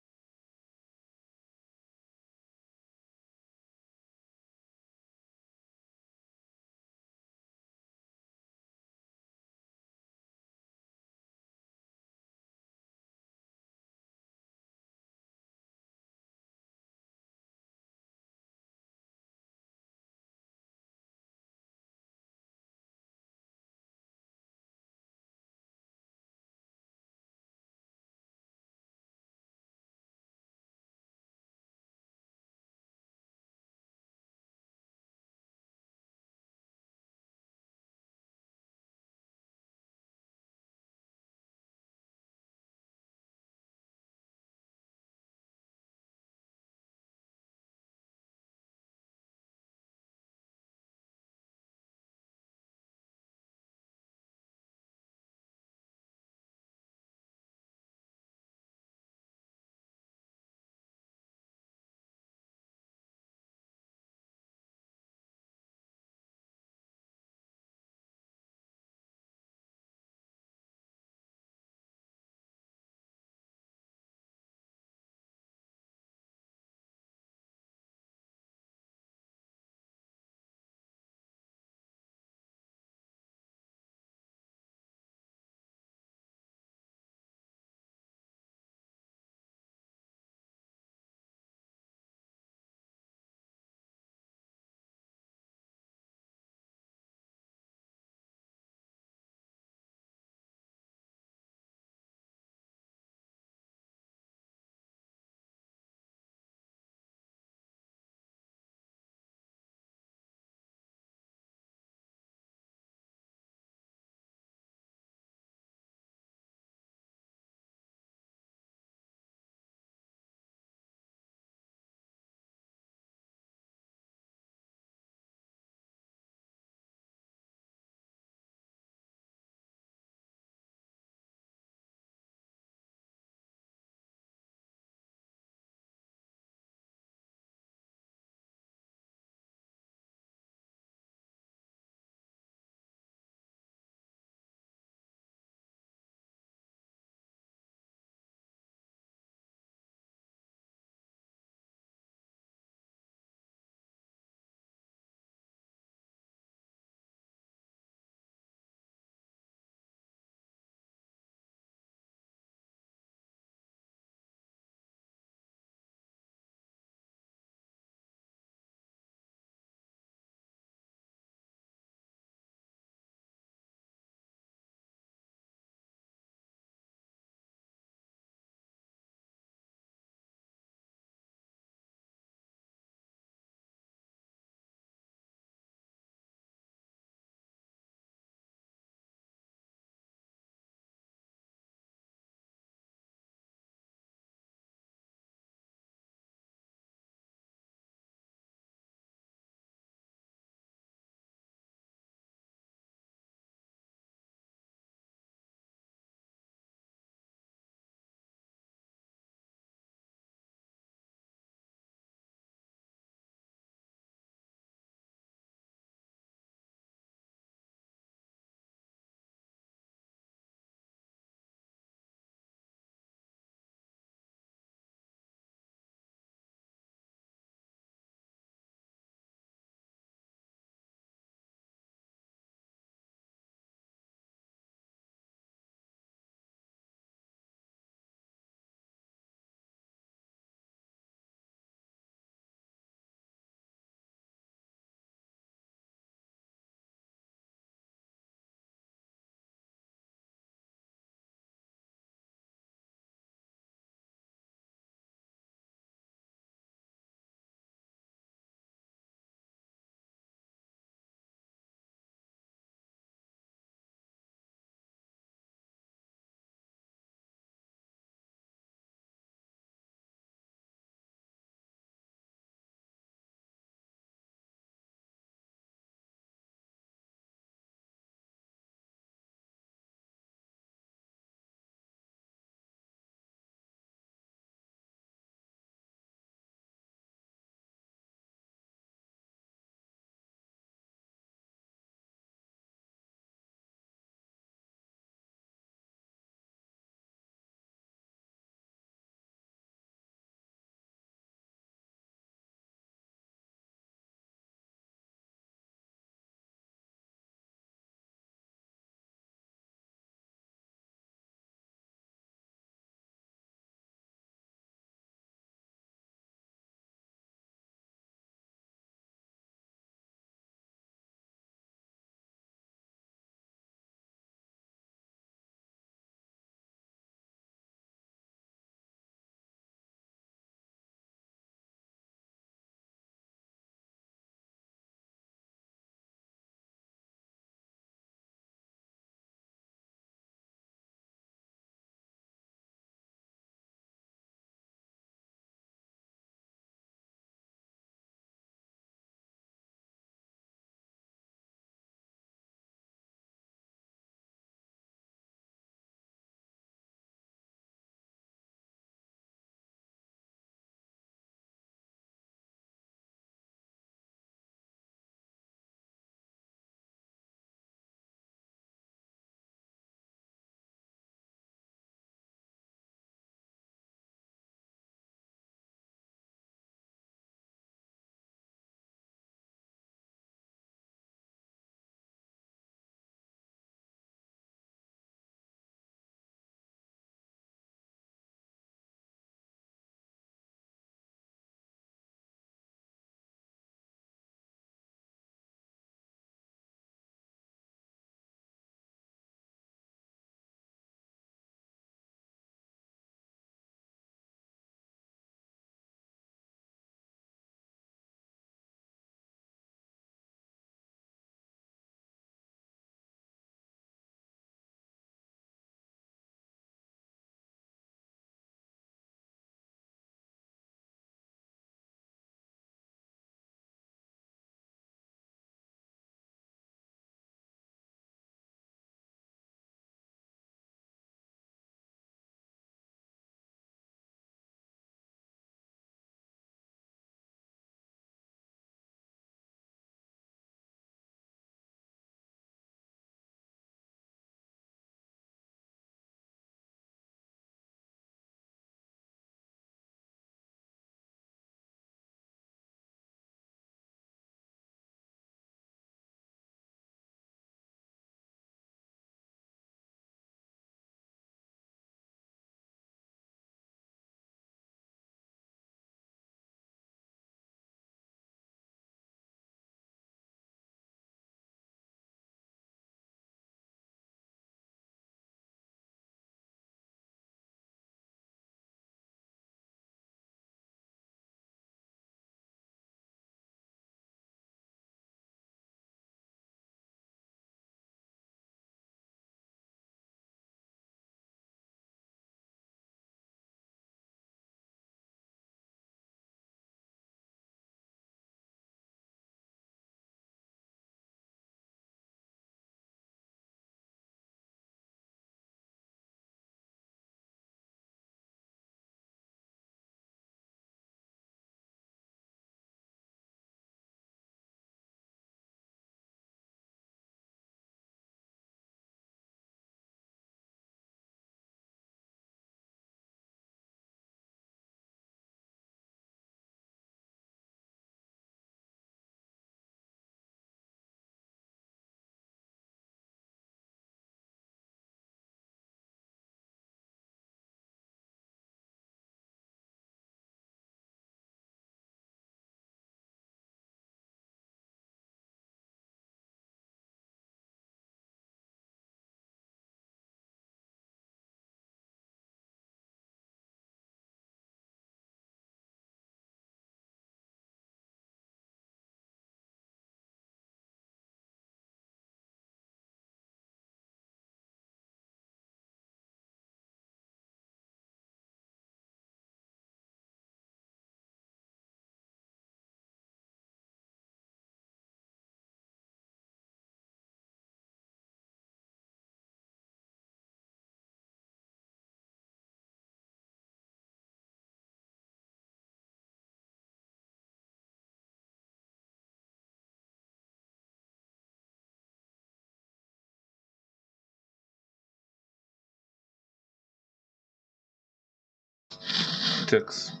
Текс.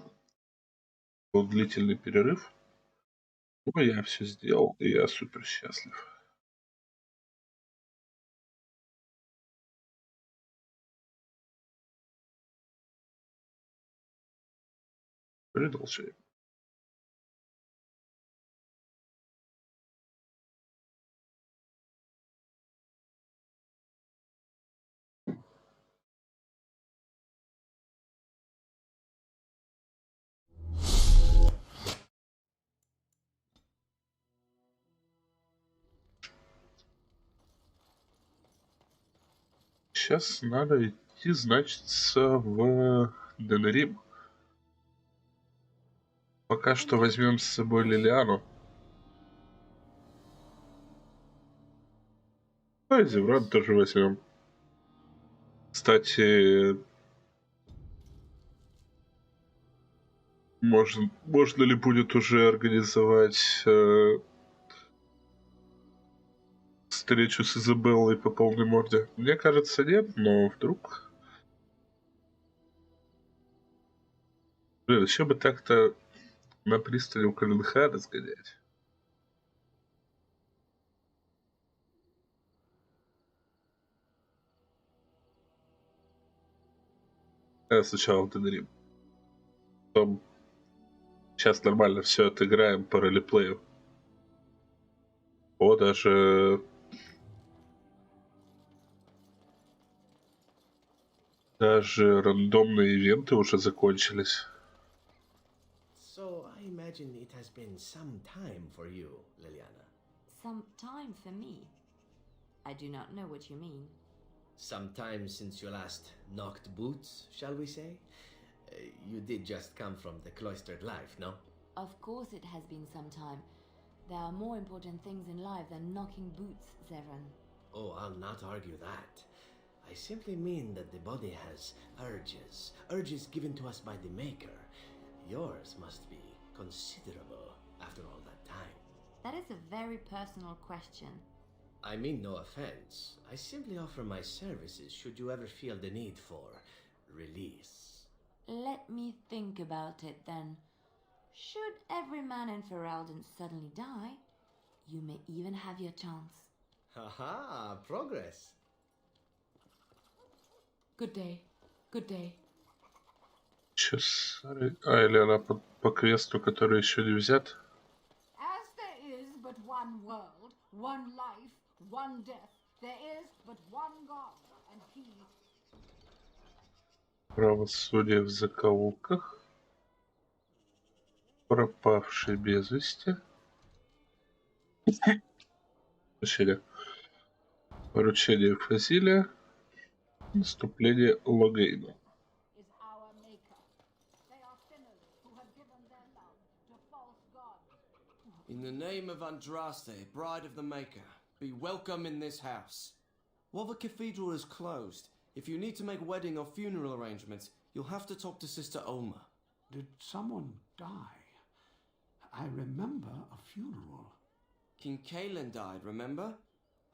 Был длительный перерыв. Но я все сделал, и я супер счастлив. Продолжаем. Сейчас надо идти, значит, в Денерим. Пока что возьмем с собой Лилиану. Ну и Зевран тоже возьмем. Кстати, можно ли будет уже организовать встречу с Изабеллой по полной морде? Мне кажется, нет, но вдруг... Блин, еще бы так-то на пристани у Калинхара сгонять. Сначала в Денерим. Потом сейчас нормально все отыграем по ролеплею. О, даже рандомные ивенты уже закончились. So I imagine it has been some time for you, Liliana. Some time for me? I do not know what you mean. Some time since you last knocked boots, shall we say? You did just come from the cloistered life, no? Of course it has been some time. There are more important things in life than knocking boots, Zevran. Oh, I'll not argue that. I simply mean that the body has urges given to us by the Maker. Yours must be considerable after all that time. That is a very personal question. I mean no offense. I simply offer my services should you ever feel the need for release. Let me think about it then. Should every man in Ferelden suddenly die, you may even have your chance. Haha, progress. Good day. Good day. Сейчас... или она по квесту, который еще не взят? As there is but one world, one life, one death, there is but one God, and he... Правосудие в закоулках. Пропавший без вести. Поручение Фазиля. Наступление Логейна. In the name of Andraste, bride of the Maker, be welcome in this house. While the cathedral is closed, if you need to make wedding or funeral arrangements, you'll have to talk to Sister Olma. Did someone die? I remember a funeral. King Kaelin died, remember?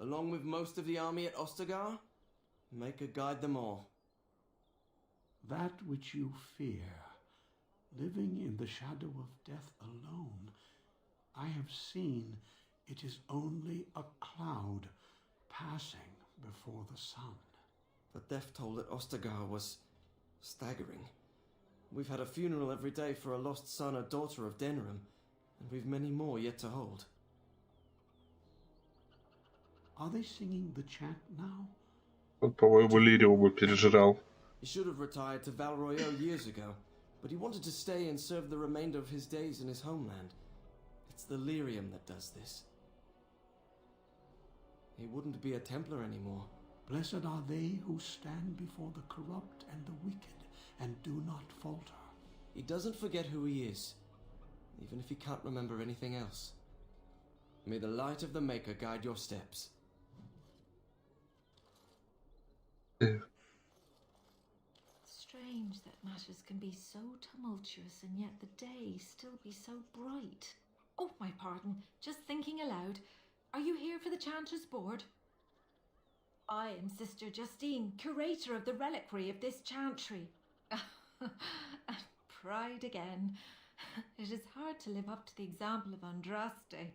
Along with most of the army at Ostagar? Maker guide them all. That which you fear, living in the shadow of death alone, I have seen it is only a cloud passing before the sun. The death toll at Ostagar was staggering. We've had a funeral every day for a lost son or daughter of Denrimme, and we've many more yet to hold. Are they singing the chant now? Он, по-моему, Лириума пережрал. He should have retired to Val Royeaux years ago, but he wanted to stay and serve the remainder of his days in his homeland. It's the lyrium that does this. He wouldn't be a Templar anymore. Blessed are they who stand before the corrupt and the wicked and do not falter. He doesn't forget who he is, even if he can't remember anything else. May the light of the Maker guide your steps. Strange that matters can be so tumultuous and yet the day still be so bright. Oh, my pardon. Just thinking aloud. Are you here for the Chanter's Board? I am Sister Justine, curator of the reliquary of this chantry. pride again. It is hard to live up to the example of Andraste.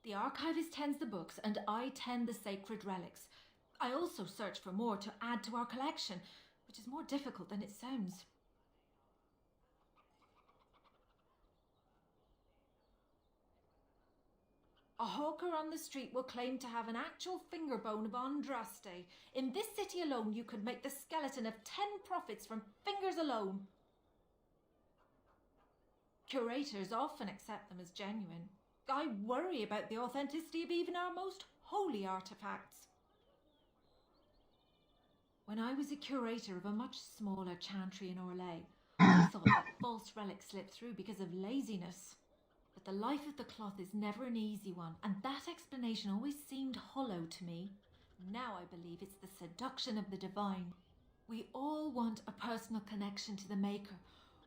The archivist tends the books, and I tend the sacred relics. I also search for more to add to our collection, which is more difficult than it sounds. A hawker on the street will claim to have an actual finger bone of Andraste. In this city alone, you could make the skeleton of 10 prophets from fingers alone. Curators often accept them as genuine. I worry about the authenticity of even our most holy artifacts. When I was a curator of a much smaller chantry in Orlais, I thought that false relics slipped through because of laziness. But the life of the cloth is never an easy one, and that explanation always seemed hollow to me. Now I believe it's the seduction of the divine. We all want a personal connection to the Maker.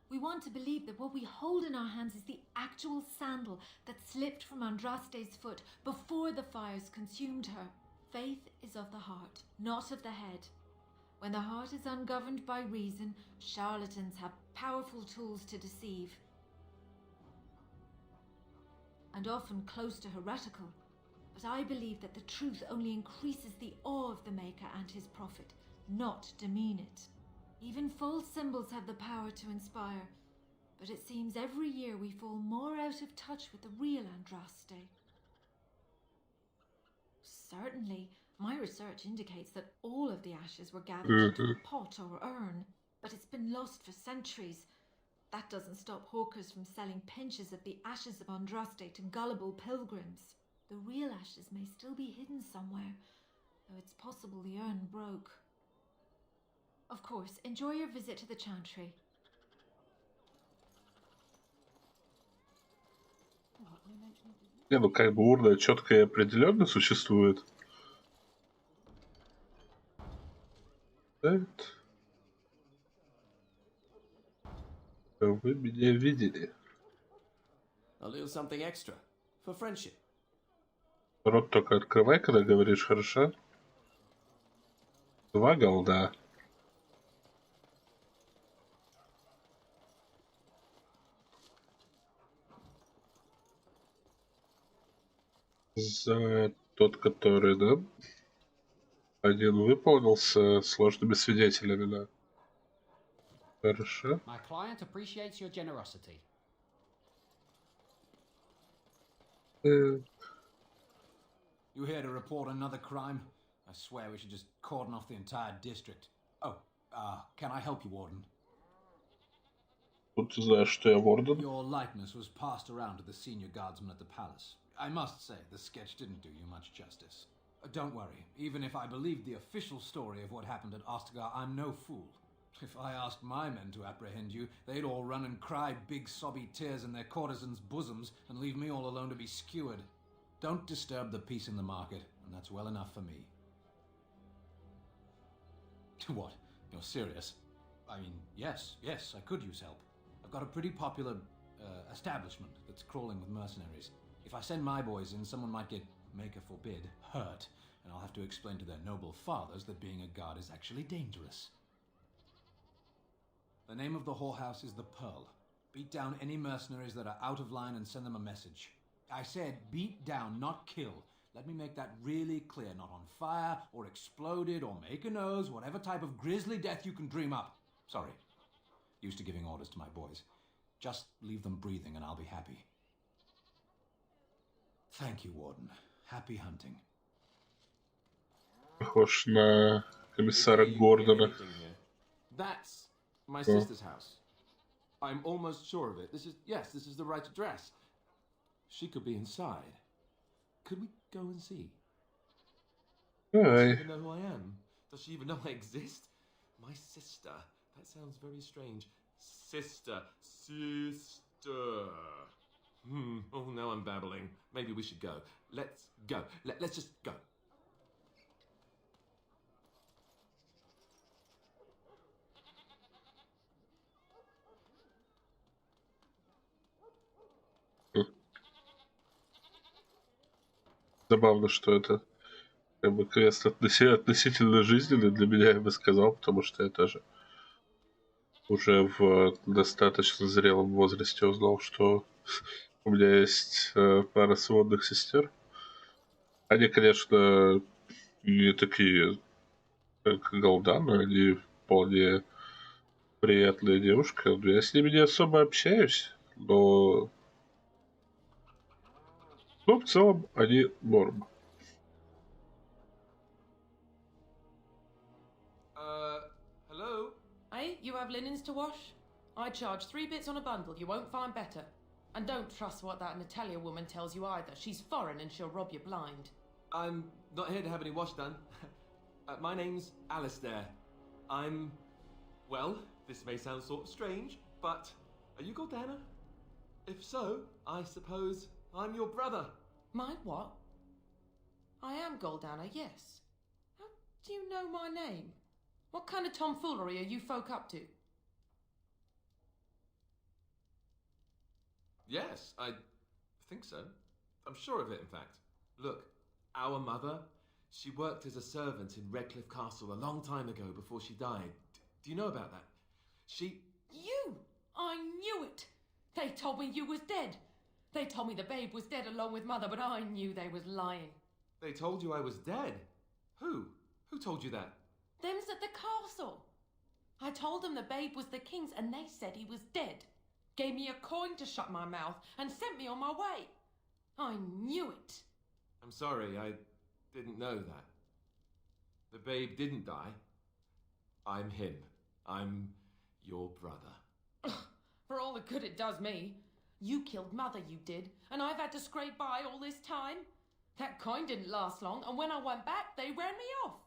We want to believe that what we hold in our hands is the actual sandal that slipped from Andraste's foot before the fires consumed her. Faith is of the heart, not of the head. When the heart is ungoverned by reason, charlatans have powerful tools to deceive. And often close to heretical. But I believe that the truth only increases the awe of the Maker and his prophet, not demean it. Even false symbols have the power to inspire, but it seems every year we fall more out of touch with the real Andraste. Certainly, my research indicates that all of the ashes were gathered into a pot or urn, but it's been lost for centuries. That doesn't stop hawkers from selling pinches of the ashes of Andraste to gullible pilgrims. The real ashes may still be hidden somewhere, though it's possible the urn broke. Of course, enjoy your visit to the chantry. Не, ну как бы урна четко и определенно существует. Так. Вы меня видели. A little something extra for friendship. Рот только открывай, когда говоришь, хорошо? 2 голда. За тот, который, да? Один выполнился сложными свидетелями, да. Хорошо. My client appreciates your generosity. You here to report another crime? I swear we should just cordon off the entire district. Oh, can I help you, Warden? Тут ты знаешь, что я Warden. Your likeness was passed around to the senior guardsman at the palace. I must say, the sketch didn't do you much justice. Don't worry, even if I believed the official story of what happened at Ostagar, I'm no fool. If I asked my men to apprehend you, they'd all run and cry big sobby tears in their courtesans' bosoms and leave me all alone to be skewered. Don't disturb the peace in the market, and that's well enough for me. What? You're serious? I mean, yes, I could use help. I've got a pretty popular establishment that's crawling with mercenaries. If I send my boys in, someone might get, Maker forbid, hurt, and I'll have to explain to their noble fathers that being a guard is actually dangerous. The name of the whorehouse is the Pearl. Beat down any mercenaries that are out of line and send them a message. I said beat down, not kill. Let me make that really clear. Not on fire, or exploded, or make a nose, whatever type of grisly death you can dream up. Sorry. Used to giving orders to my boys. Just leave them breathing and I'll be happy. Thank you, Warden. Happy hunting. Похож на комиссара Гордона. That's my sister's house. I'm almost sure of it. This is the right address. She could be inside. Could we go and see? Does she even know who I am? Does she even know I exist? My sister. That sounds very strange. Sister. Oh, now I'm babbling. Maybe we should go. Let's go. Let's just go. Забавно, что это как бы квест относительно жизненный для меня, я бы сказал, потому что я тоже уже в достаточно зрелом возрасте узнал, что у меня есть пара сводных сестер. Они, конечно, не такие, как Галдана, они вполне приятная девушка. Я с ними не особо общаюсь, но в целом они норм. Hello? Hey, you have linens to wash? I charge 3 bits on a bundle. You won't find better. And don't trust what that Natalia woman tells you either. She's foreign and she'll rob you blind. I'm not here to have any wash done. My name's Alistair. Well, this may sound sort of strange, but are you Gordana? If so, I suppose I'm your brother. My what? I am Goldana, yes. How do you know my name? What kind of tomfoolery are you folk up to? Yes, I think so. I'm sure of it, in fact. Look, our mother, she worked as a servant in Redkliffe Castle a long time ago before she died. Do you know about that? You! I knew it! They told me you was dead. They told me the babe was dead along with mother, but I knew they was lying. They told you I was dead? Who? Who told you that? Them's at the castle. I told them the babe was the king's and they said he was dead. Gave me a coin to shut my mouth and sent me on my way. I knew it. I'm sorry, I didn't know that. The babe didn't die. I'm him. I'm your brother. For all the good it does me. You killed mother, you did, and I've had to scrape by all this time. That coin didn't last long, and when I went back, they ran me off.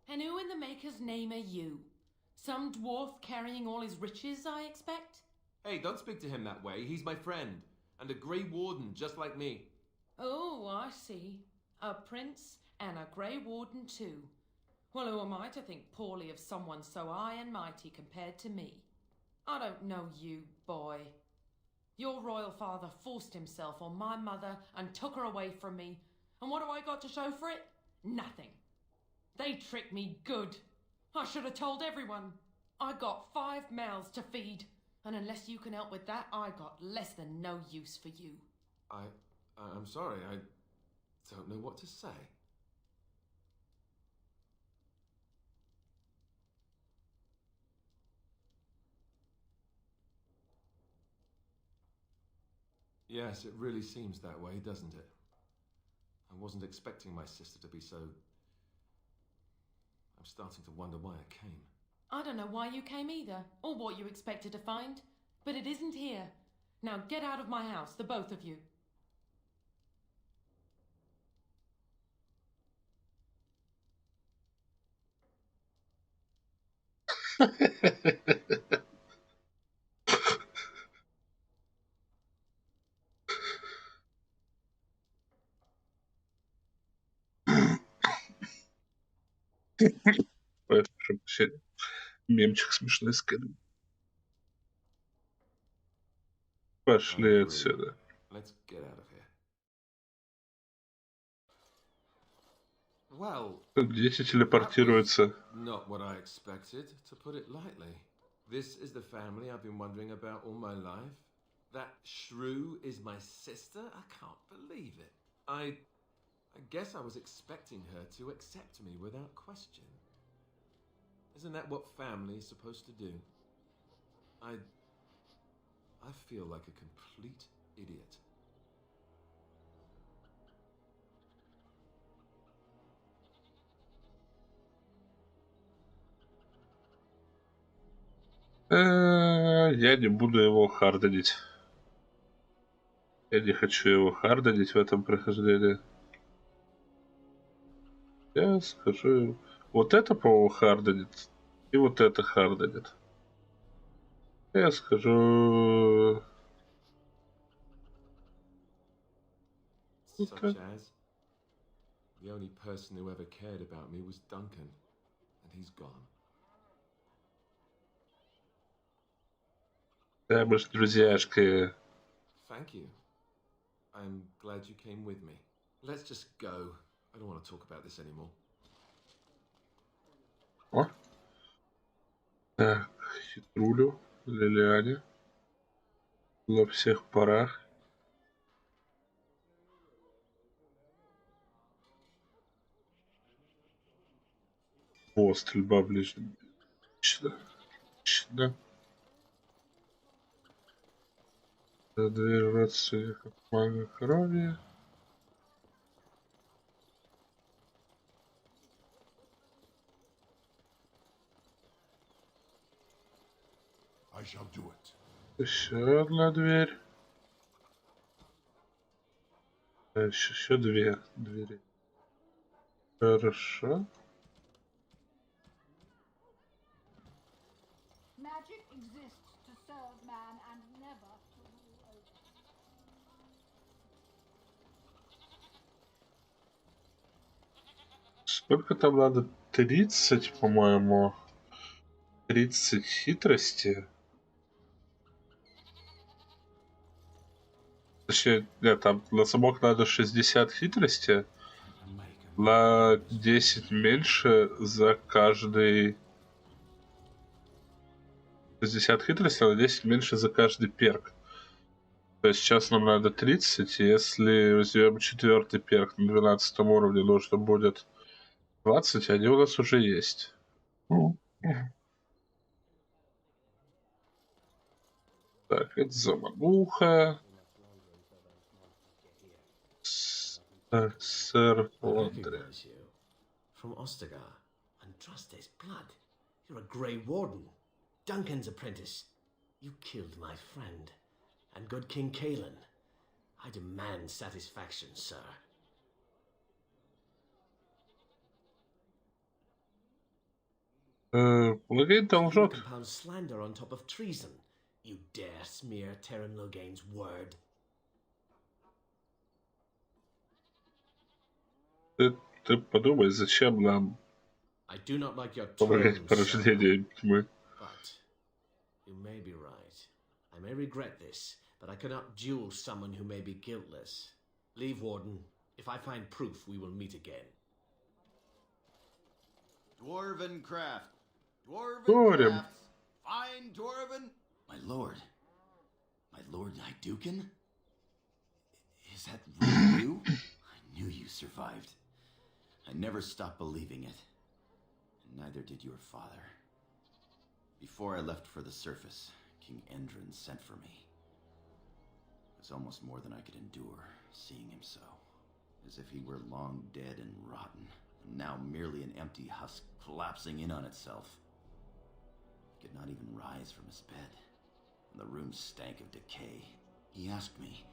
And who in the maker's name are you? Some dwarf carrying all his riches, I expect? Hey, don't speak to him that way. He's my friend, and a Grey Warden just like me. Oh, I see. A prince and a Grey Warden too. Well, who am I to think poorly of someone so high and mighty compared to me? I don't know you, boy. Your royal father forced himself on my mother and took her away from me. And what do I got to show for it? Nothing. They tricked me good. I should have told everyone. I got 5 mouths to feed. And unless you can help with that, I got less than no use for you. I'm sorry, I don't know what to say. Yes, it really seems that way, doesn't it? I wasn't expecting my sister to be so... I'm starting to wonder why I came. I don't know why you came either, or what you expected to find. But it isn't here. Now get out of my house, the both of you. Прошу прощения. Мемчик смешной скину. Пошли отсюда. Let's get out of here. Well, Дети телепортируются. not what I expected, to put it lightly. This is the family I've been wondering about all my life. That shrew is my sister? I can't believe it. I guess I was expecting her to accept me without question. Isn't that what family is supposed to do? I feel like a complete idiot. Я не буду его хардонить. Я не хочу его хардонить в этом прохождении. Я скажу... Вот это, по-моему, хардонит. И вот это хардонит. Я скажу... Such as? The only person who ever cared about me was Duncan, and he's gone. Да, мы ж друзьяшки. Thank you. I'm glad you came with me. Let's just go. I don't want to talk about this anymore. Так, хитрулю, Лилиане. На всех парах. О, стрельба ближним. Отлично. Отлично. Дверь родственников мага крови. I shall do it. Еще одна дверь. Еще две двери. Хорошо. Magic exists to serve man and never to rule over. Сколько там надо? 30, по-моему. 30 хитрости. Точнее, нет, там на замок надо 60 хитрости. На 10 меньше за каждый... 60 хитрости, а на 10 меньше за каждый перк. То есть сейчас нам надо 30, и если возьмем 4-й перк на 12 уровне, нужно будет 20, они у нас уже есть. Так, это замануха. Сэр Ландри. From Ostagar, and trust his blood. You're a Grey Warden, Duncan's apprentice. You killed my friend, and good King Caelan. I demand satisfaction, sir. Логейн должен. You compound slander on top of treason. You dare smear Terran Logain's word. Ты подумай, зачем нам I do not like your помогать tone, порождению тьмы? but you may be right. I may regret this, but I cannot duel someone who may be guiltless. Leave, Warden. If I find proof, we will meet again. Dwarven craft. Dwarven Dwarven. crafts. Fine Dwarven. My lord. My lord Hydukin? Is that really you? I knew you survived. I never stopped believing it. And neither did your father. Before I left for the surface, King Endrin sent for me. It was almost more than I could endure, seeing him so. As if he were long dead and rotten, and now merely an empty husk collapsing in on itself. He could not even rise from his bed, and the room stank of decay. He asked me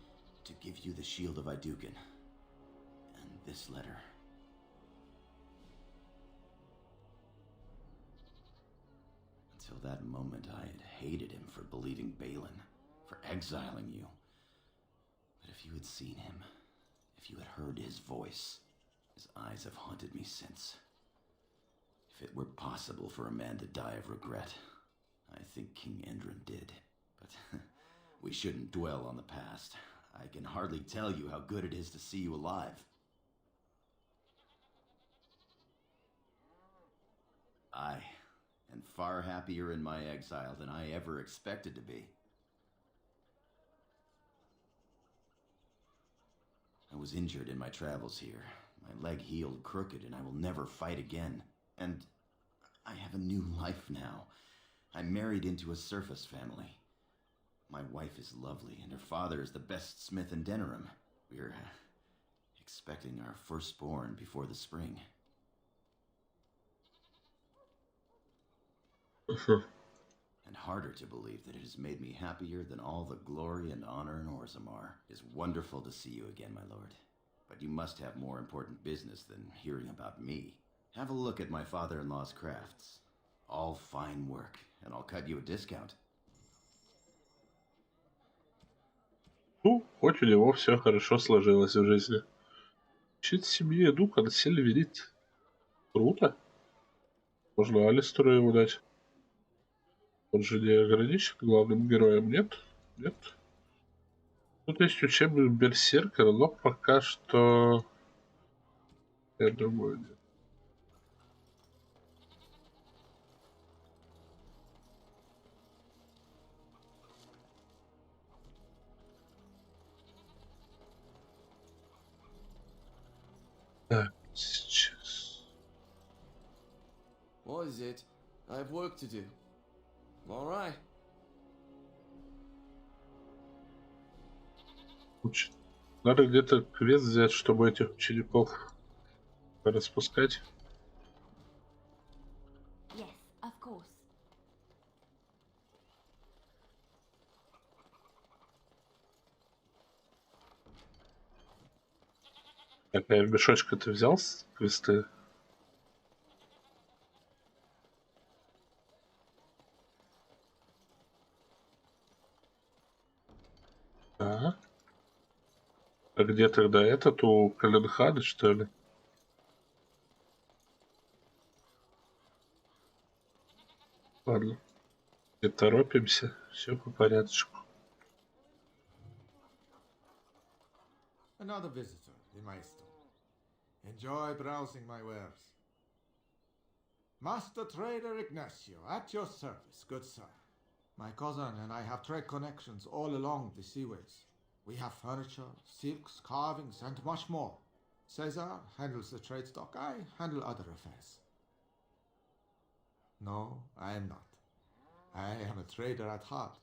to give you the shield of Hydukin, and this letter. Until that moment, I had hated him for believing Balin, for exiling you. But if you had seen him, if you had heard his voice, his eyes have haunted me since. If it were possible for a man to die of regret, I think King Endrin did. But we shouldn't dwell on the past. I can hardly tell you how good it is to see you alive. I am far happier in my exile than I ever expected to be. I was injured in my travels here. My leg healed crooked, and I will never fight again. And I have a new life now. I'm married into a surface family. My wife is lovely, and her father is the best smith in Deneriме. We're expecting our firstborn before the spring. And harder to believe that it has made me happier than all the glory and honor in Orzammar. It's wonderful to see you again, my lord. But you must have more important business than hearing about me. Have a look at my father-in-law's crafts. All fine work, and I'll cut you a discount. Ну, хоть у него все хорошо сложилось в жизни. Чуть семье Дука на Сильверит. Круто. Можно Алистеру ему дать. Он же не ограничен главным героем, нет? Нет. Тут есть учебник Берсеркера, но пока что... Я думаю, нет. What is it? I have work to do. All right. Надо где-то квест взять, чтобы этих учеников распускать. Yes, of course. Так, я в мешочка ты взял квесты? А где тогда этот у Калинхада, что ли? Ладно, не торопимся, все по порядку. Another visitor in my store. Enjoy browsing my wares. Master Trader Ignacio, at your service, good sir. My cousin and I have trade connections all along the seaways. We have furniture, silks, carvings, and much more. Cesar handles the trade stock. I handle other affairs. No, I am not. I am a trader at heart.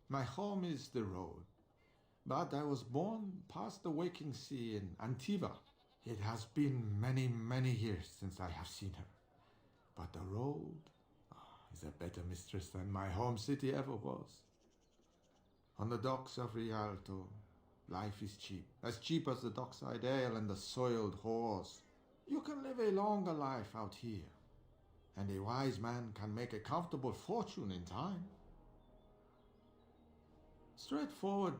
My home is the road. But I was born past the waking sea in Antiva. It has been many, many years since I have seen her. But the road is a better mistress than my home city ever was. On the docks of Rialto, life is cheap. As cheap as the dockside ale and the soiled whores. You can live a longer life out here. And a wise man can make a comfortable fortune in time. Straightforward,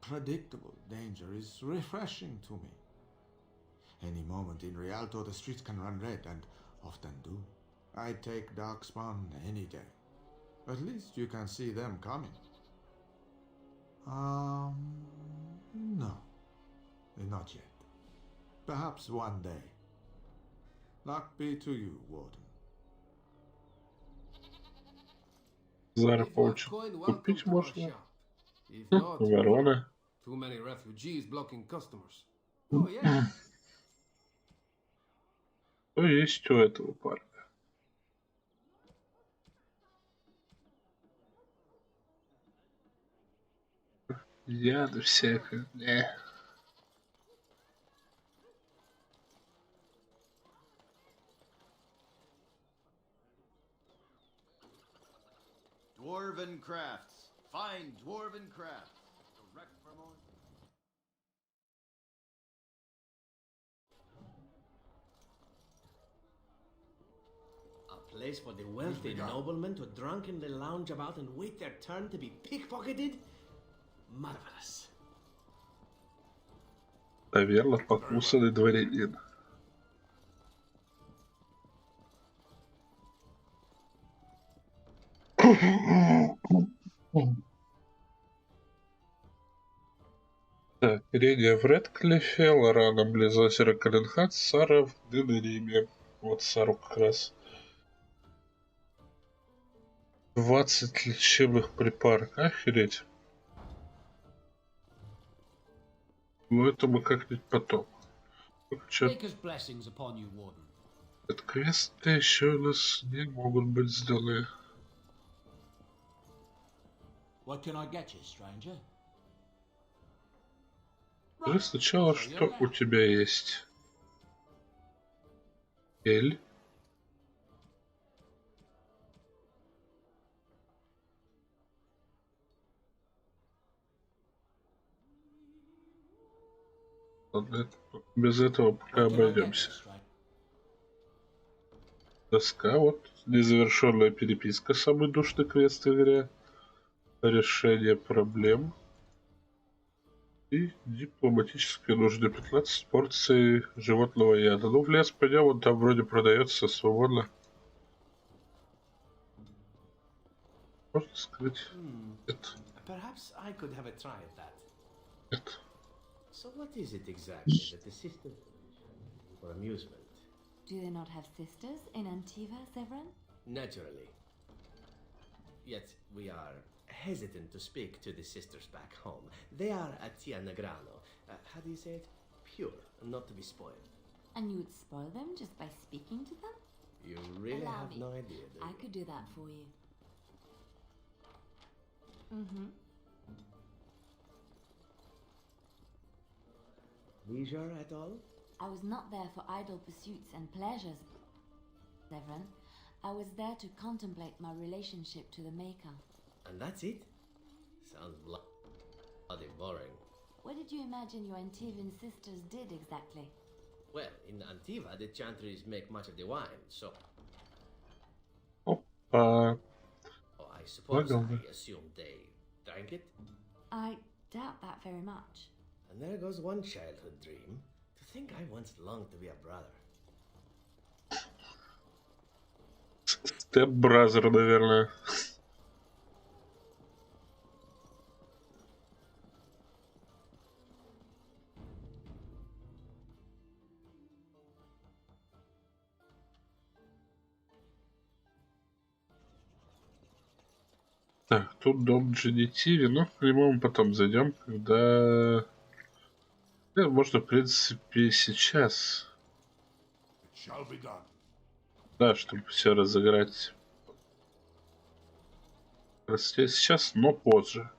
predictable danger is refreshing to me. Any moment in Rialto the streets can run red, and often do. I'd take Darkspawn any day. At least you can see them coming. No. Not yet. Perhaps one day. Luck be to you, Warden. Зараз купить можно. Ворона. Too many refugees blocking customers. Oh, yeah. Что есть у этого парка? Яды всякое. Dwarven crafts. Fine dwarven crafts. Direct from A place for the wealthy noblemen to drunkenly lounge about and wait their turn to be pickpocketed? Marvelous. Наверное, покусанный дворянин. Так, Рения в Редклиффе, Лорана близ озера Калинхад, Сара в Денериме. Вот Сару как раз. 20 лечебных припарок. Охереть. Ну это мы как-нибудь потом. Это квесты еще у нас не могут быть сделаны. What can I get you, stranger? Скажи сначала, что у тебя есть. Эль. Ладно, без этого пока обойдемся. Доска, вот незавершенная переписка, самый душный квест в игре. Решение проблем. И дипломатические нужды 15 порций животного яда. Ну, в лес пойдем, он там вроде продается свободно. Можно сказать. Нет. Perhaps I could have a try at that. Нет. So what is it exactly that the sisters for amusement? Do they not have sisters in Antiva, Severin? Naturally. Yet we are hesitant to speak to the sisters back home. They are at Tia Negrano. How do you say it? Pure, not to be spoiled. And you would spoil them just by speaking to them? You really have me. no idea, do I you? could do that for you. Mm-hmm. Leisure at all? I was not there for idle pursuits and pleasures, Severin. I was there to contemplate my relationship to the Maker. And that's it? Sounds bloody boring. What did you imagine your Antivan sisters did exactly? Well, in Antiva, the chantries make much of the wine, so... Опа. Oh, I suppose Ладно. I assumed they drank it. I doubt that very much. And there goes one childhood dream. To think I once longed to be a brother. Степ-бразер, наверное. Так, тут дом Дженитиви, но к нему мы потом зайдем, когда... можно, в принципе, сейчас. Shall be done. Да, чтобы все разыграть. Красоте сейчас, но позже.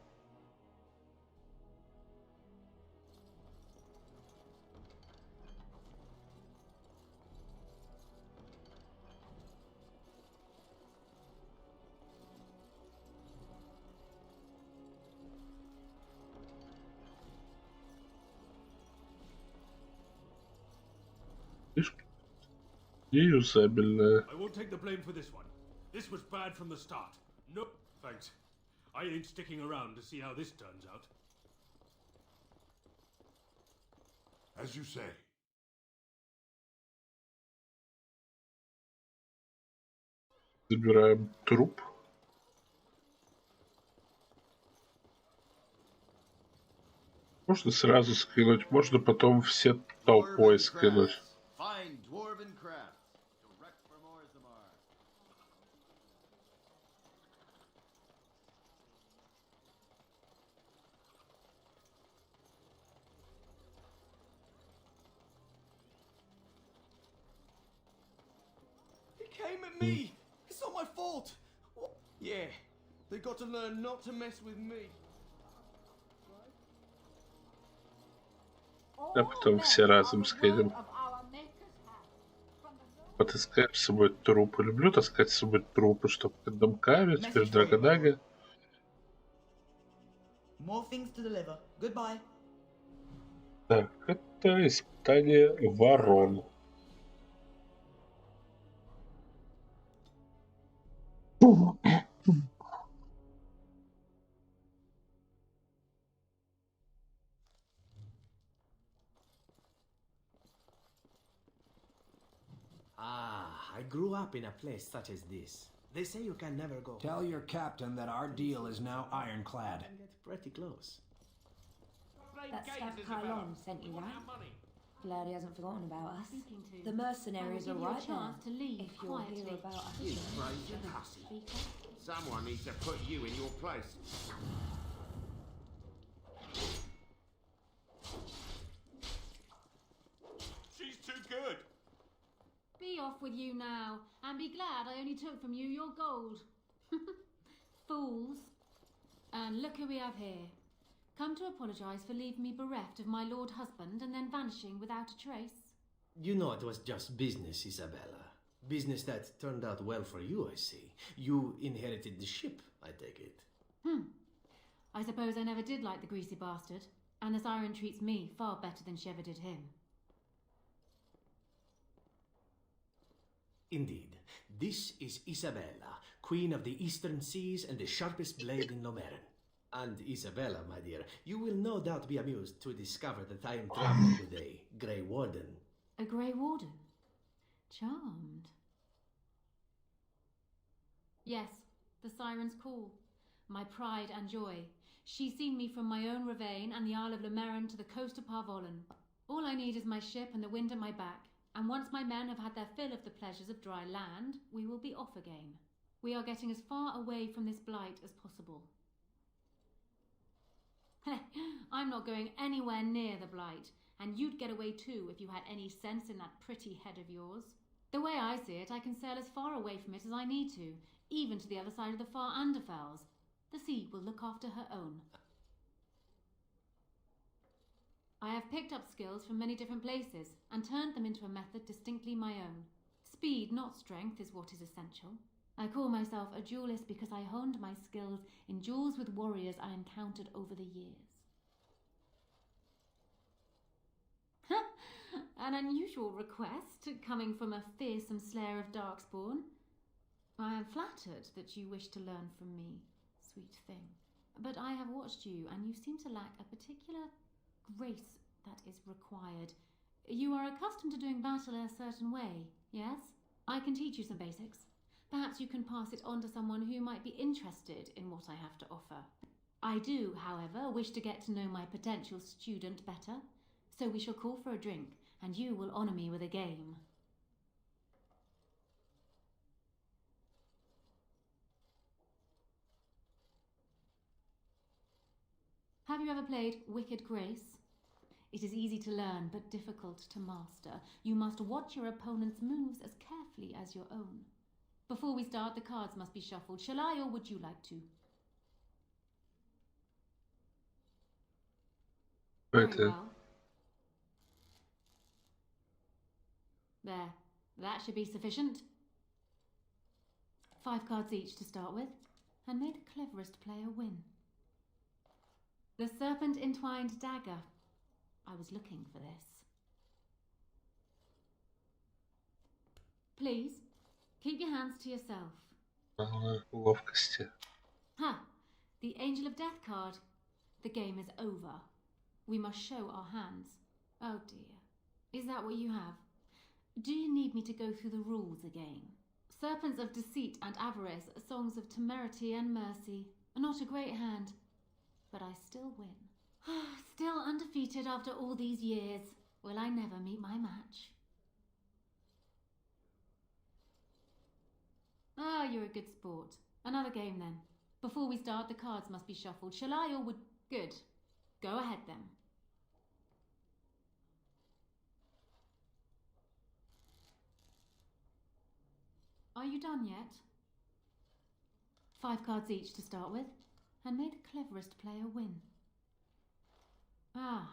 Неюзабельная. I won't take the blame for this one. This was bad from the start. No, thanks. I ain't sticking around to see how this turns out. As you say. Забираем труп. Можно сразу скинуть, можно потом все толпой скинуть. Find dwarven crafts. Direct from Orzammar. He came at me! It's not my fault! What? Yeah, they got to learn not to mess with me. А потом все разом скинем. Потаскаем с собой трупы. Люблю таскать с собой трупы, чтобы перед домками, теперь Драгонаги. More things to deliver. Goodbye. Так, это испытание ворон. I grew up in a place such as this. They say you can never go. Tell your captain that our deal is now ironclad. I get pretty close. That scamp Kylon sent you, right? Glad he hasn't forgotten about us. The mercenaries are right chance there. to leave If you'll quietly. hear about us. You crazy hussy. Someone needs to put you in your place. She's too good. Be off with you now, and be glad I only took from you your gold. Fools. And look who we have here. Come to apologise for leaving me bereft of my lord husband and then vanishing without a trace. You know it was just business, Isabella. Business that turned out well for you, I see. You inherited the ship, I take it. I suppose I never did like the greasy bastard, and the siren treats me far better than she ever did him. Indeed. This is Isabella, queen of the eastern seas and the sharpest blade in Lomerin. And Isabella, my dear, you will no doubt be amused to discover that I am traveling with a Grey Warden. A Grey Warden? Charmed. Yes, the siren's call. My pride and joy. She's seen me from my own ravine and the Isle of Lomerin to the coast of Parvolin. All I need is my ship and the wind at my back. And once my men have had their fill of the pleasures of dry land, we will be off again. We are getting as far away from this blight as possible. I'm not going anywhere near the blight, and you'd get away too if you had any sense in that pretty head of yours. The way I see it, I can sail as far away from it as I need to, even to the other side of the far Underfells. The sea will look after her own. I have picked up skills from many different places and turned them into a method distinctly my own. Speed, not strength, is what is essential. I call myself a duelist because I honed my skills in duels with warriors I encountered over the years. An unusual request coming from a fearsome slayer of darkspawn. I am flattered that you wish to learn from me, sweet thing. But I have watched you, and you seem to lack a particular grace that is required. You are accustomed to doing battle in a certain way, yes? I can teach you some basics. Perhaps you can pass it on to someone who might be interested in what I have to offer. I do, however, wish to get to know my potential student better, so we shall call for a drink, and you will honour me with a game. Have you ever played Wicked Grace? It is easy to learn, but difficult to master. You must watch your opponent's moves as carefully as your own. Before we start, the cards must be shuffled. Shall I, or would you like to? Very well. There. That should be sufficient. 5 cards each to start with, and may the cleverest player win. The Serpent Entwined Dagger. I was looking for this. Please, keep your hands to yourself. Ловкости. Ha! The Angel of Death card. The game is over. We must show our hands. Oh dear. Is that what you have? Do you need me to go through the rules again? Serpents of Deceit and Avarice, songs of temerity and mercy. Not a great hand, but I still win. Still undefeated after all these years. Will I never meet my match? Ah, you're a good sport. Another game then. Before we start, the cards must be shuffled. Shall I, or would... Good. Go ahead then. Are you done yet? 5 cards each to start with, and may the cleverest player win. Ah,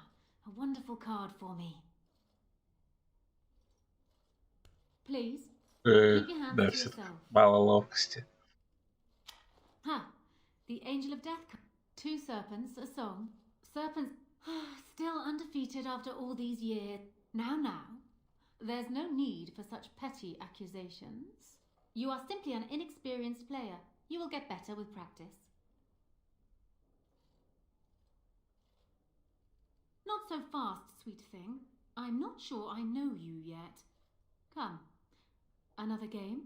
a wonderful card for me. Please, keep your hands Да, to все-таки yourself. мало ловкости. Ha! The Angel of Death. 2 serpents, a song. Serpents... Still undefeated after all these years. Now. There's no need for such petty accusations. You are simply an inexperienced player. You will get better with practice. Not so fast, sweet thing. I'm not sure I know you yet. Come. Another game?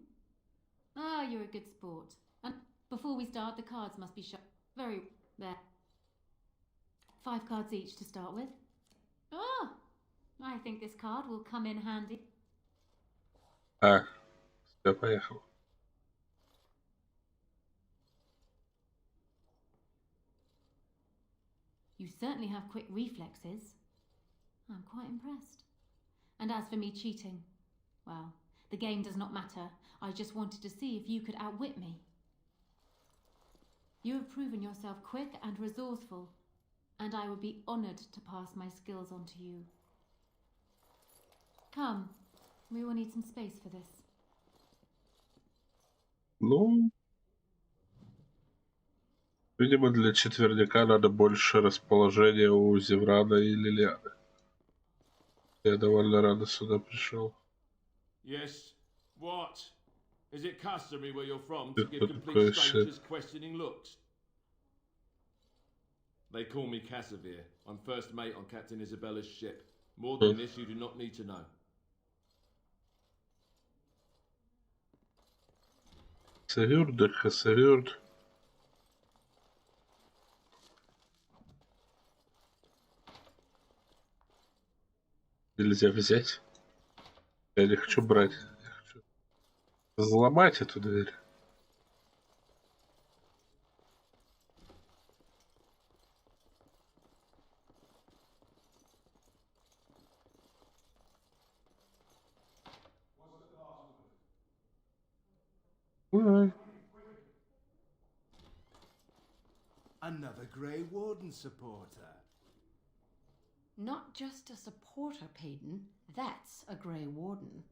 Ah, you're a good sport. And before we start, the cards must be shut. Very... There. 5 cards each to start with. Oh! I think this card will come in handy. А, все, поехал. You certainly have quick reflexes. I'm quite impressed. And as for me cheating, well, the game does not matter. I just wanted to see if you could outwit me. You have proven yourself quick and resourceful, and I would be honoured to pass my skills on to you. Come, we will need some space for this. Ну, видимо, для четверняка надо больше расположения у Зеврана и Лилианы. Я довольно рано сюда пришел. Yes. What? Is it customary where you're from to give complete такое strangers questioning looks? They call me Cassavir. I'm first mate on Captain Isabella's ship. More than this, you do not need to know. Хасавюрт, да Хасавюрт. Нельзя взять. Я не хочу брать. Я хочу взломать эту дверь. Ой. Another Grey Warden supporter. Not just a supporter, Peyton. That's a Grey Warden.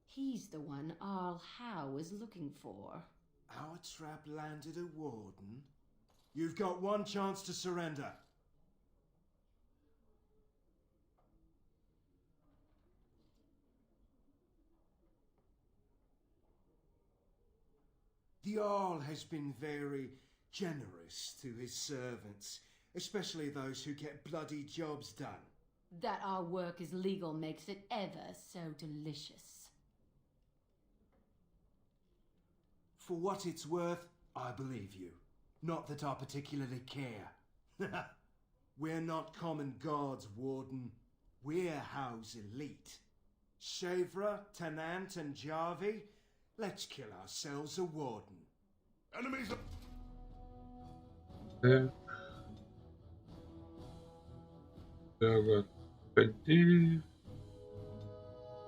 He's the one Arl Howe is looking for. Our trap landed a warden? You've got one chance to surrender. The Arl has been very generous to his servants, especially those who get bloody jobs done. That our work is legal makes it ever so delicious. For what it's worth, I believe you. Not that I particularly care. We're not common guards, Warden. We're Howe's elite. Shavra, Tennant and Jarvie, let's kill ourselves a warden. Enemies are... Ходи.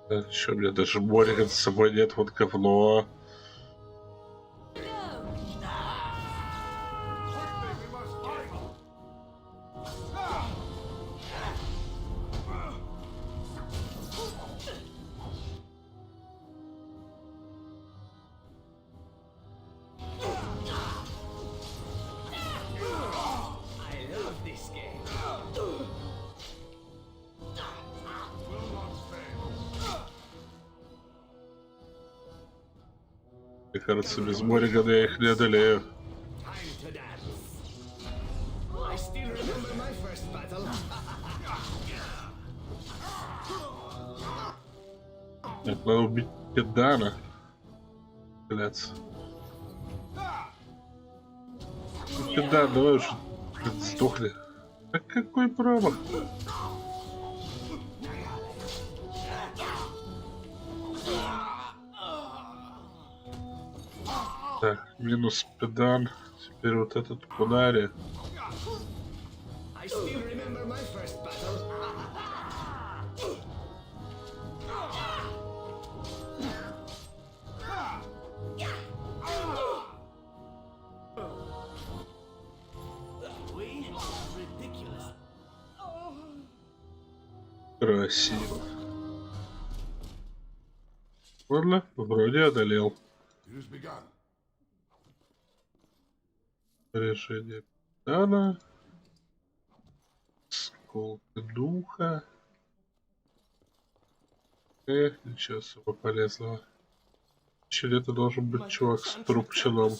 Так, что, у меня даже Мориган с собой нет, вот говно. Мне кажется, без Моригана я их не одолею. Так, надо убить Педана. Блядь. Педан, давай уже сдохни. А какой промах? Так, минус Педан. Теперь вот этот Кунари. Красиво. Ладно, вроде одолел. Решение Педана. Сколка духа. Ничего особо полезного. Еще где-то должен быть чувак с трубчаном.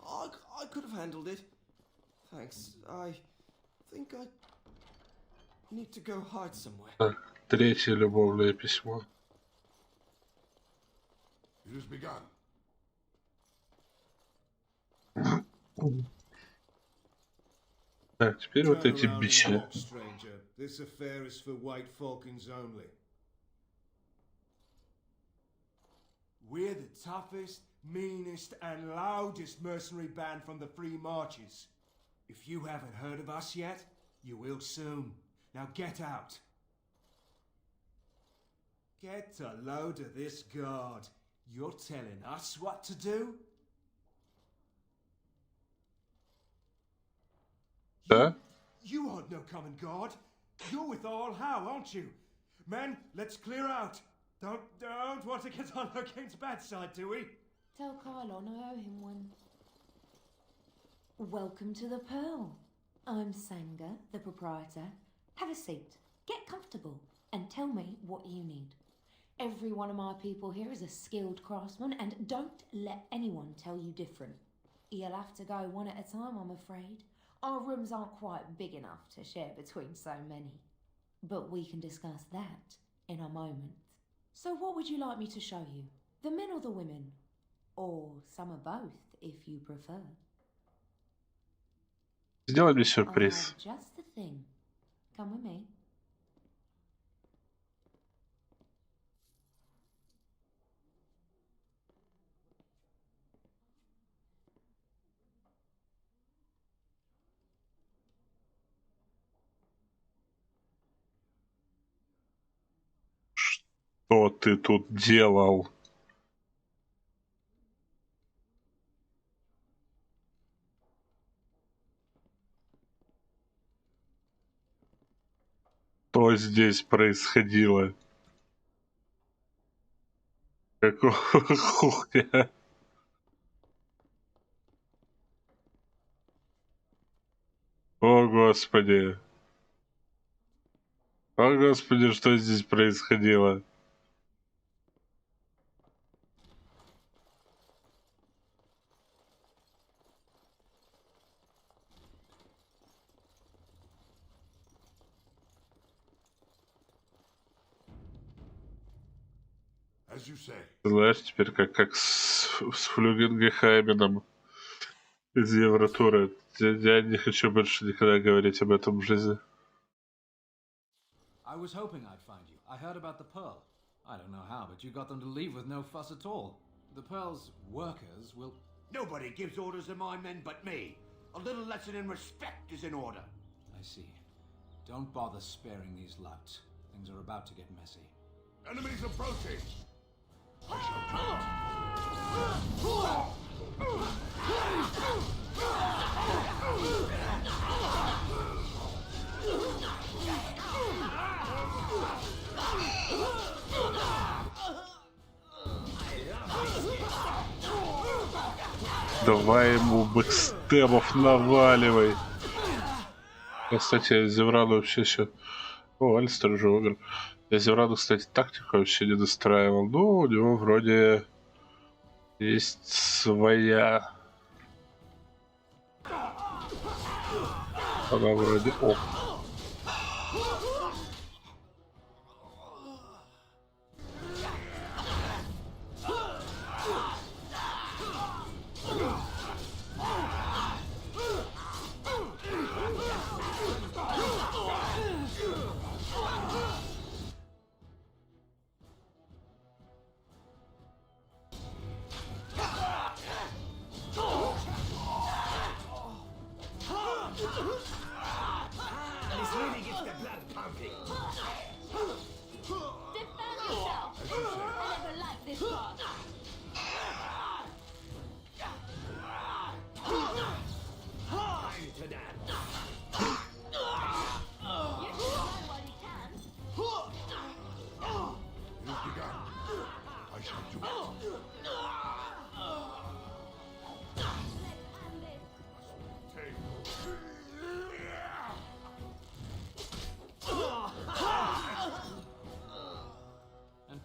I could have handled it. Thanks. I think I need to go hide somewhere. Так, третье любовное письмо. Так, теперь вот эти бичи. This affair is for white falcons only. We're the toughest, meanest, and loudest mercenary band from the Free Marches. If you haven't heard of us yet, you will soon. Now get out. Get a load of this guard. You're telling us what to do? Да? You aren't no common guard. You're with All How, aren't you? Men, let's clear out. Don't want to get on Hurricane's bad side, do we? Tell Kylon I owe him one. Welcome to the Pearl. I'm Sanga, the proprietor. Have a seat, get comfortable, and tell me what you need. Every one of my people here is a skilled craftsman, and don't let anyone tell you different. You'll have to go one at a time, I'm afraid. Our rooms aren't quite big enough to share between so many. But we can discuss that in a moment. So what would you like me to show you? The men or the women? Or some of both, if you prefer. Сделай мне I сюрприз. have just the thing. Come with me. Что ты тут делал? Что здесь происходило? Какого хуя? О, Господи. О, Господи, что здесь происходило? As you say. Знаешь, теперь как с Флюгенгехайменом из Евротура. Я не хочу больше никогда говорить об этом в жизни. I was hoping I'd find you. I heard about the Pearl. I don't know how, but you got them to leave with no fuss at all. The Pearl's workers will... Nobody gives orders to my men but me. A little lesson in respect is in order. I see. Don't bother sparing these louts. Things are about to get messy. Enemies approaching. I shall Давай ему бэкстебов наваливай. Кстати, Зеврану вообще еще... О, Альстер уже умер. Я Зеврану, кстати, тактику вообще не достраивал. Ну, у него вроде есть своя... Она вроде... О.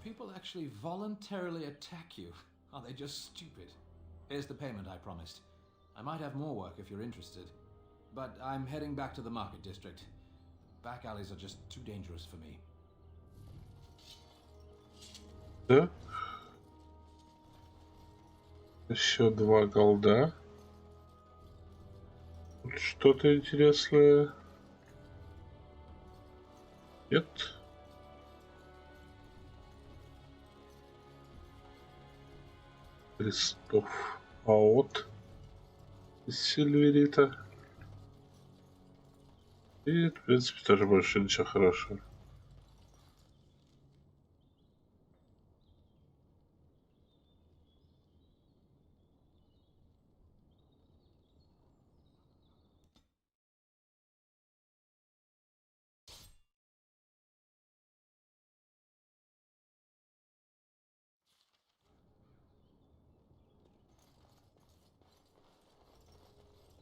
People actually voluntarily attack you. Are they just stupid? Here's the payment I promised. I might have more work if you're interested. But I'm heading back to the market district. Back alleys are just too dangerous for me. Да? Еще 2 голда. Что-то интересное. Нет? Листов аот из сильверита. И, в принципе, тоже больше ничего хорошего.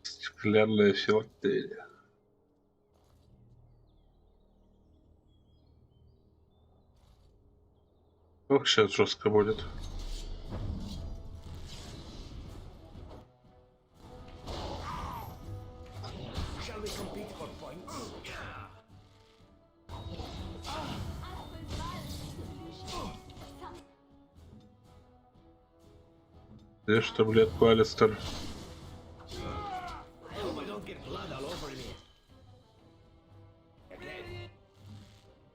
Стеклянная филателия. Ох, сейчас жестко будет. Ешь таблетку, Алистер.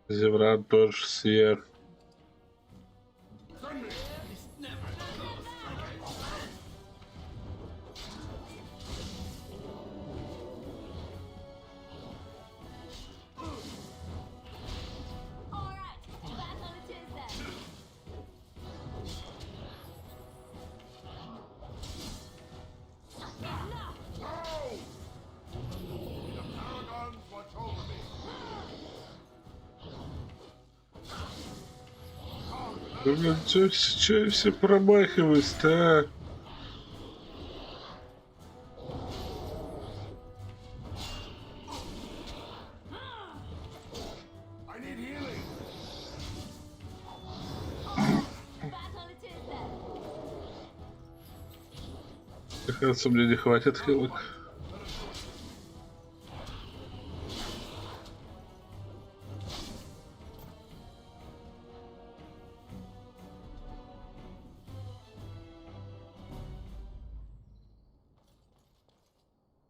Зевран тоже съел. Ну, блин, чё я все промахиваюсь-то, а? Мне кажется, мне не хватит хилок.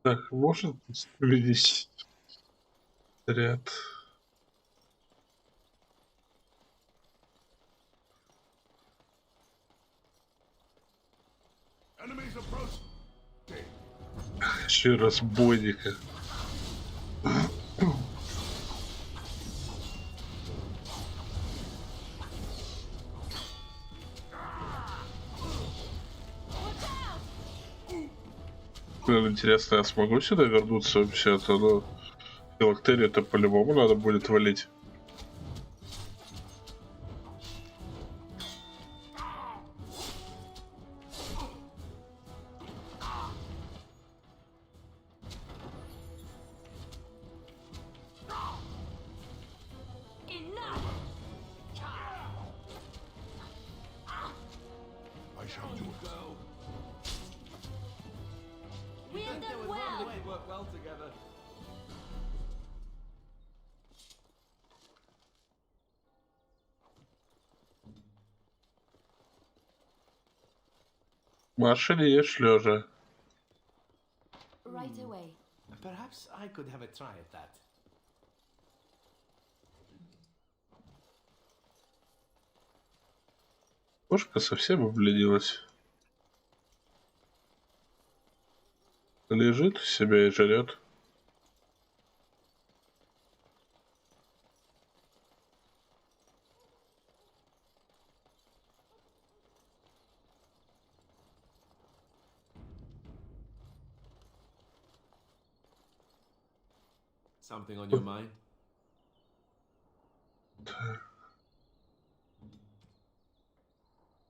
Так, может увеличить ряд. Еще разбойника. Блин, интересно, я смогу сюда вернуться вообще-то? Ну, филактерию-то по-любому надо будет валить. Маша, не ешь лежа. Right away. Perhaps I could have a try at that. Кошка совсем обленилась. Лежит у себя и жрет. Something on your mind?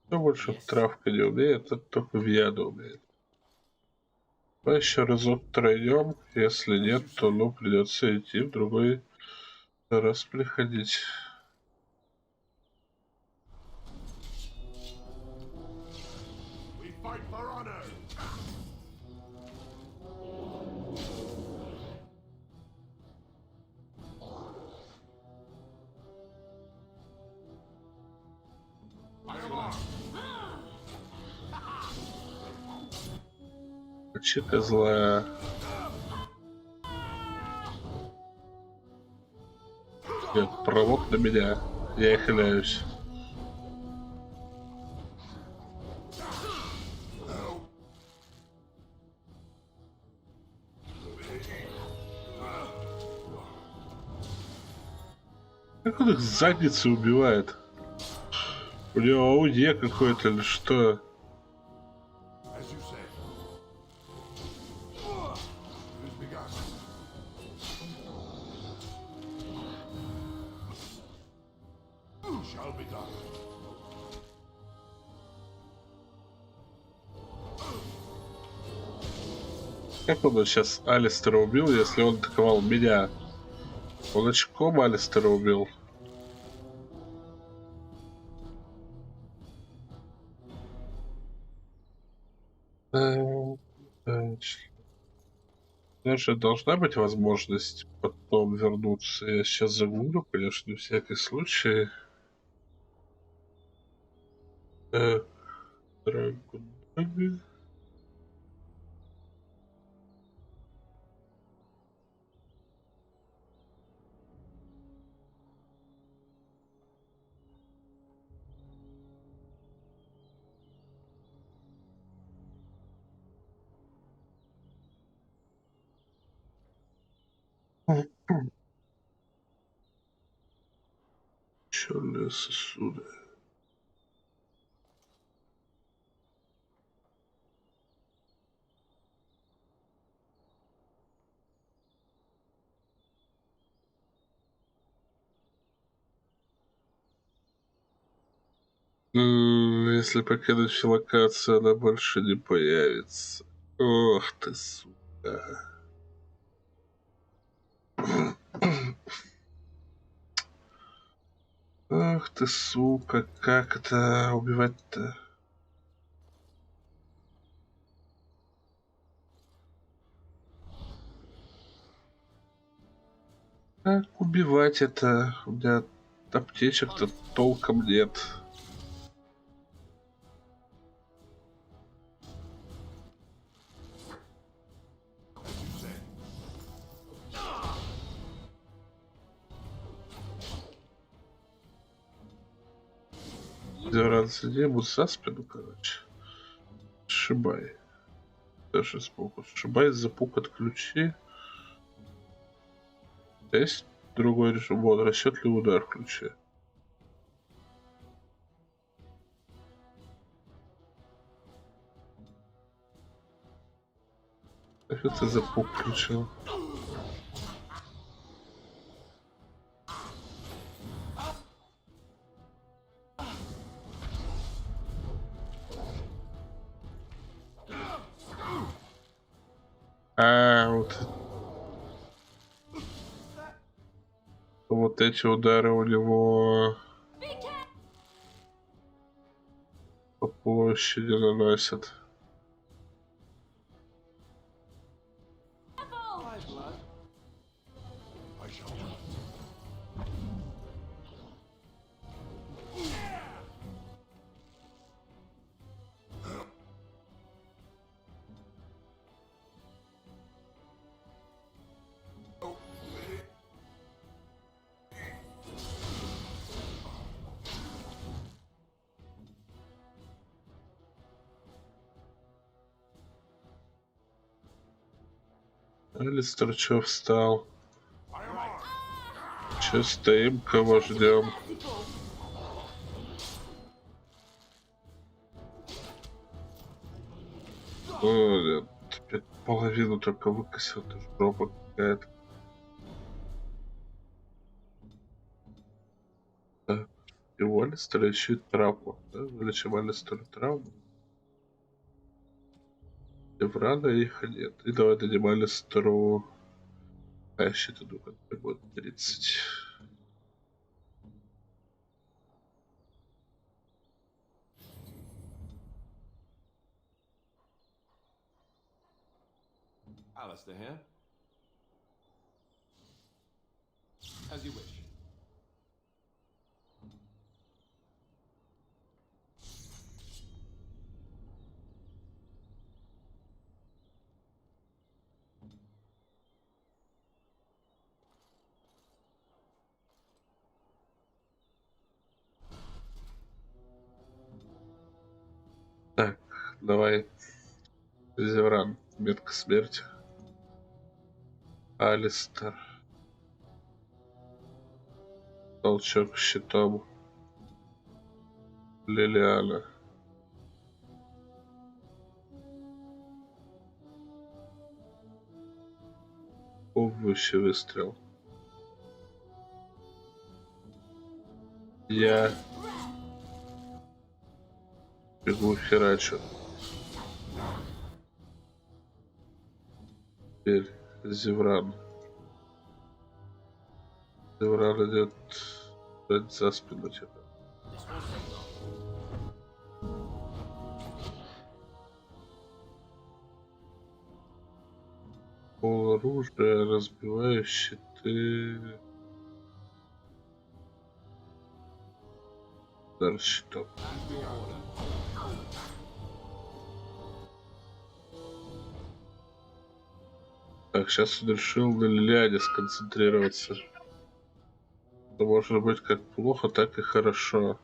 Кто больше травка не умеет, это только Вьяда умеет. Давай еще разок тройдем. Если нет, то ну придется идти в другой раз приходить. Чика злая. Нет, провод на меня. Я хиляюсь. Как он их с задницы убивает? У него АУЕ какой-то или что? Как он сейчас Алистера убил, если он атаковал меня? Он очком Алистера убил. Даже должна быть возможность потом вернуться. Я сейчас загуглю, конечно, на всякий случай. Драгон. Черные сосуды. Если покинуть локацию, она больше не появится. Ох ты, сука. Ах ты, сука, как это убивать-то? Как убивать это? У меня аптечек-то толком нет. Раз ему за спину, короче. Сшибай. Даже сбоку. Сшибай, запук, отключи. Есть другой режим. Вот, расчетливый удар включи. Как это запук включил? Вот эти удары у него по площади наносят. Алистер чё встал? Чё стоим, кого ждем? О, опять половину только выкосил, это жопа какая-то. Да. И у Алистера еще и травма. Да? Вылечим Алистеру травму. Еврана их нет. И давай дадим Алистеру... А я считаю, думаю, будет 30. Alistair here. As you wish. Так, давай. Зевран, метка смерти. Алистер. Толчок щитом. Лилиана. Овощий выстрел. Я бегу херачу. Теперь Зевран. Зевран идет за спину тебя. Пол оружия, разбиваю щиты. Удар щитом. Так, сейчас он решил на Лилиане сконцентрироваться. Это может быть как плохо, так и хорошо.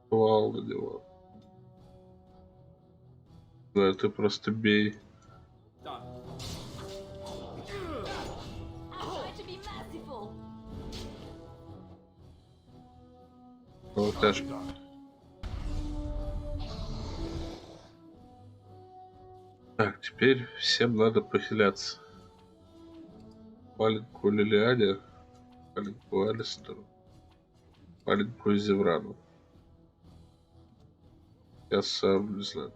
Вал на него. Да, ты просто бей. Вот даже. Так, теперь всем надо похиляться. Маленькую Лилиане, маленькую Алистеру, маленькую Зеврану. Я сам не знаю.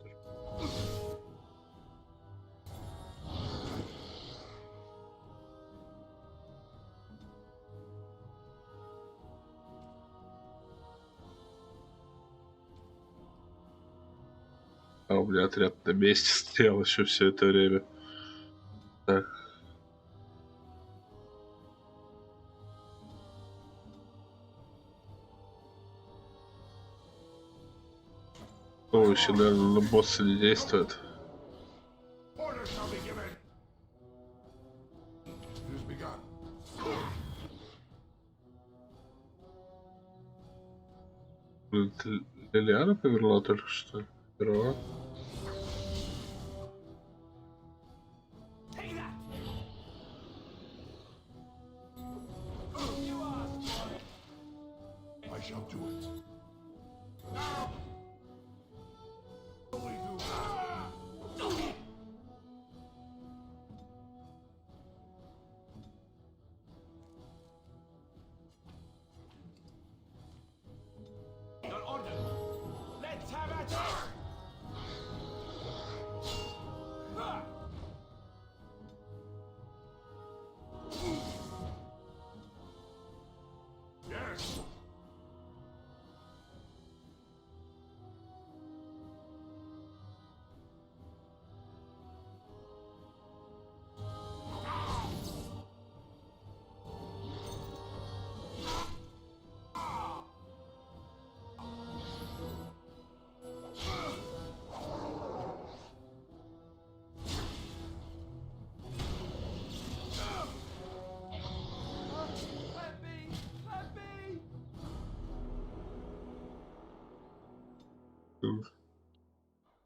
А у меня отряд на месте стоял еще все это время. Так. О, еще, наверное, на босса не действует. Лилиана померла только что. Первого.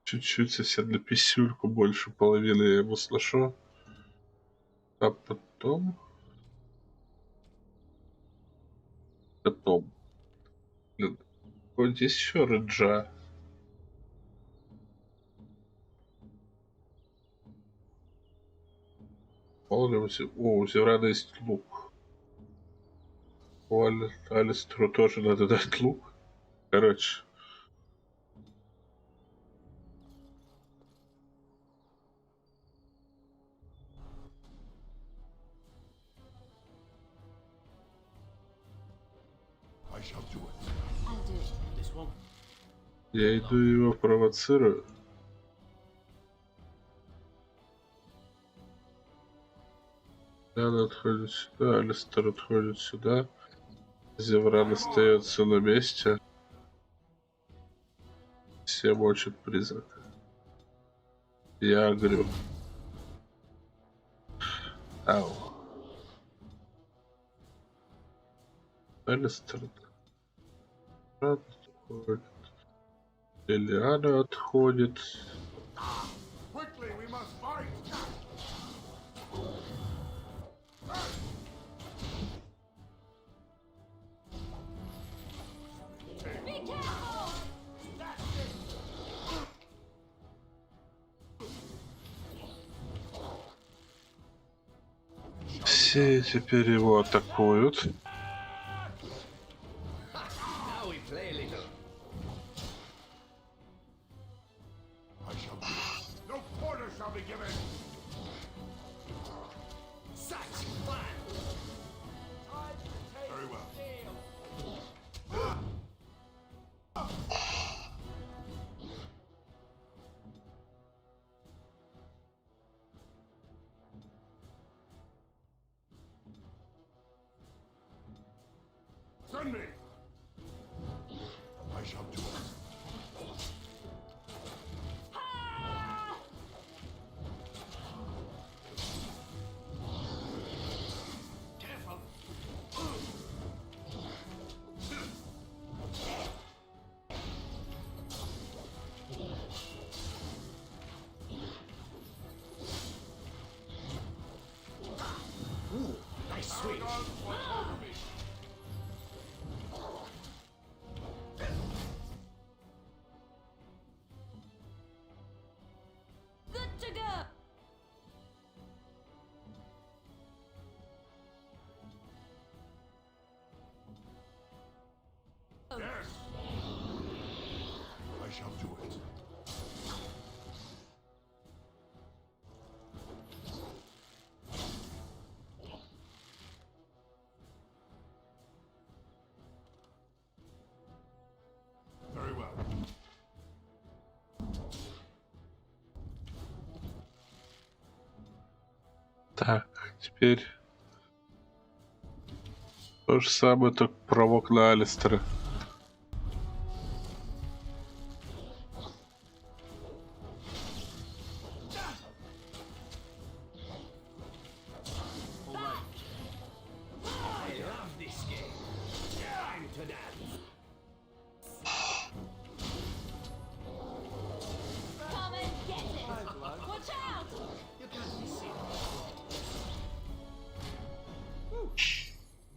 Чуть-чуть совсем на писюльку, больше половины я его сношу. А потом... Вот здесь еще рыджа. О, у Зеврана есть лук. У Алистеру тоже надо дать лук. Короче. Я иду его провоцирую. Она отходит сюда, Алистер отходит сюда. Зевран остается на месте. Все мочат призрака. Я говорю. Ау. Алистер отходит. Лилиана отходит. Все теперь его атакуют. Send me! I shall do it. Careful! Ooh, nice swing. Good to go. Yes! I shall do it. Так, теперь то же самое, только провок на Алистера.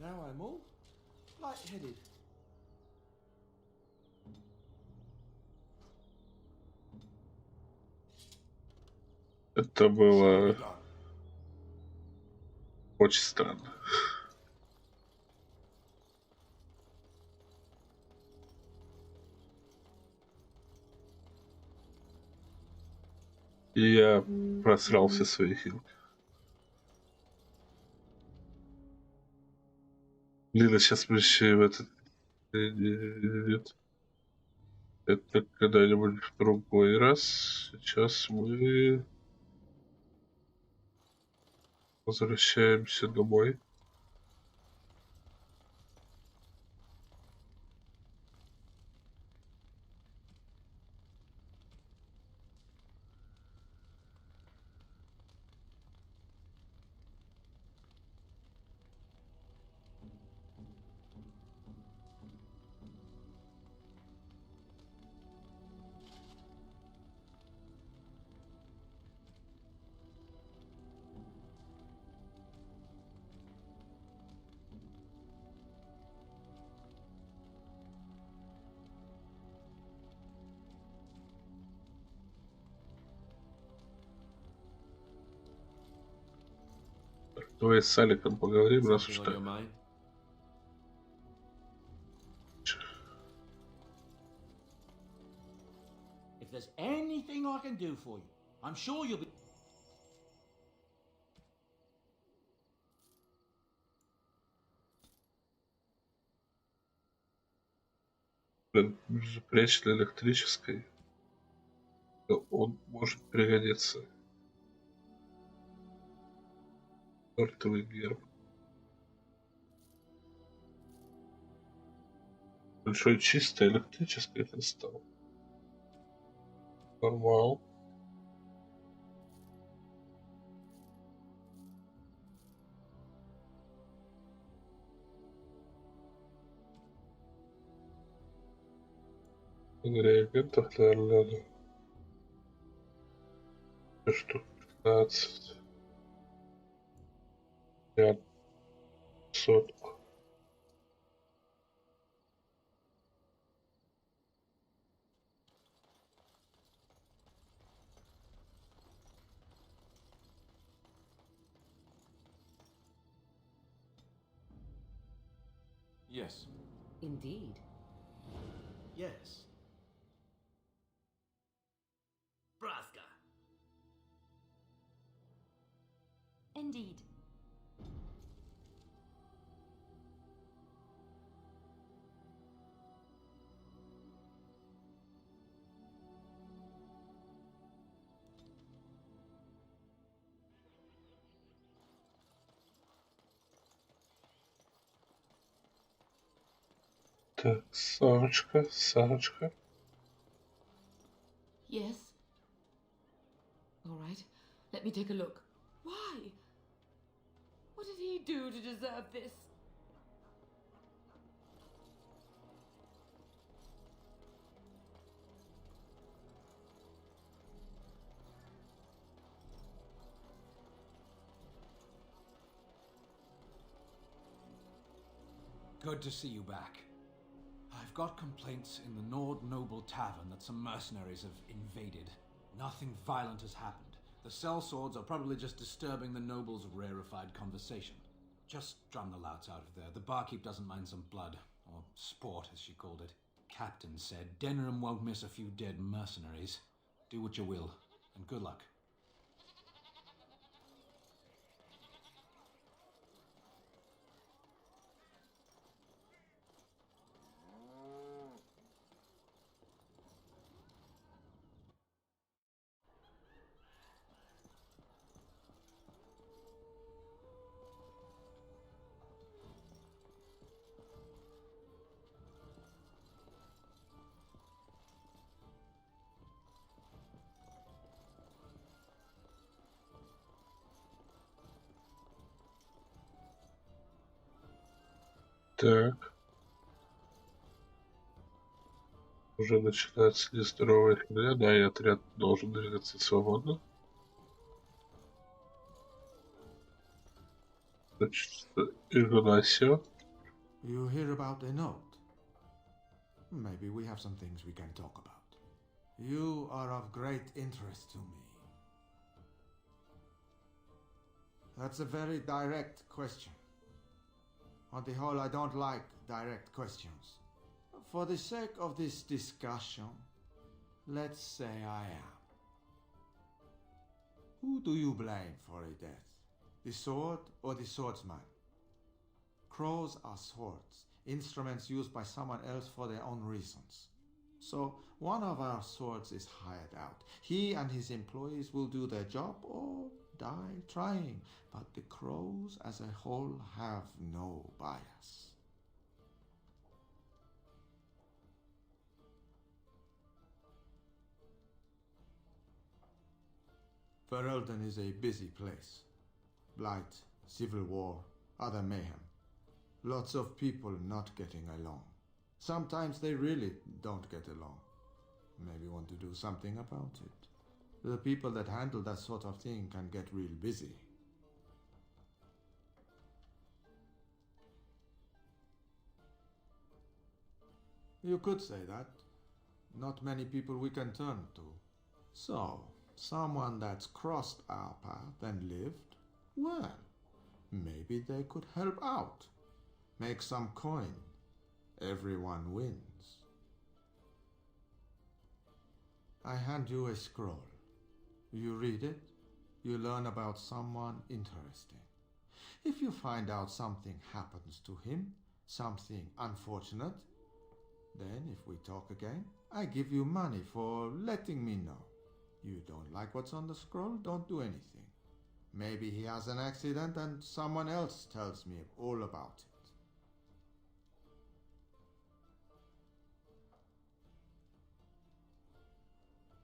Now I'm all light-headed. Это было очень странно. И я просрал все свои хилки. Блин, а сейчас мы еще в этот... Нет. Это когда-нибудь в другой раз. Сейчас мы возвращаемся домой. Давай с Аликом поговорим, раз уж так. If there's anything I can do for you, I'm sure you'll be... Блин, запрячь на электрической. Он может пригодиться. Мертвый герб. Большой чисто электрический кристалл. Нормал. Реагентов, наверное, надо. Штук 15. Я сотку. Yes. Indeed. Yes. Braska. Indeed. Так, Сарочка, Сарочка. Yes. All right. Let me take a look. Why? What did he do to deserve this? Good to see you back. I've got complaints in the Nord Noble Tavern that some mercenaries have invaded. Nothing violent has happened. The sellswords are probably just disturbing the nobles' rarefied conversation. Just drum the louts out of there. The barkeep doesn't mind some blood. Or sport, as she called it. Captain said Deneriме won't miss a few dead mercenaries. Do what you will, and good luck. Так. Уже начинается нездоровая херня, да, и отряд должен двигаться свободно. Значит, Игнасио. You hear about a note? Maybe we have some things we can talk about. You are of great interest to me. That's a very direct question. On the whole, I don't like direct questions. For the sake of this discussion, let's say I am. Who do you blame for a death? The sword or the swordsman? Crows are swords, instruments used by someone else for their own reasons. So one of our swords is hired out. He and his employees will do their job or die trying, but the crows as a whole have no bias. Ferelden is a busy place. Blight, civil war, other mayhem. Lots of people not getting along. Sometimes they really don't get along. Maybe want to do something about it. The people that handle that sort of thing can get real busy. You could say that. Not many people we can turn to. So, someone that's crossed our path and lived, well, maybe they could help out. Make some coin. Everyone wins. I hand you a scroll. You read it, you learn about someone interesting. If you find out something happens to him, something unfortunate, then if we talk again, I give you money for letting me know. You don't like what's on the scroll, don't do anything. Maybe he has an accident and someone else tells me all about it.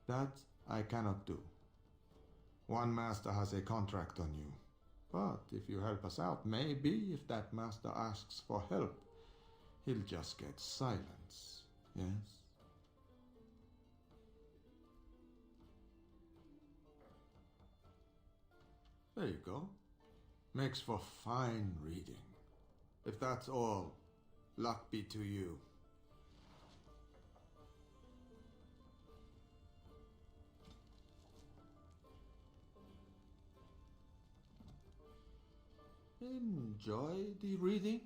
That I cannot do. One master has a contract on you. But if you help us out, maybe if that master asks for help, he'll just get silence. Yes? There you go. Makes for fine reading. If that's all, luck be to you. Enjoy the reading?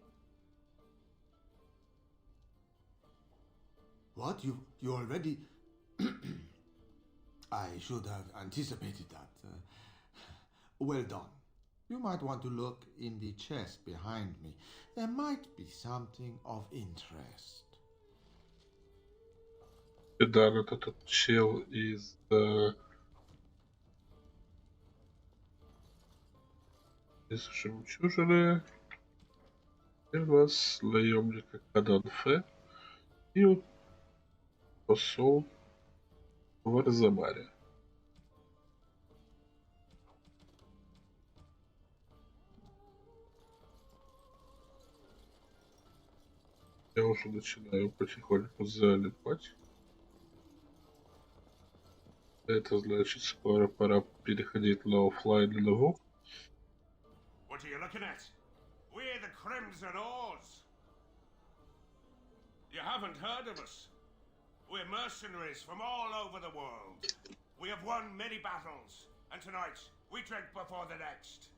What? You already... I should have anticipated that. Well done. You might want to look in the chest behind me. There might be something of interest. Да, этот чел из... из жемчужины. И у нас наемника Каданфе и посол в Арзамаре. Я уже начинаю потихоньку залипать. Это значит, скоро пора переходить на оффлайн леву. What are you looking at? We're the Crimson Oars. You haven't heard of us. We're mercenaries from all over the world. We have won many battles, and tonight we drink before the next.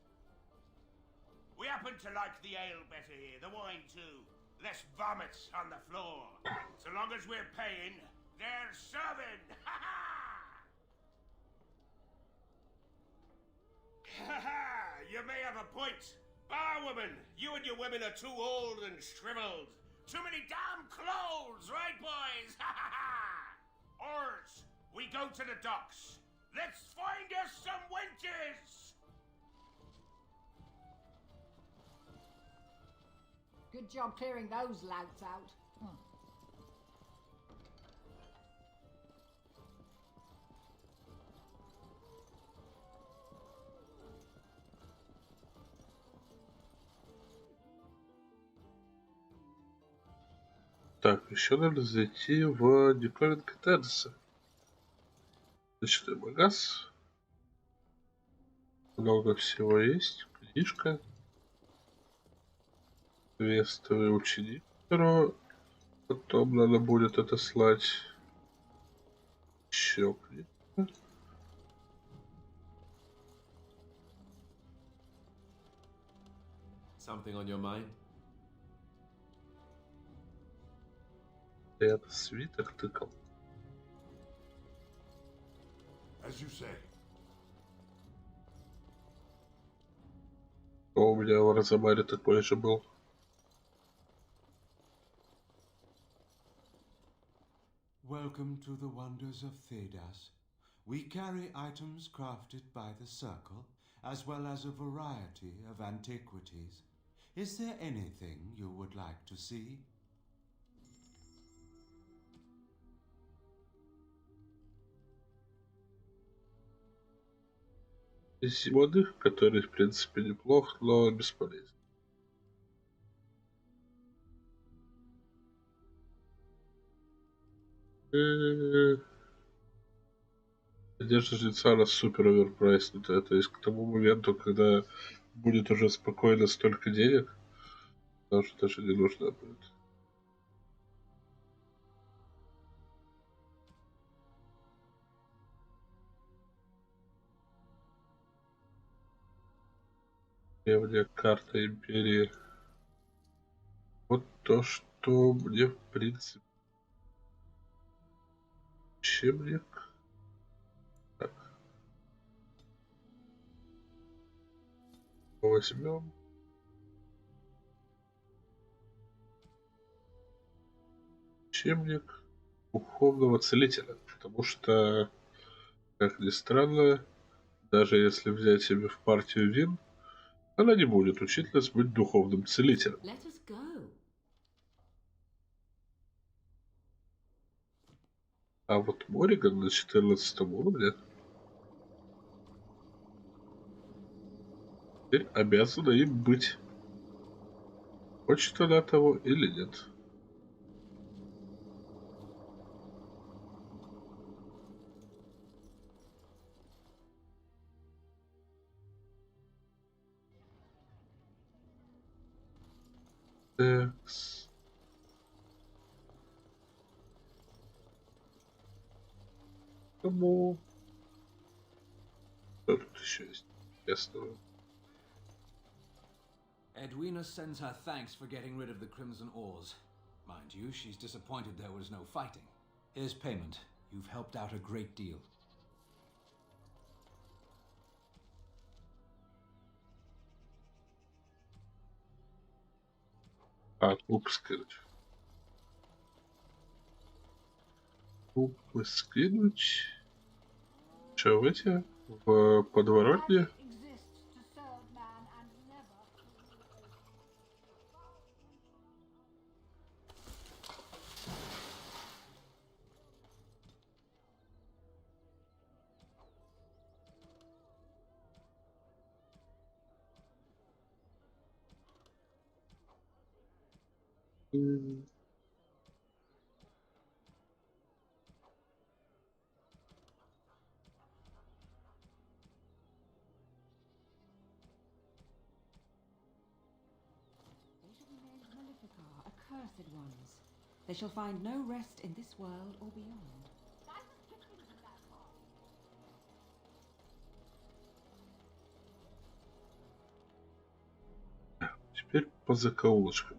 We happen to like the ale better here, the wine too. Less vomit on the floor. So long as we're paying, they're serving. Ha ha! Ha ha! You may have a point. Barwoman, you and your women are too old and shriveled. Too many damn clothes, right, boys? Ha ha ha! Oars, we go to the docks. Let's find us some wenches! Good job clearing those louts out. Так, еще надо зайти в диковинка Тедеса. Значит, магаз. Много всего есть. Книжка. Квестовый ученик, которого потом надо будет отослать. Еще книжка. Something on your mind? Это свиток тыкал. As you say. У меня в Розамаре такой же был. Welcome to the wonders of Thedas. We carry items crafted by the Circle, as well as a variety of antiquities. Is there anything you would like to see? Зимоны, который, в принципе, неплох, но бесполезен. Одежда жреца на супер оверпрайснутая. То есть к тому моменту, когда будет уже спокойно столько денег, потому что даже не нужно будет. Древняя карта империи. Вот то, что мне в принципе. Учебник. Так. Возьмем. Учебник духовного целителя. Потому что, как ни странно, даже если взять себе в партию Вин, она не будет учить нас быть духовным целителем. А вот Мориган на 14 уровне теперь обязана им быть. Хочет она того или нет. Текс. Кому? Что тут еще есть интересного? Edwina sends her thanks for getting rid of the Crimson Oars. Mind you, she's disappointed there was no fighting. Here's payment. You've helped out a great deal. А, клуб скинуть. Клуб скинуть. Че, в эти? В подворотне? Accursed ones. They shall find no rest in this world or beyond. Теперь по закоулочкам.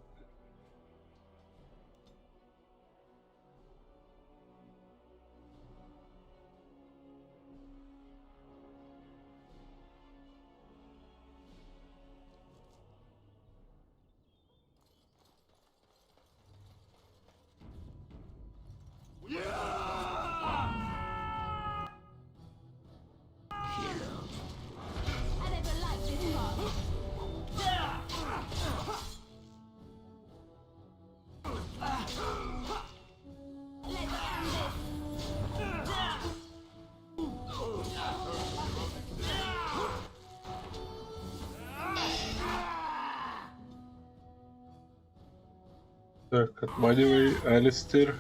Так, отманивай, Алистер.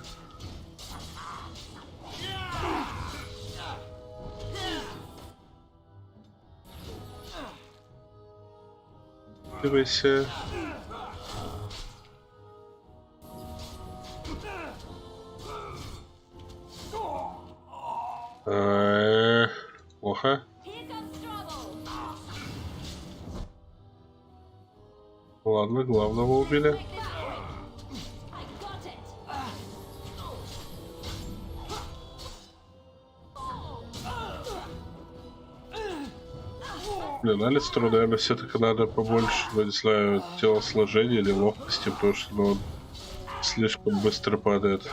Дивися. Плохо. Ладно, главного убили. Блин, Алистеру, наверное, все-таки надо побольше, ну, не знаю, телосложения или ловкости, потому что он слишком быстро падает.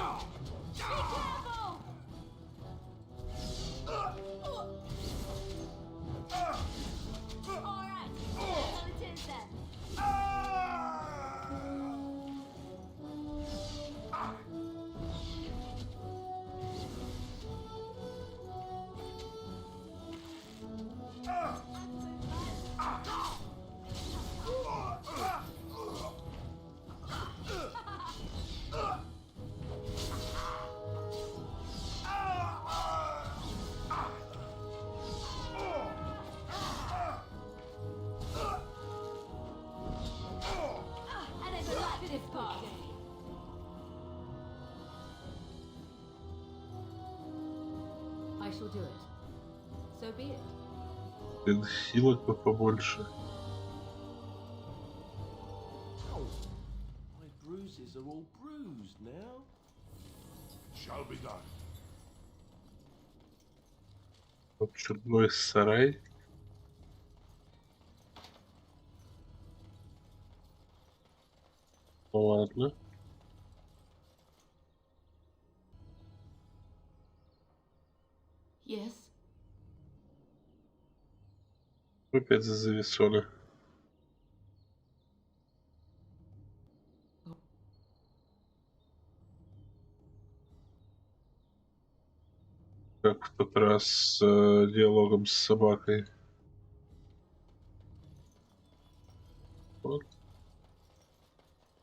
I shall do it. So be it. Блин, хилок бы побольше. My bruises are all bruised now. Shall be done. Чудной сарай. Ладно. Yes. Опять за завесоны. Как в тот раз с диалогом с собакой. Вот.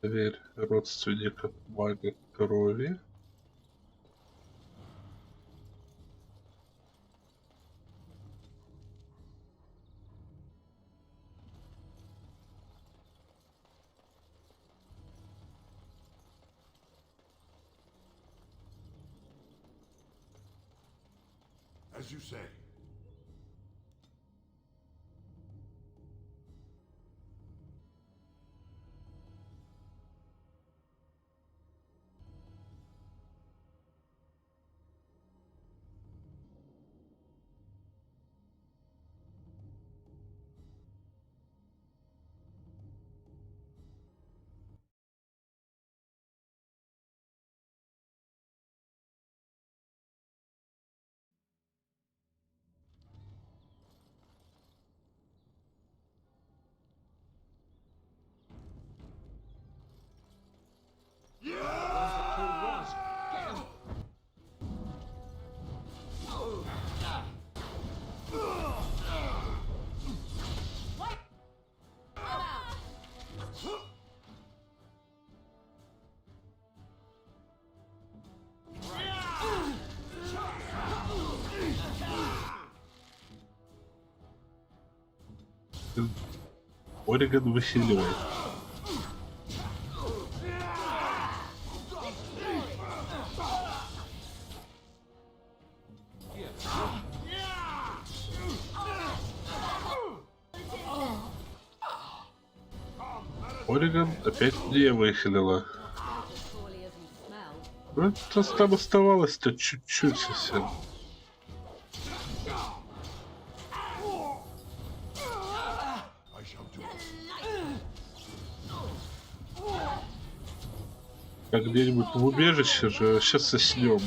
Дверь родственника мага крови. As you say. Ориган высиливает. Ориган опять не выхилила. Ну, это там оставалось-то чуть-чуть совсем. Как где-нибудь в убежище же, сейчас соснем.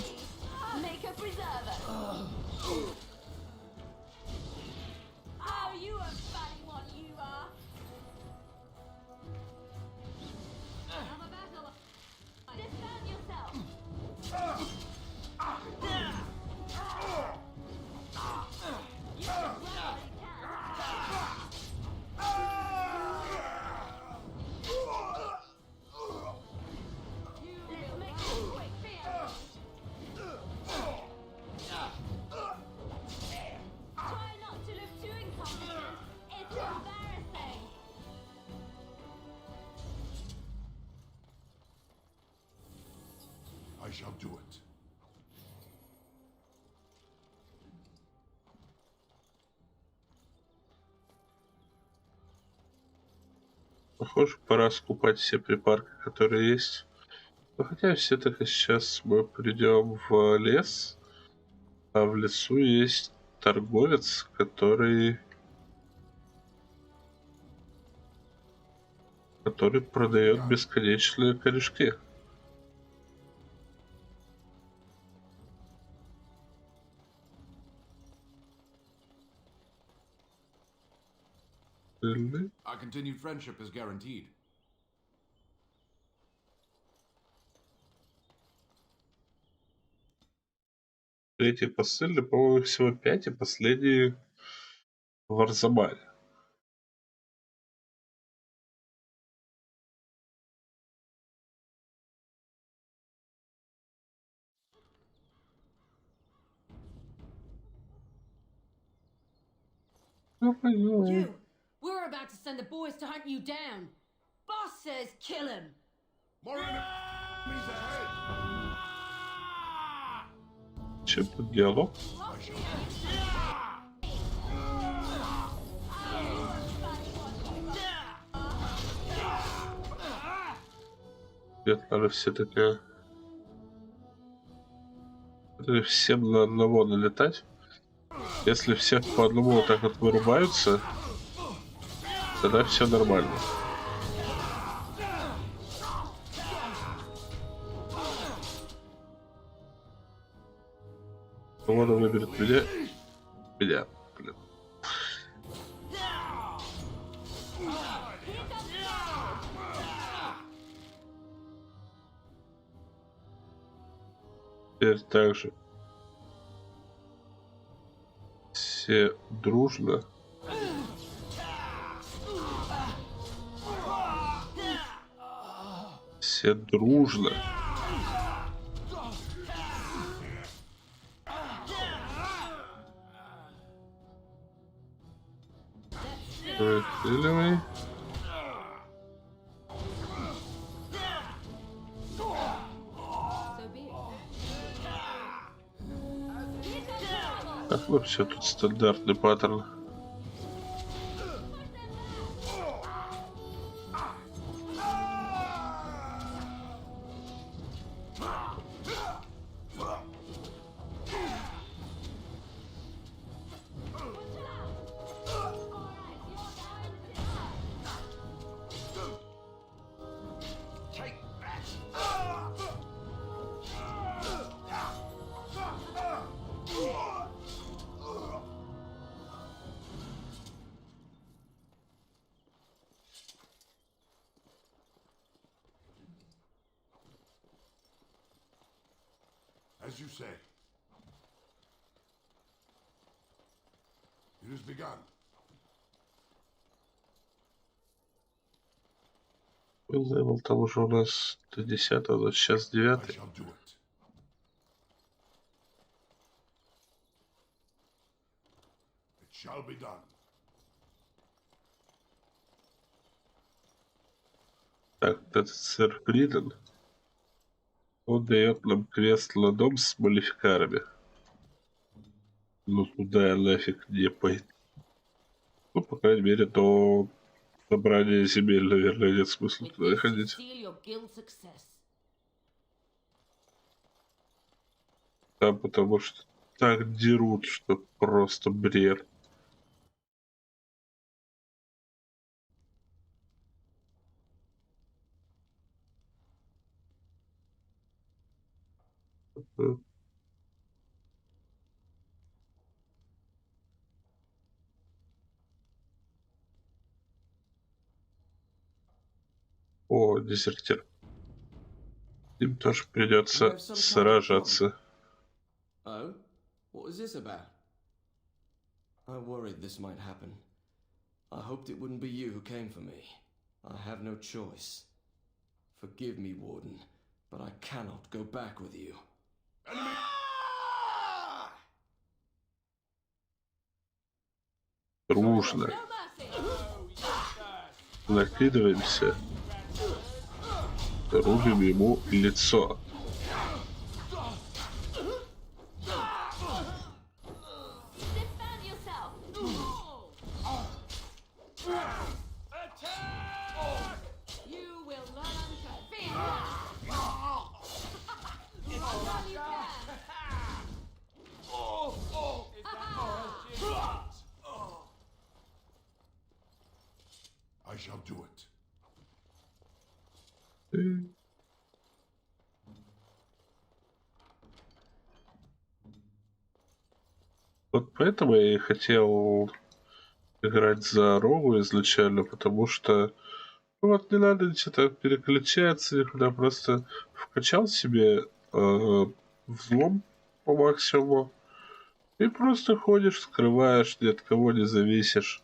shall do it. Похоже, пора скупать все припарки, которые есть. Но хотя все-таки сейчас мы придем в лес, а в лесу есть торговец, который продает бесконечные корешки. Our continued friendship is guaranteed. Третий посыльный, по-моему, всего 5, и последний в Арзамаре. You! We're about to send the boys to hunt you down. Boss says kill him. More enemies ahead. Чем тут диалог? Нет, надо все-таки всем на одного налетать. Если всех по одному вот так вот вырубаются, тогда все нормально. Вот он выберет меня. Блин. Теперь также все дружно. Все дружно. Выхиливай. Так, ну все, тут стандартный паттерн. As you say. It has begun. Левел там уже у нас до 10, но сейчас 9. Shall be done. Так, этот сэр Бриден, он дает нам квест на дом с малификарами. Ну туда я нафиг не пойду. Ну, по крайней мере, до собрания земель, наверное, нет смысла туда ходить. Там потому что так дерут, что просто бред. О, дезертир. Им тоже придется сражаться. Oh? What is this about? I worried this might happen. I hoped it wouldn't be you who came for me. I have no choice. Forgive me, Warden, but I cannot go back with you. Enemy! Дружно. Накидываемся. Рубим ему лицо. I shall do it. Вот поэтому я и хотел играть за Рогу изначально, потому что ну, вот не надо что-то переключаться никуда, просто вкачал себе взлом по максимуму и просто ходишь, скрываешь, ни от кого не зависишь.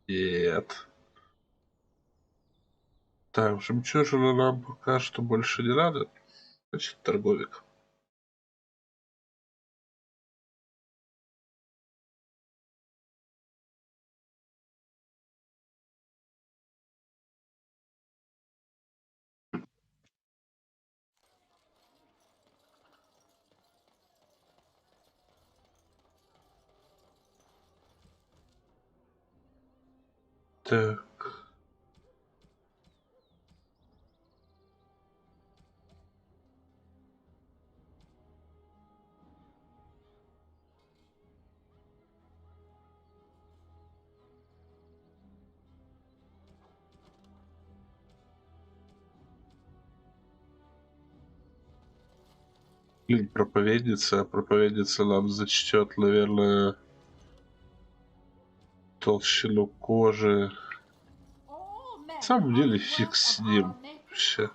Нет. Так, жемчужину нам пока что больше не надо. Значит, торговик. Так. Блин, проповедница. Проповедница нам зачтет, наверное, толщину кожи. На самом деле фиг с ним. Вообще.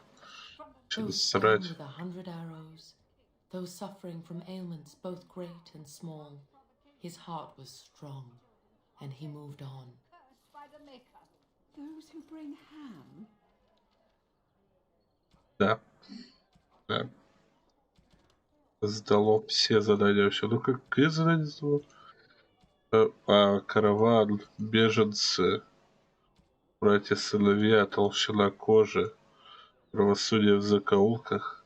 Че насрать. With 100 arrows, those suffering from ailments both great and small, his heart was strong, and he moved on. Those who bring ham? Да. Да. Сдало все задания вообще. Ну какие задания сдало? Караван, беженцы, братья-сыновья, толщина кожи, правосудие в закоулках.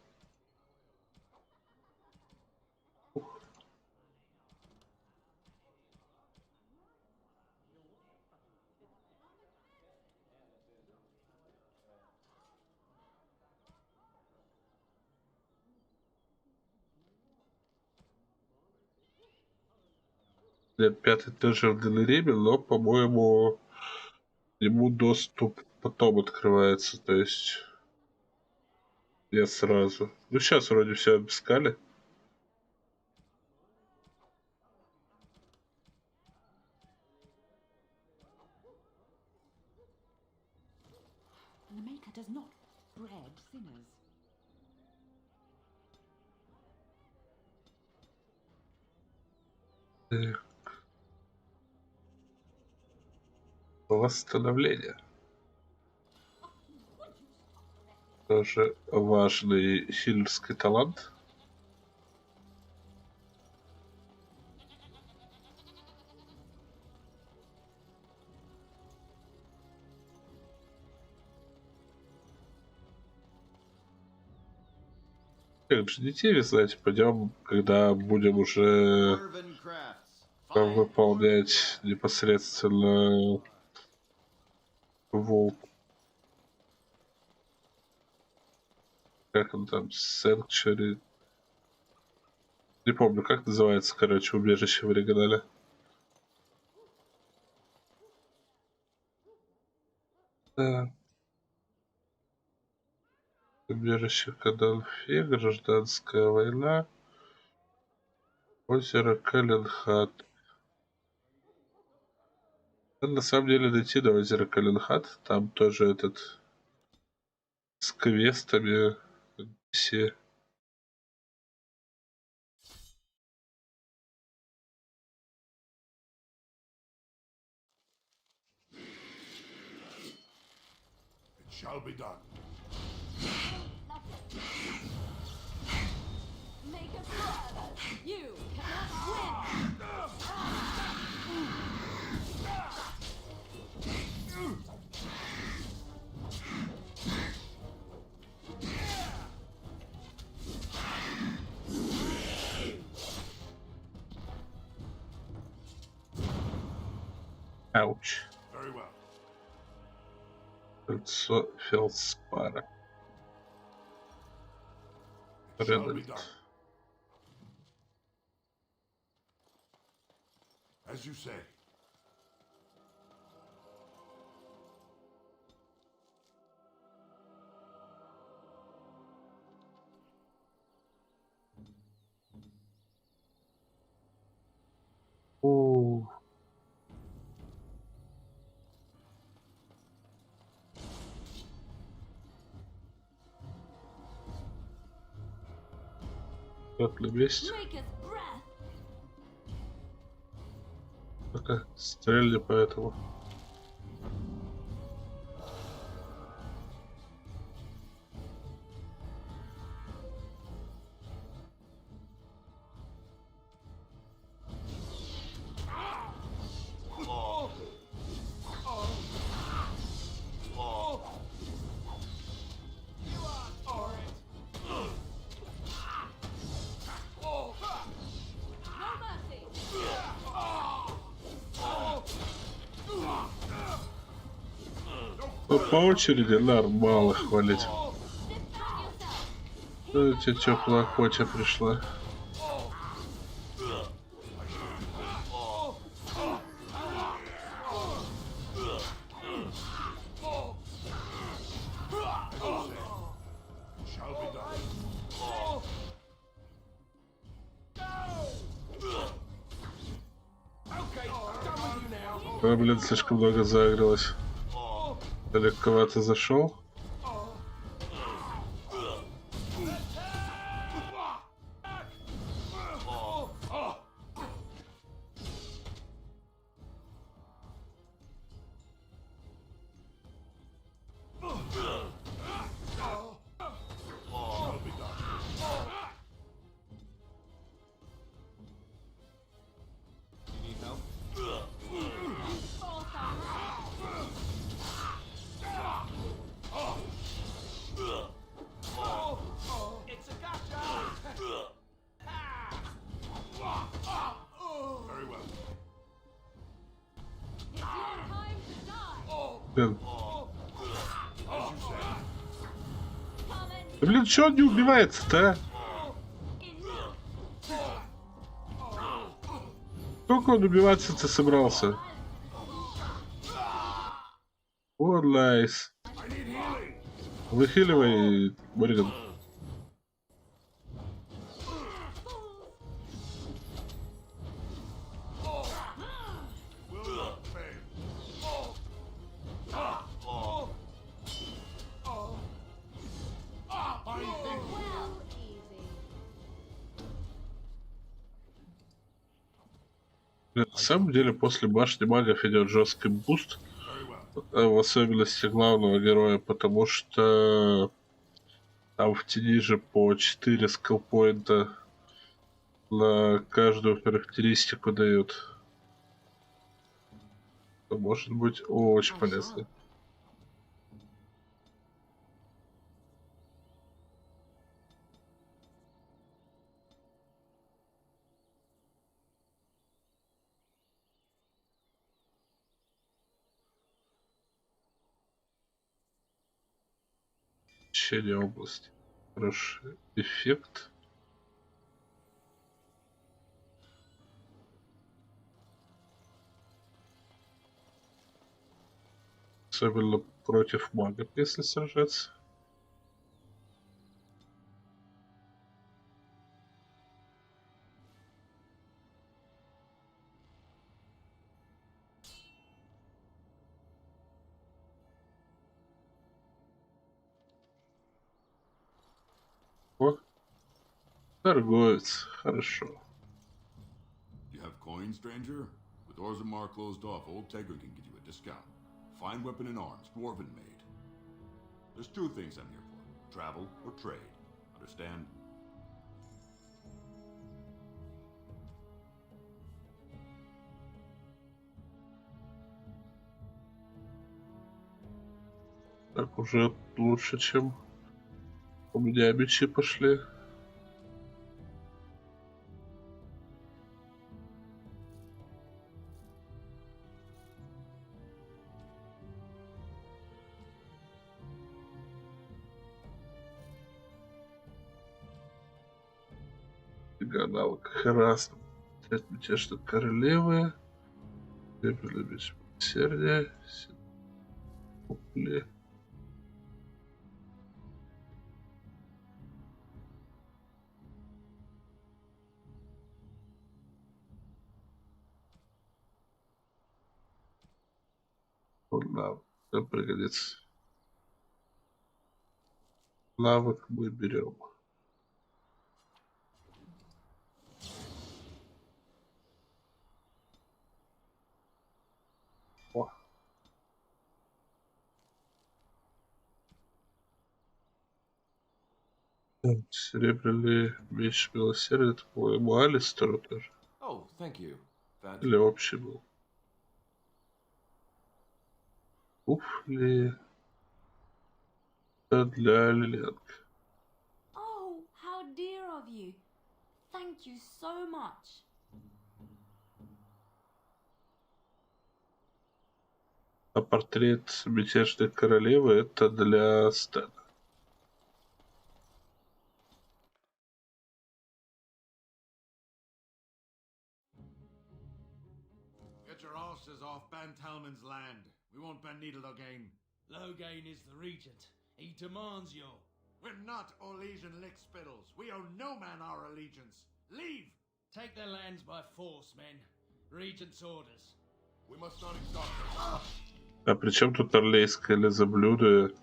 Нет, пятый тоже в Денериме, но, по-моему, ему доступ потом открывается, то есть не сразу. Ну, сейчас вроде все обыскали. The Maker does not bread sinners. Так. Восстановление. Тоже важный хиллерский талант. Как же детей вязать? Пойдем, когда будем уже выполнять непосредственно волк. Как он там? Sanctuary. Не помню, как называется, короче, убежище в оригинале. Да. Убежище Кадалфе, гражданская война, озеро Каленхат. Надо на самом деле дойти до озера Каленхат, там тоже этот с квестами все. It shall be done. Make us brothers. You cannot win. Ауч. Very well. Кольцо Фелспара. Редклифф. As you say. О. Вот на месте. Пока стрельни по этому. Ну, по очереди нормально хвалить. Тебе теплая охота пришла. Блин, слишком много загрелось. Далековато зашел. Блин. Да, блин, чё он не убивается-то, а? Сколько он убиваться-то собрался? О, найс. Выхиливай, Мориган. На самом деле, после башни магов идет жесткий буст, в особенности главного героя, потому что там в тени же по 4 скиллпоинта на каждую характеристику дают. Это может быть очень полезно. Очищение области. Хороший эффект. Особенно против магов, если сражаться. О, торговец, хорошо. You have coins, stranger? With Orzammar closed off, old Tegra can get you a discount. Fine weapon and arms, dwarven made. There's two things I'm here for. Travel or trade. Understand? Так, уже лучше, чем у меня мечи пошли. Гадал, как раз. Мятежной королевы. Серебряный меч милосердия. Купли. Нам пригодится. Навык мы берем. О. Серебряный меч милосердия, это, по-моему, Алистеру тоже. Oh, thank you. That... Или общий был. Туфли. Это для Лиленко. Oh, how dear of you. Thank you so much. А портрет мятежной королевы это для Стэна. Get your horses off Ben Talman's land. We won't bend needle Logain. Logain is the regent. He demands your... We're not Orlesian lickspittles. We owe no man our allegiance. Leave! Take their lands by force, men. Regent's orders. We must not exhaust. А при чем тут орлейское лизоблюдо,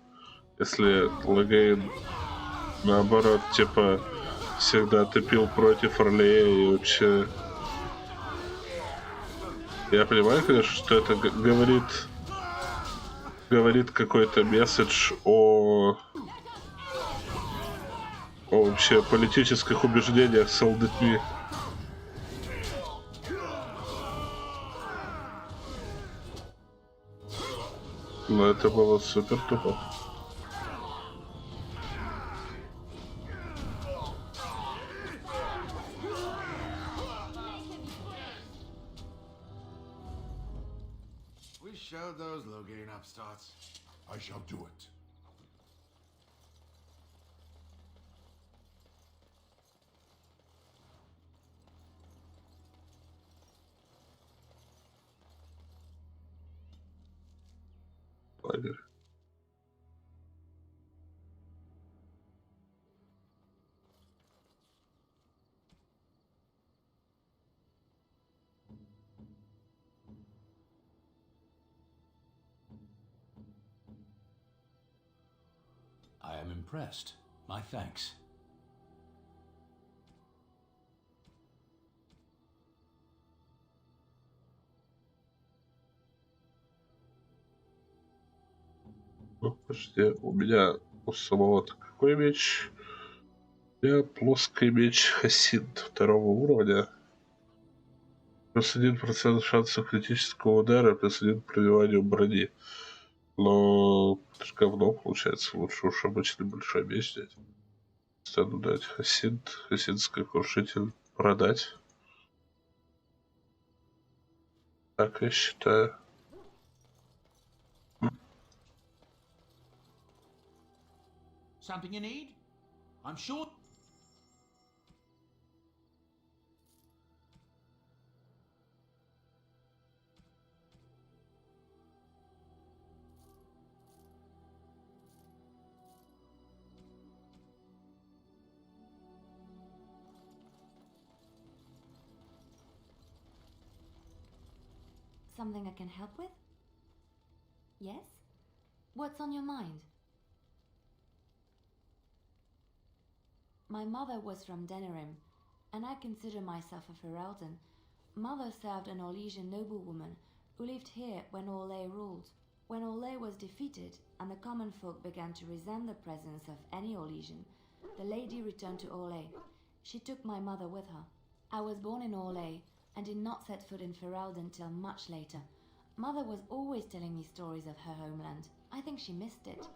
если Логейн наоборот, типа, всегда топил против Орлея и вообще... Я понимаю, конечно, что это говорит какой-то месседж о вообще политических убеждениях солдатни. Но это было супер тупо. We showed those Logain upstarts. I shall do it. Лагерь. I am impressed. My thanks. Ну, подожди, у меня у самого-то какой меч? У меня плоский меч Хасид второго уровня. Плюс 1% шансов критического удара, плюс 1 к пробиванию брони. Но это же говно получается. Лучше уж обычный большой меч взять. Стану дать Хасид, хасидский крушитель продать. Так я считаю. Something you need? I'm sure. Something I can help with? Yes? What's on your mind? My mother was from Deneriме, and I consider myself a Ferelden. Mother served an Orlesian noblewoman who lived here when Orlais ruled. When Orlais was defeated and the common folk began to resent the presence of any Orlesian, the lady returned to Orlais. She took my mother with her. I was born in Orlais and did not set foot in Ferelden till much later. Mother was always telling me stories of her homeland. I think she missed it.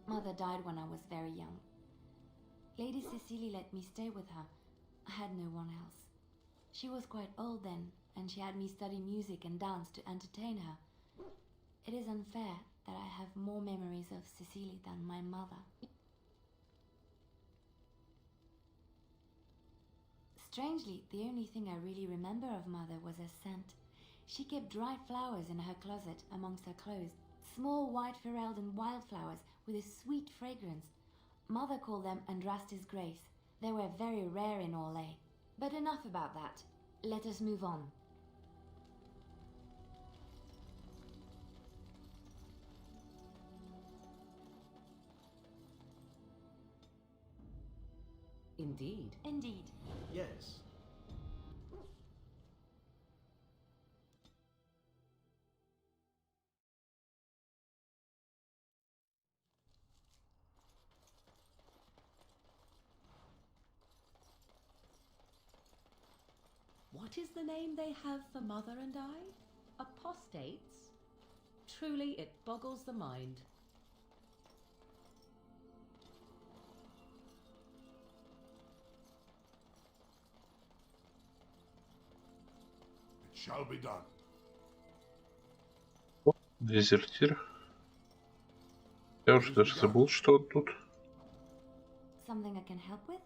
Mother died when I was very young. Lady Cecily let me stay with her. I had no one else. She was quite old then, and she had me study music and dance to entertain her. It is unfair that I have more memories of Cecily than my mother. Strangely, the only thing I really remember of Mother was her scent. She kept dried flowers in her closet amongst her clothes. Small white Ferelden wildflowers with a sweet fragrance. Mother called them Andraste's Grace. They were very rare in Orlais. But enough about that. Let us move on. Indeed. Indeed. Yes. What is the name they have for Mother and I? Apostates? Truly, it boggles the mind. It shall be done. Дезертир. Я уже даже забыл, что он тут. Something I can help with?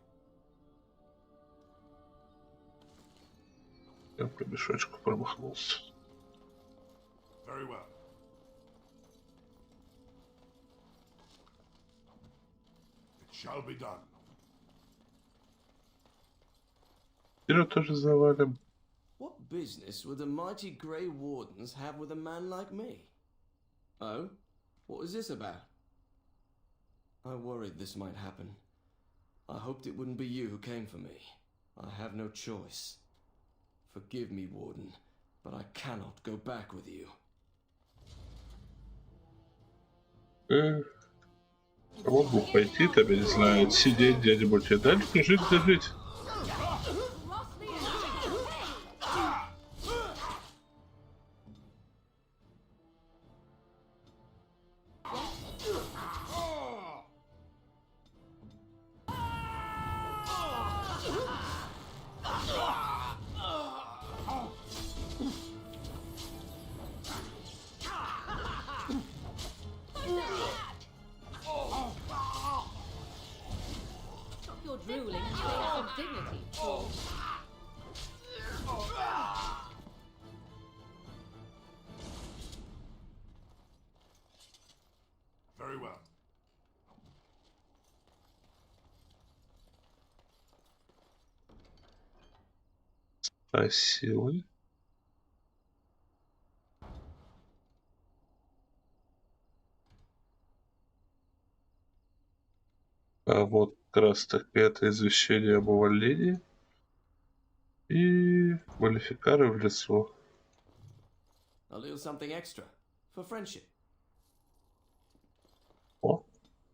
Я по мешочку промахнулся. Very well. It shall be done. Теперь тоже завалим. What business would the mighty Grey Wardens have with a man like me? Oh? What was this about? I worried this might happen. I hoped it wouldn't be you who came for me. I have no choice. Forgive me, Warden, but I cannot go back with you. Мог бы пойти, там, я не знаю, сидеть где-нибудь и дальше жить, дожить. Drooling and show some dignity, Paul. Very well. Силы. А вот как раз таки это извещение об увольнении и квалификары в лесу. A little something extra for friendship. О,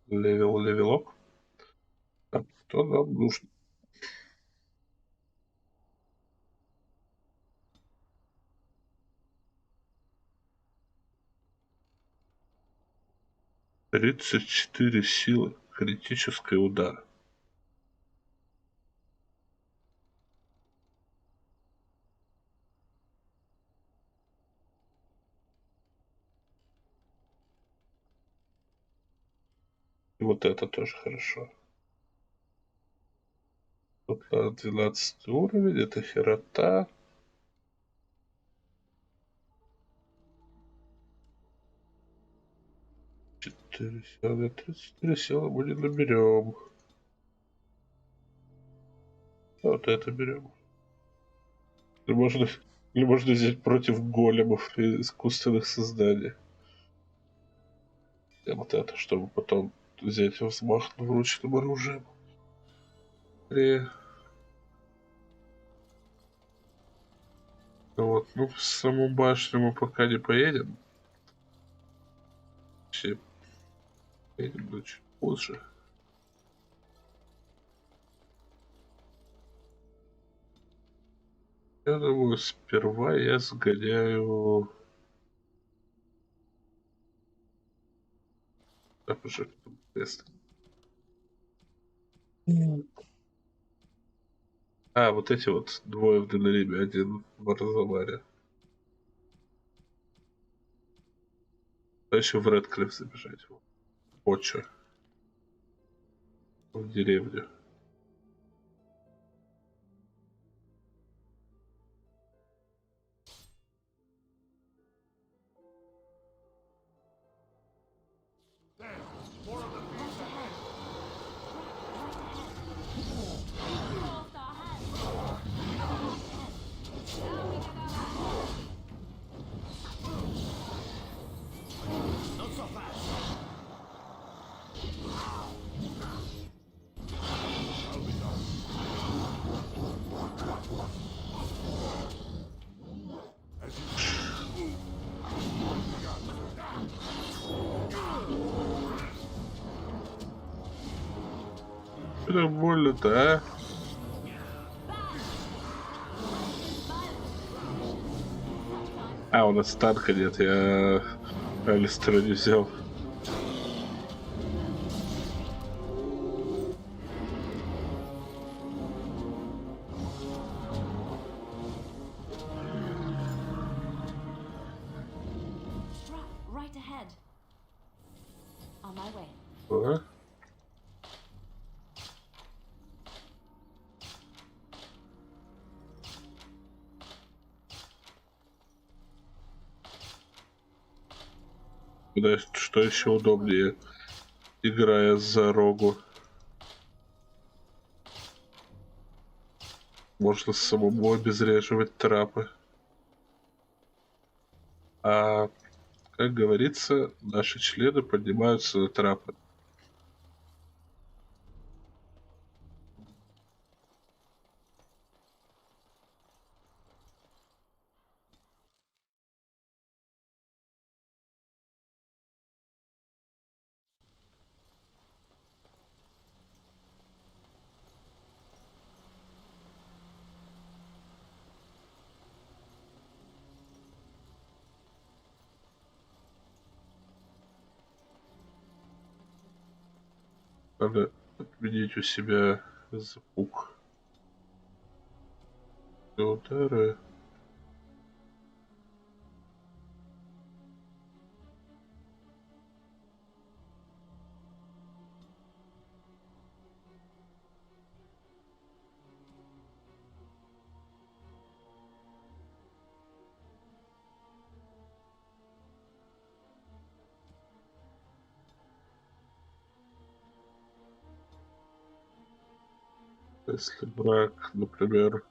левелок. А что нам нужно? Тридцать 34 силы. Критический удар. И вот это тоже хорошо. Тут 12 уровень, это херота. Четыре силы, 34 силы мы не наберем. А вот это берем. Или можно взять против големов и искусственных созданий. И вот это, чтобы потом взять взмах двуручным оружием. И... Вот, ну в саму башню мы пока не поедем. Все поедем, но чуть позже. Я думаю, сперва я сгоняю... Так уже тест. А, вот эти вот двое в Денериме, один в Арзамаре. А еще в Редклифф забежать. Вот что. В деревню. так больно-то, а? А, у нас танка нет, я Алистера не взял. Right ahead. On my way. Ага. Да, что еще удобнее, играя за рогу. Можно самому обезвреживать трапы. А, как говорится, наши члены поднимаются на трапы. Надо отменить у себя звук. Удары. Если брак, например,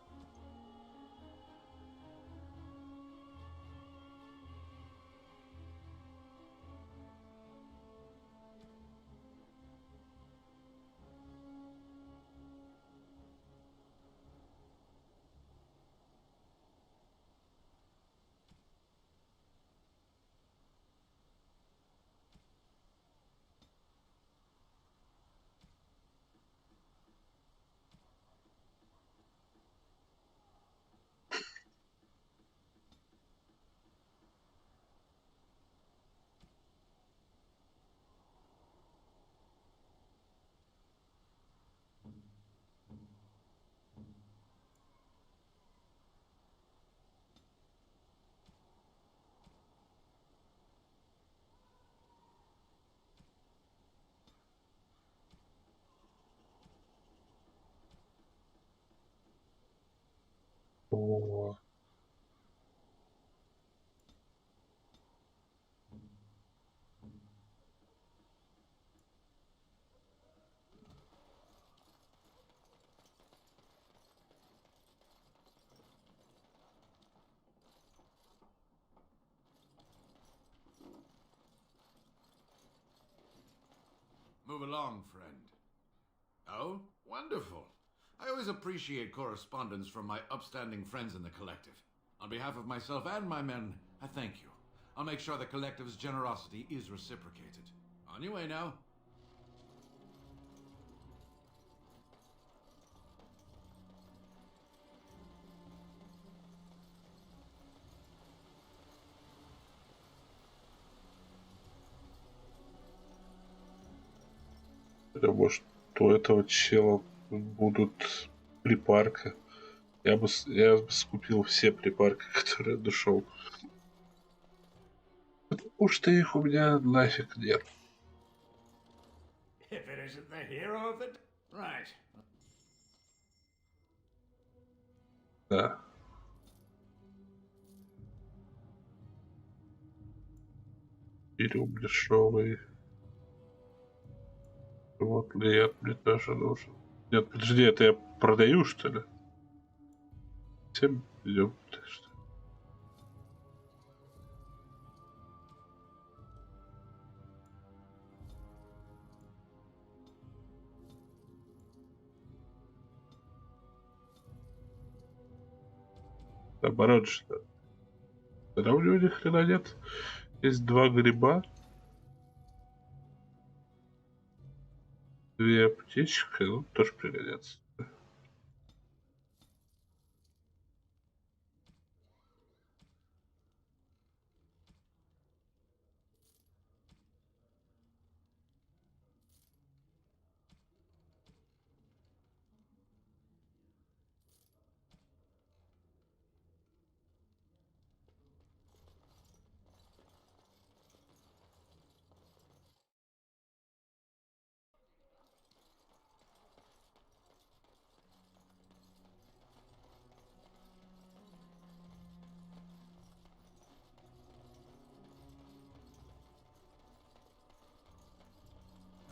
о, Move along, friend. Oh, wonderful. I always appreciate correspondence from my upstanding friends in the collective. On behalf of myself and my men, I thank you. I'll make sure the collective's generosity is reciprocated. On your way now. может, у этого чела будут припарки. Я бы скупил все припарки, которые я нашел. Потому что их у меня нафиг нет. If it isn't the hero of it, right. Да. Берем дешевый. Вот лет мне тоже нужен. Нет, подожди, это я продаю, что ли? Всем идем. Что? Наоборот, что? Тогда у него ни хрена нет. Есть 2 гриба. 2 2 птички, ну, тоже пригодятся.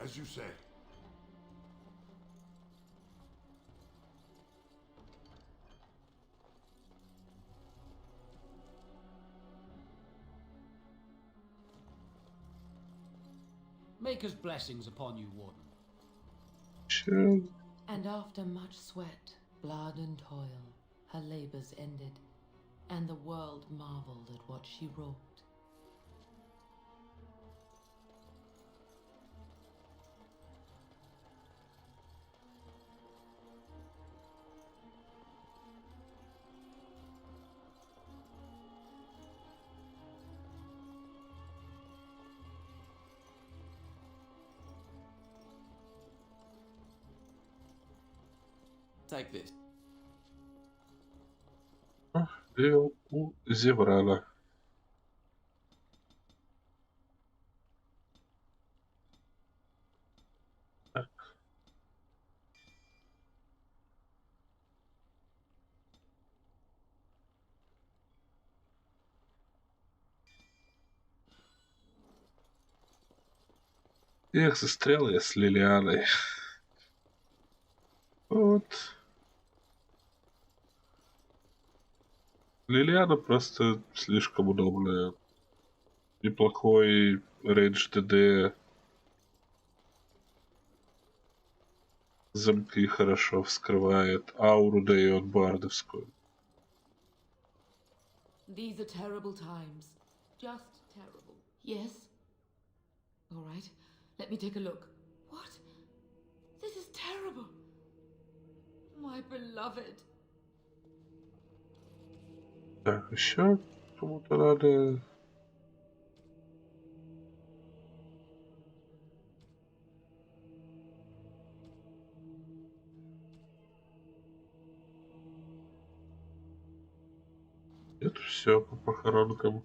As you say. Maker's blessings upon you, Warden. Sure. And after much sweat, blood and toil, her labors ended, and the world marveled at what she wrought. Take this. Лил у Зеврана. Так. Эх, застрял я с Лилианой. Вот. Лилиана просто слишком удобная. Неплохой рейндж ДД. Замки хорошо вскрывает. Ауру дает бардовскую. These are terrible times. Just terrible. Yes? All right. Let me take a look. What? This is terrible. My beloved. Так, еще кому-то надо... Это все по похоронкам.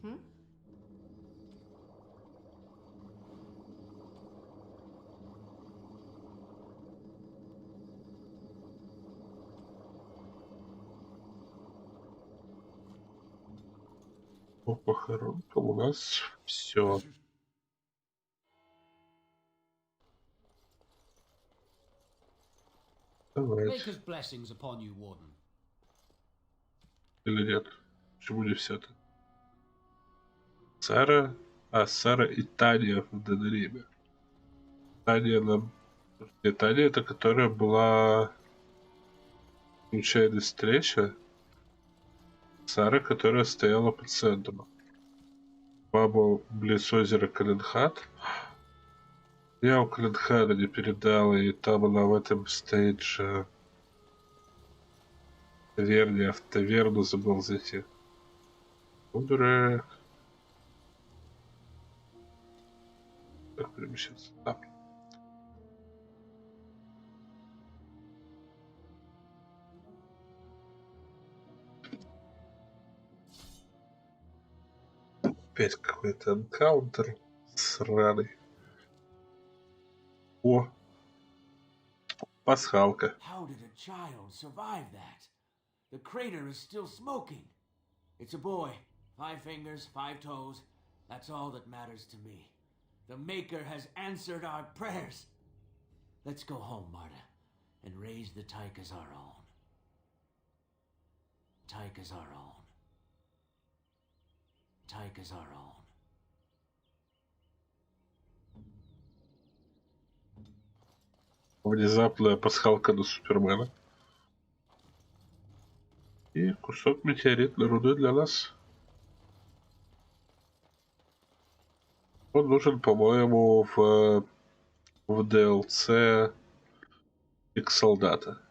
По похоронкам у нас все. Давайте. Maker's blessings upon you, Warden. Или нет? Почему не все-то? Сара... Сара и Таня в Денериме. Таня нам... Таня это которая была... Случайная встреча. Сара, которая стояла по центру. Баба близ озера Калинхат. Я у Калинхада не передала, и там она в этом стоит же... Таверне, в таверну забыл зайти. Дурак. Как перемещаться? Да. Опять какой-то энкаунтер сраный. О! Пасхалка. How did a child survive that? The crater is still smoking. It's a boy. 5 fingers, 5 toes. That's all that matters to me. The Maker has answered our prayers. Let's go home, Marta, and raise the tyke as our own. Tyke as our own. Tyke as our own. Внезапная пасхалка на Супермена. И кусок метеоритной руды для нас. Он нужен, по-моему, в DLC к солдата.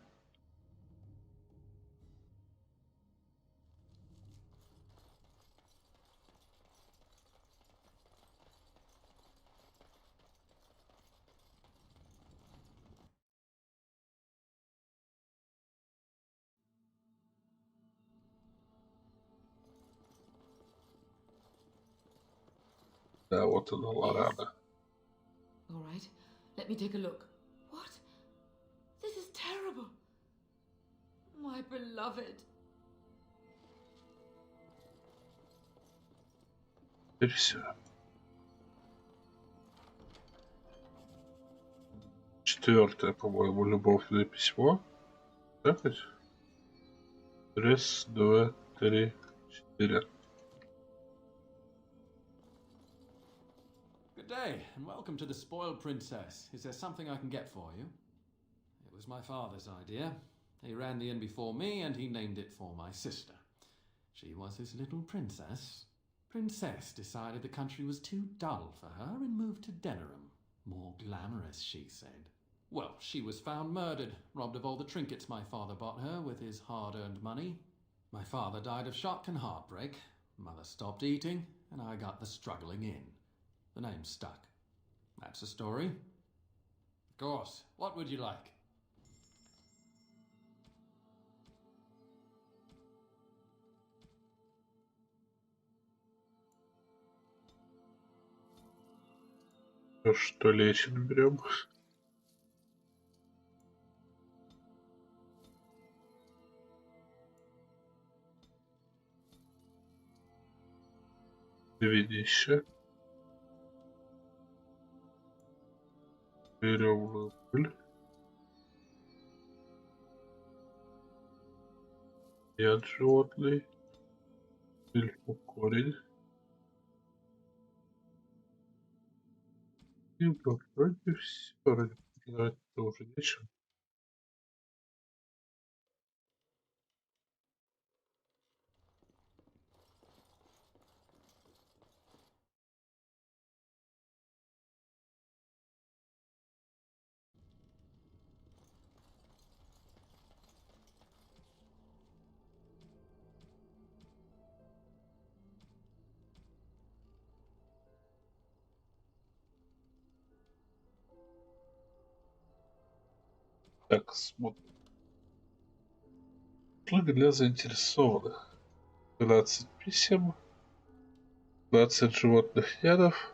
Да, вот она, Лорана. All right, let me take a look. What? This is terrible. My beloved. И все. 4-е, по-моему, любовное письмо. Так ведь? 1, 2, 3, 4. Good day, and welcome to the Spoiled Princess. Is there something I can get for you? It was my father's idea. He ran the inn before me, and he named it for my sister. She was his little princess. Princess decided the country was too dull for her and moved to Deneriме. More glamorous, she said. Well, she was found murdered, robbed of all the trinkets my father bought her with his hard-earned money. My father died of shock and heartbreak. Mother stopped eating, and I got the struggling inn. The name stuck. That's the story. Of course. What would you like? Ну что, лесен берем? Винища. Берем пыль. Яд животный. Эльфу корень. И вроде все. Вроде продавать-то уже нечем. Так, смотрим. Услуги для заинтересованных. 12 писем. 20 животных ядов.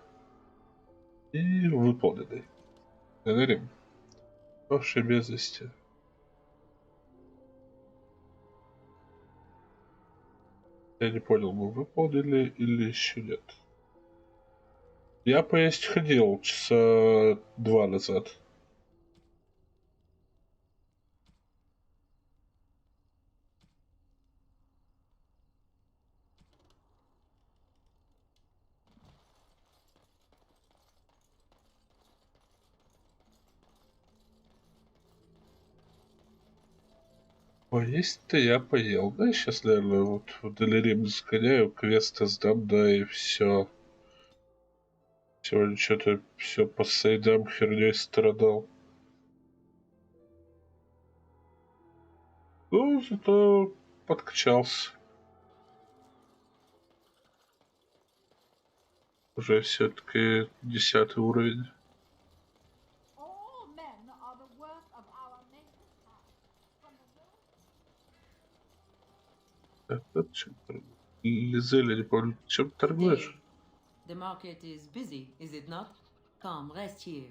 И выполненный. Денериме. Ваши без вести. Я не понял, мы выполнили или еще нет. Я поесть ходил часа 2 назад. Поесть-то я поел, да, сейчас, наверное, вот в Денериме сгоняю, квесты сдам, да, и все. Сегодня что-то все по сайдам херней страдал. Ну, зато подкачался. Уже все-таки 10 уровень. All men are the work of our maker's hand. From the Так, чем Лизель, не помню, чем торгуешь? The market is busy, is it not? Come, rest here.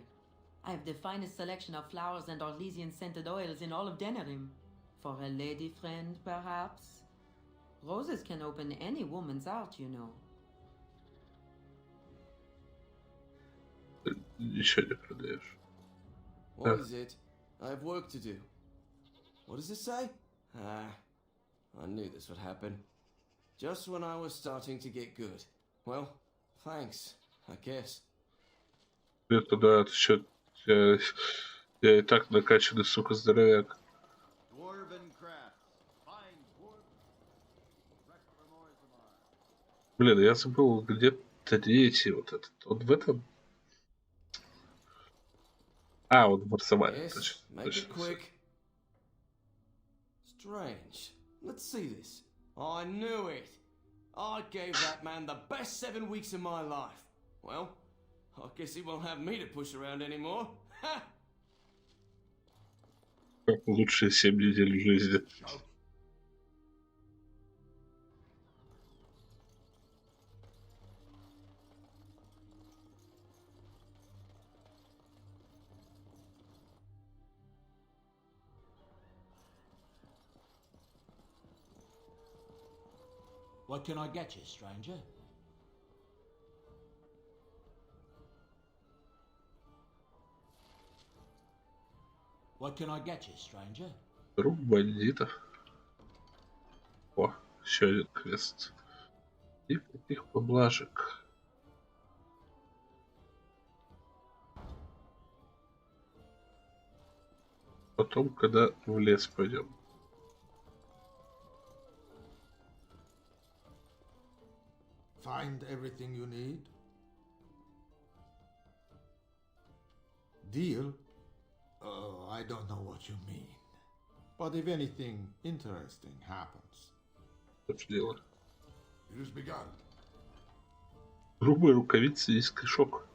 I have the finest selection of flowers and Orlesian scented oils in all of Deneriме. For a lady friend, perhaps? Roses can open any woman's heart, you know. Ничего не продаешь. What is it? I have work to do. What does it say? I knew this would happen. Just when I was starting to get good. Well, thanks, I guess. Это да, это что? Я и так накачанный, сука, здоровяк. Блин, я забыл, где третий вот этот. Он в этом? А, он в Арсамаре, Yes, точно. make it quick. Strange. Let's see this. I knew it. I gave that man the best 7 weeks of my life. Well, I guess he won't have me to push around anymore. Ha! Лучшие 7 недель в жизни. What can I get you, stranger? What can I get you, stranger? Друг бандитов. О, еще один квест. Никаких поблажек. Потом, когда в лес пойдем. Find everything you need? Deal? Oh, I don't know what you mean. But if anything interesting happens... Что дело? It has begun. Грубые рукавицы и корешок.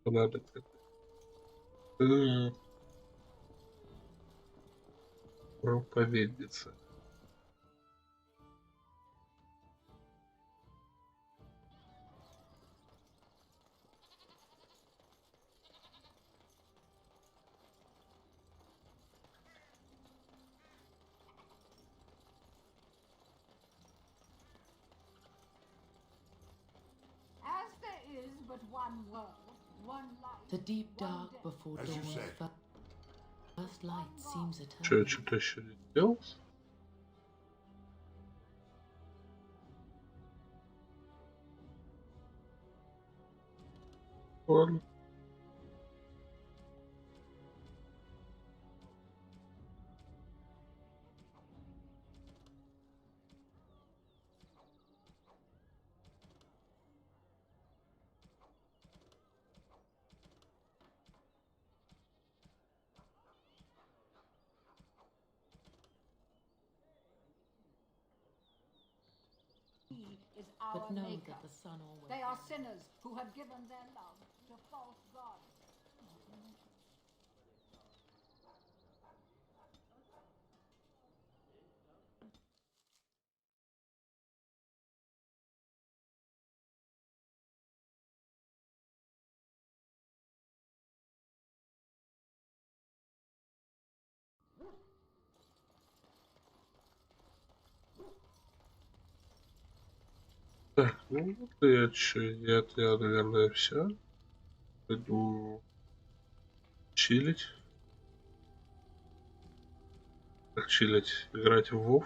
Надо. Проповедница. As there is but one world, one life. The deep dark before As you dawn. say. First light seems eternal. Что, что-то еще не сделал? Ладно. Is our But know maker. that the sun always They are sinners who have given their love to false gods. Так, ну вот я что, я, наверное, все. Пойду чилить. Как чилить? Играть в WoW.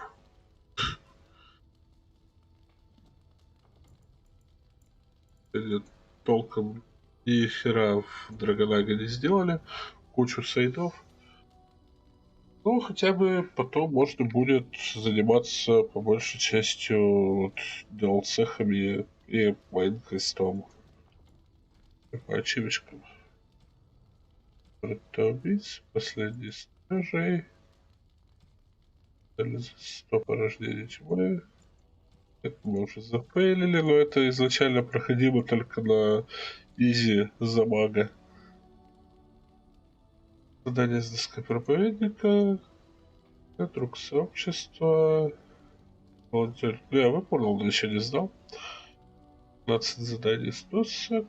Толком ни хера в Драгонага не сделали. Кучу сайдов. Ну, хотя бы потом можно будет заниматься по большей частью вот, DLC-хами и Майнквестом. По ачивочкам. Убийц, последний стражей. 100 порождений тьмы. Это мы уже запейлили, но это изначально проходимо только на изи за мага. Задание с доской проповедника. Друг сообщества. Волонтер. Ну, я выполнил, но еще не сдал. 15 заданий с досок.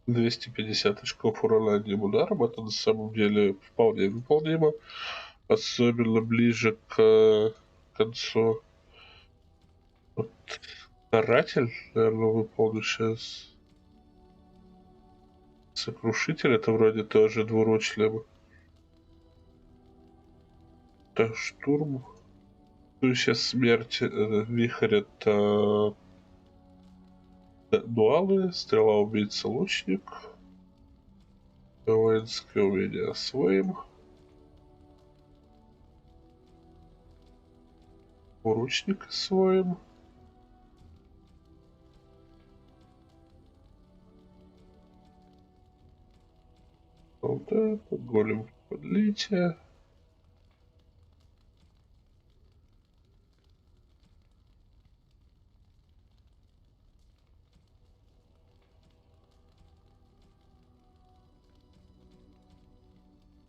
$250 очков урона одним ударом. Это на самом деле вполне выполнимо. Особенно ближе к концу. Вот. Старатель, наверное, выполню сейчас. Сокрушитель, это вроде тоже двуручный. Это штурм. Ну, сейчас смерть, вихрь, это дуалы, стрела, убийца, лучник. Воинские умения освоим. Двуручник освоим. Вот это, голем подлития.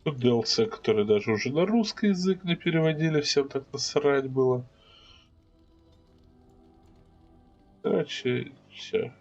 Тут DLC, которые даже уже на русский язык не переводили, всем так насрать было. Короче, все.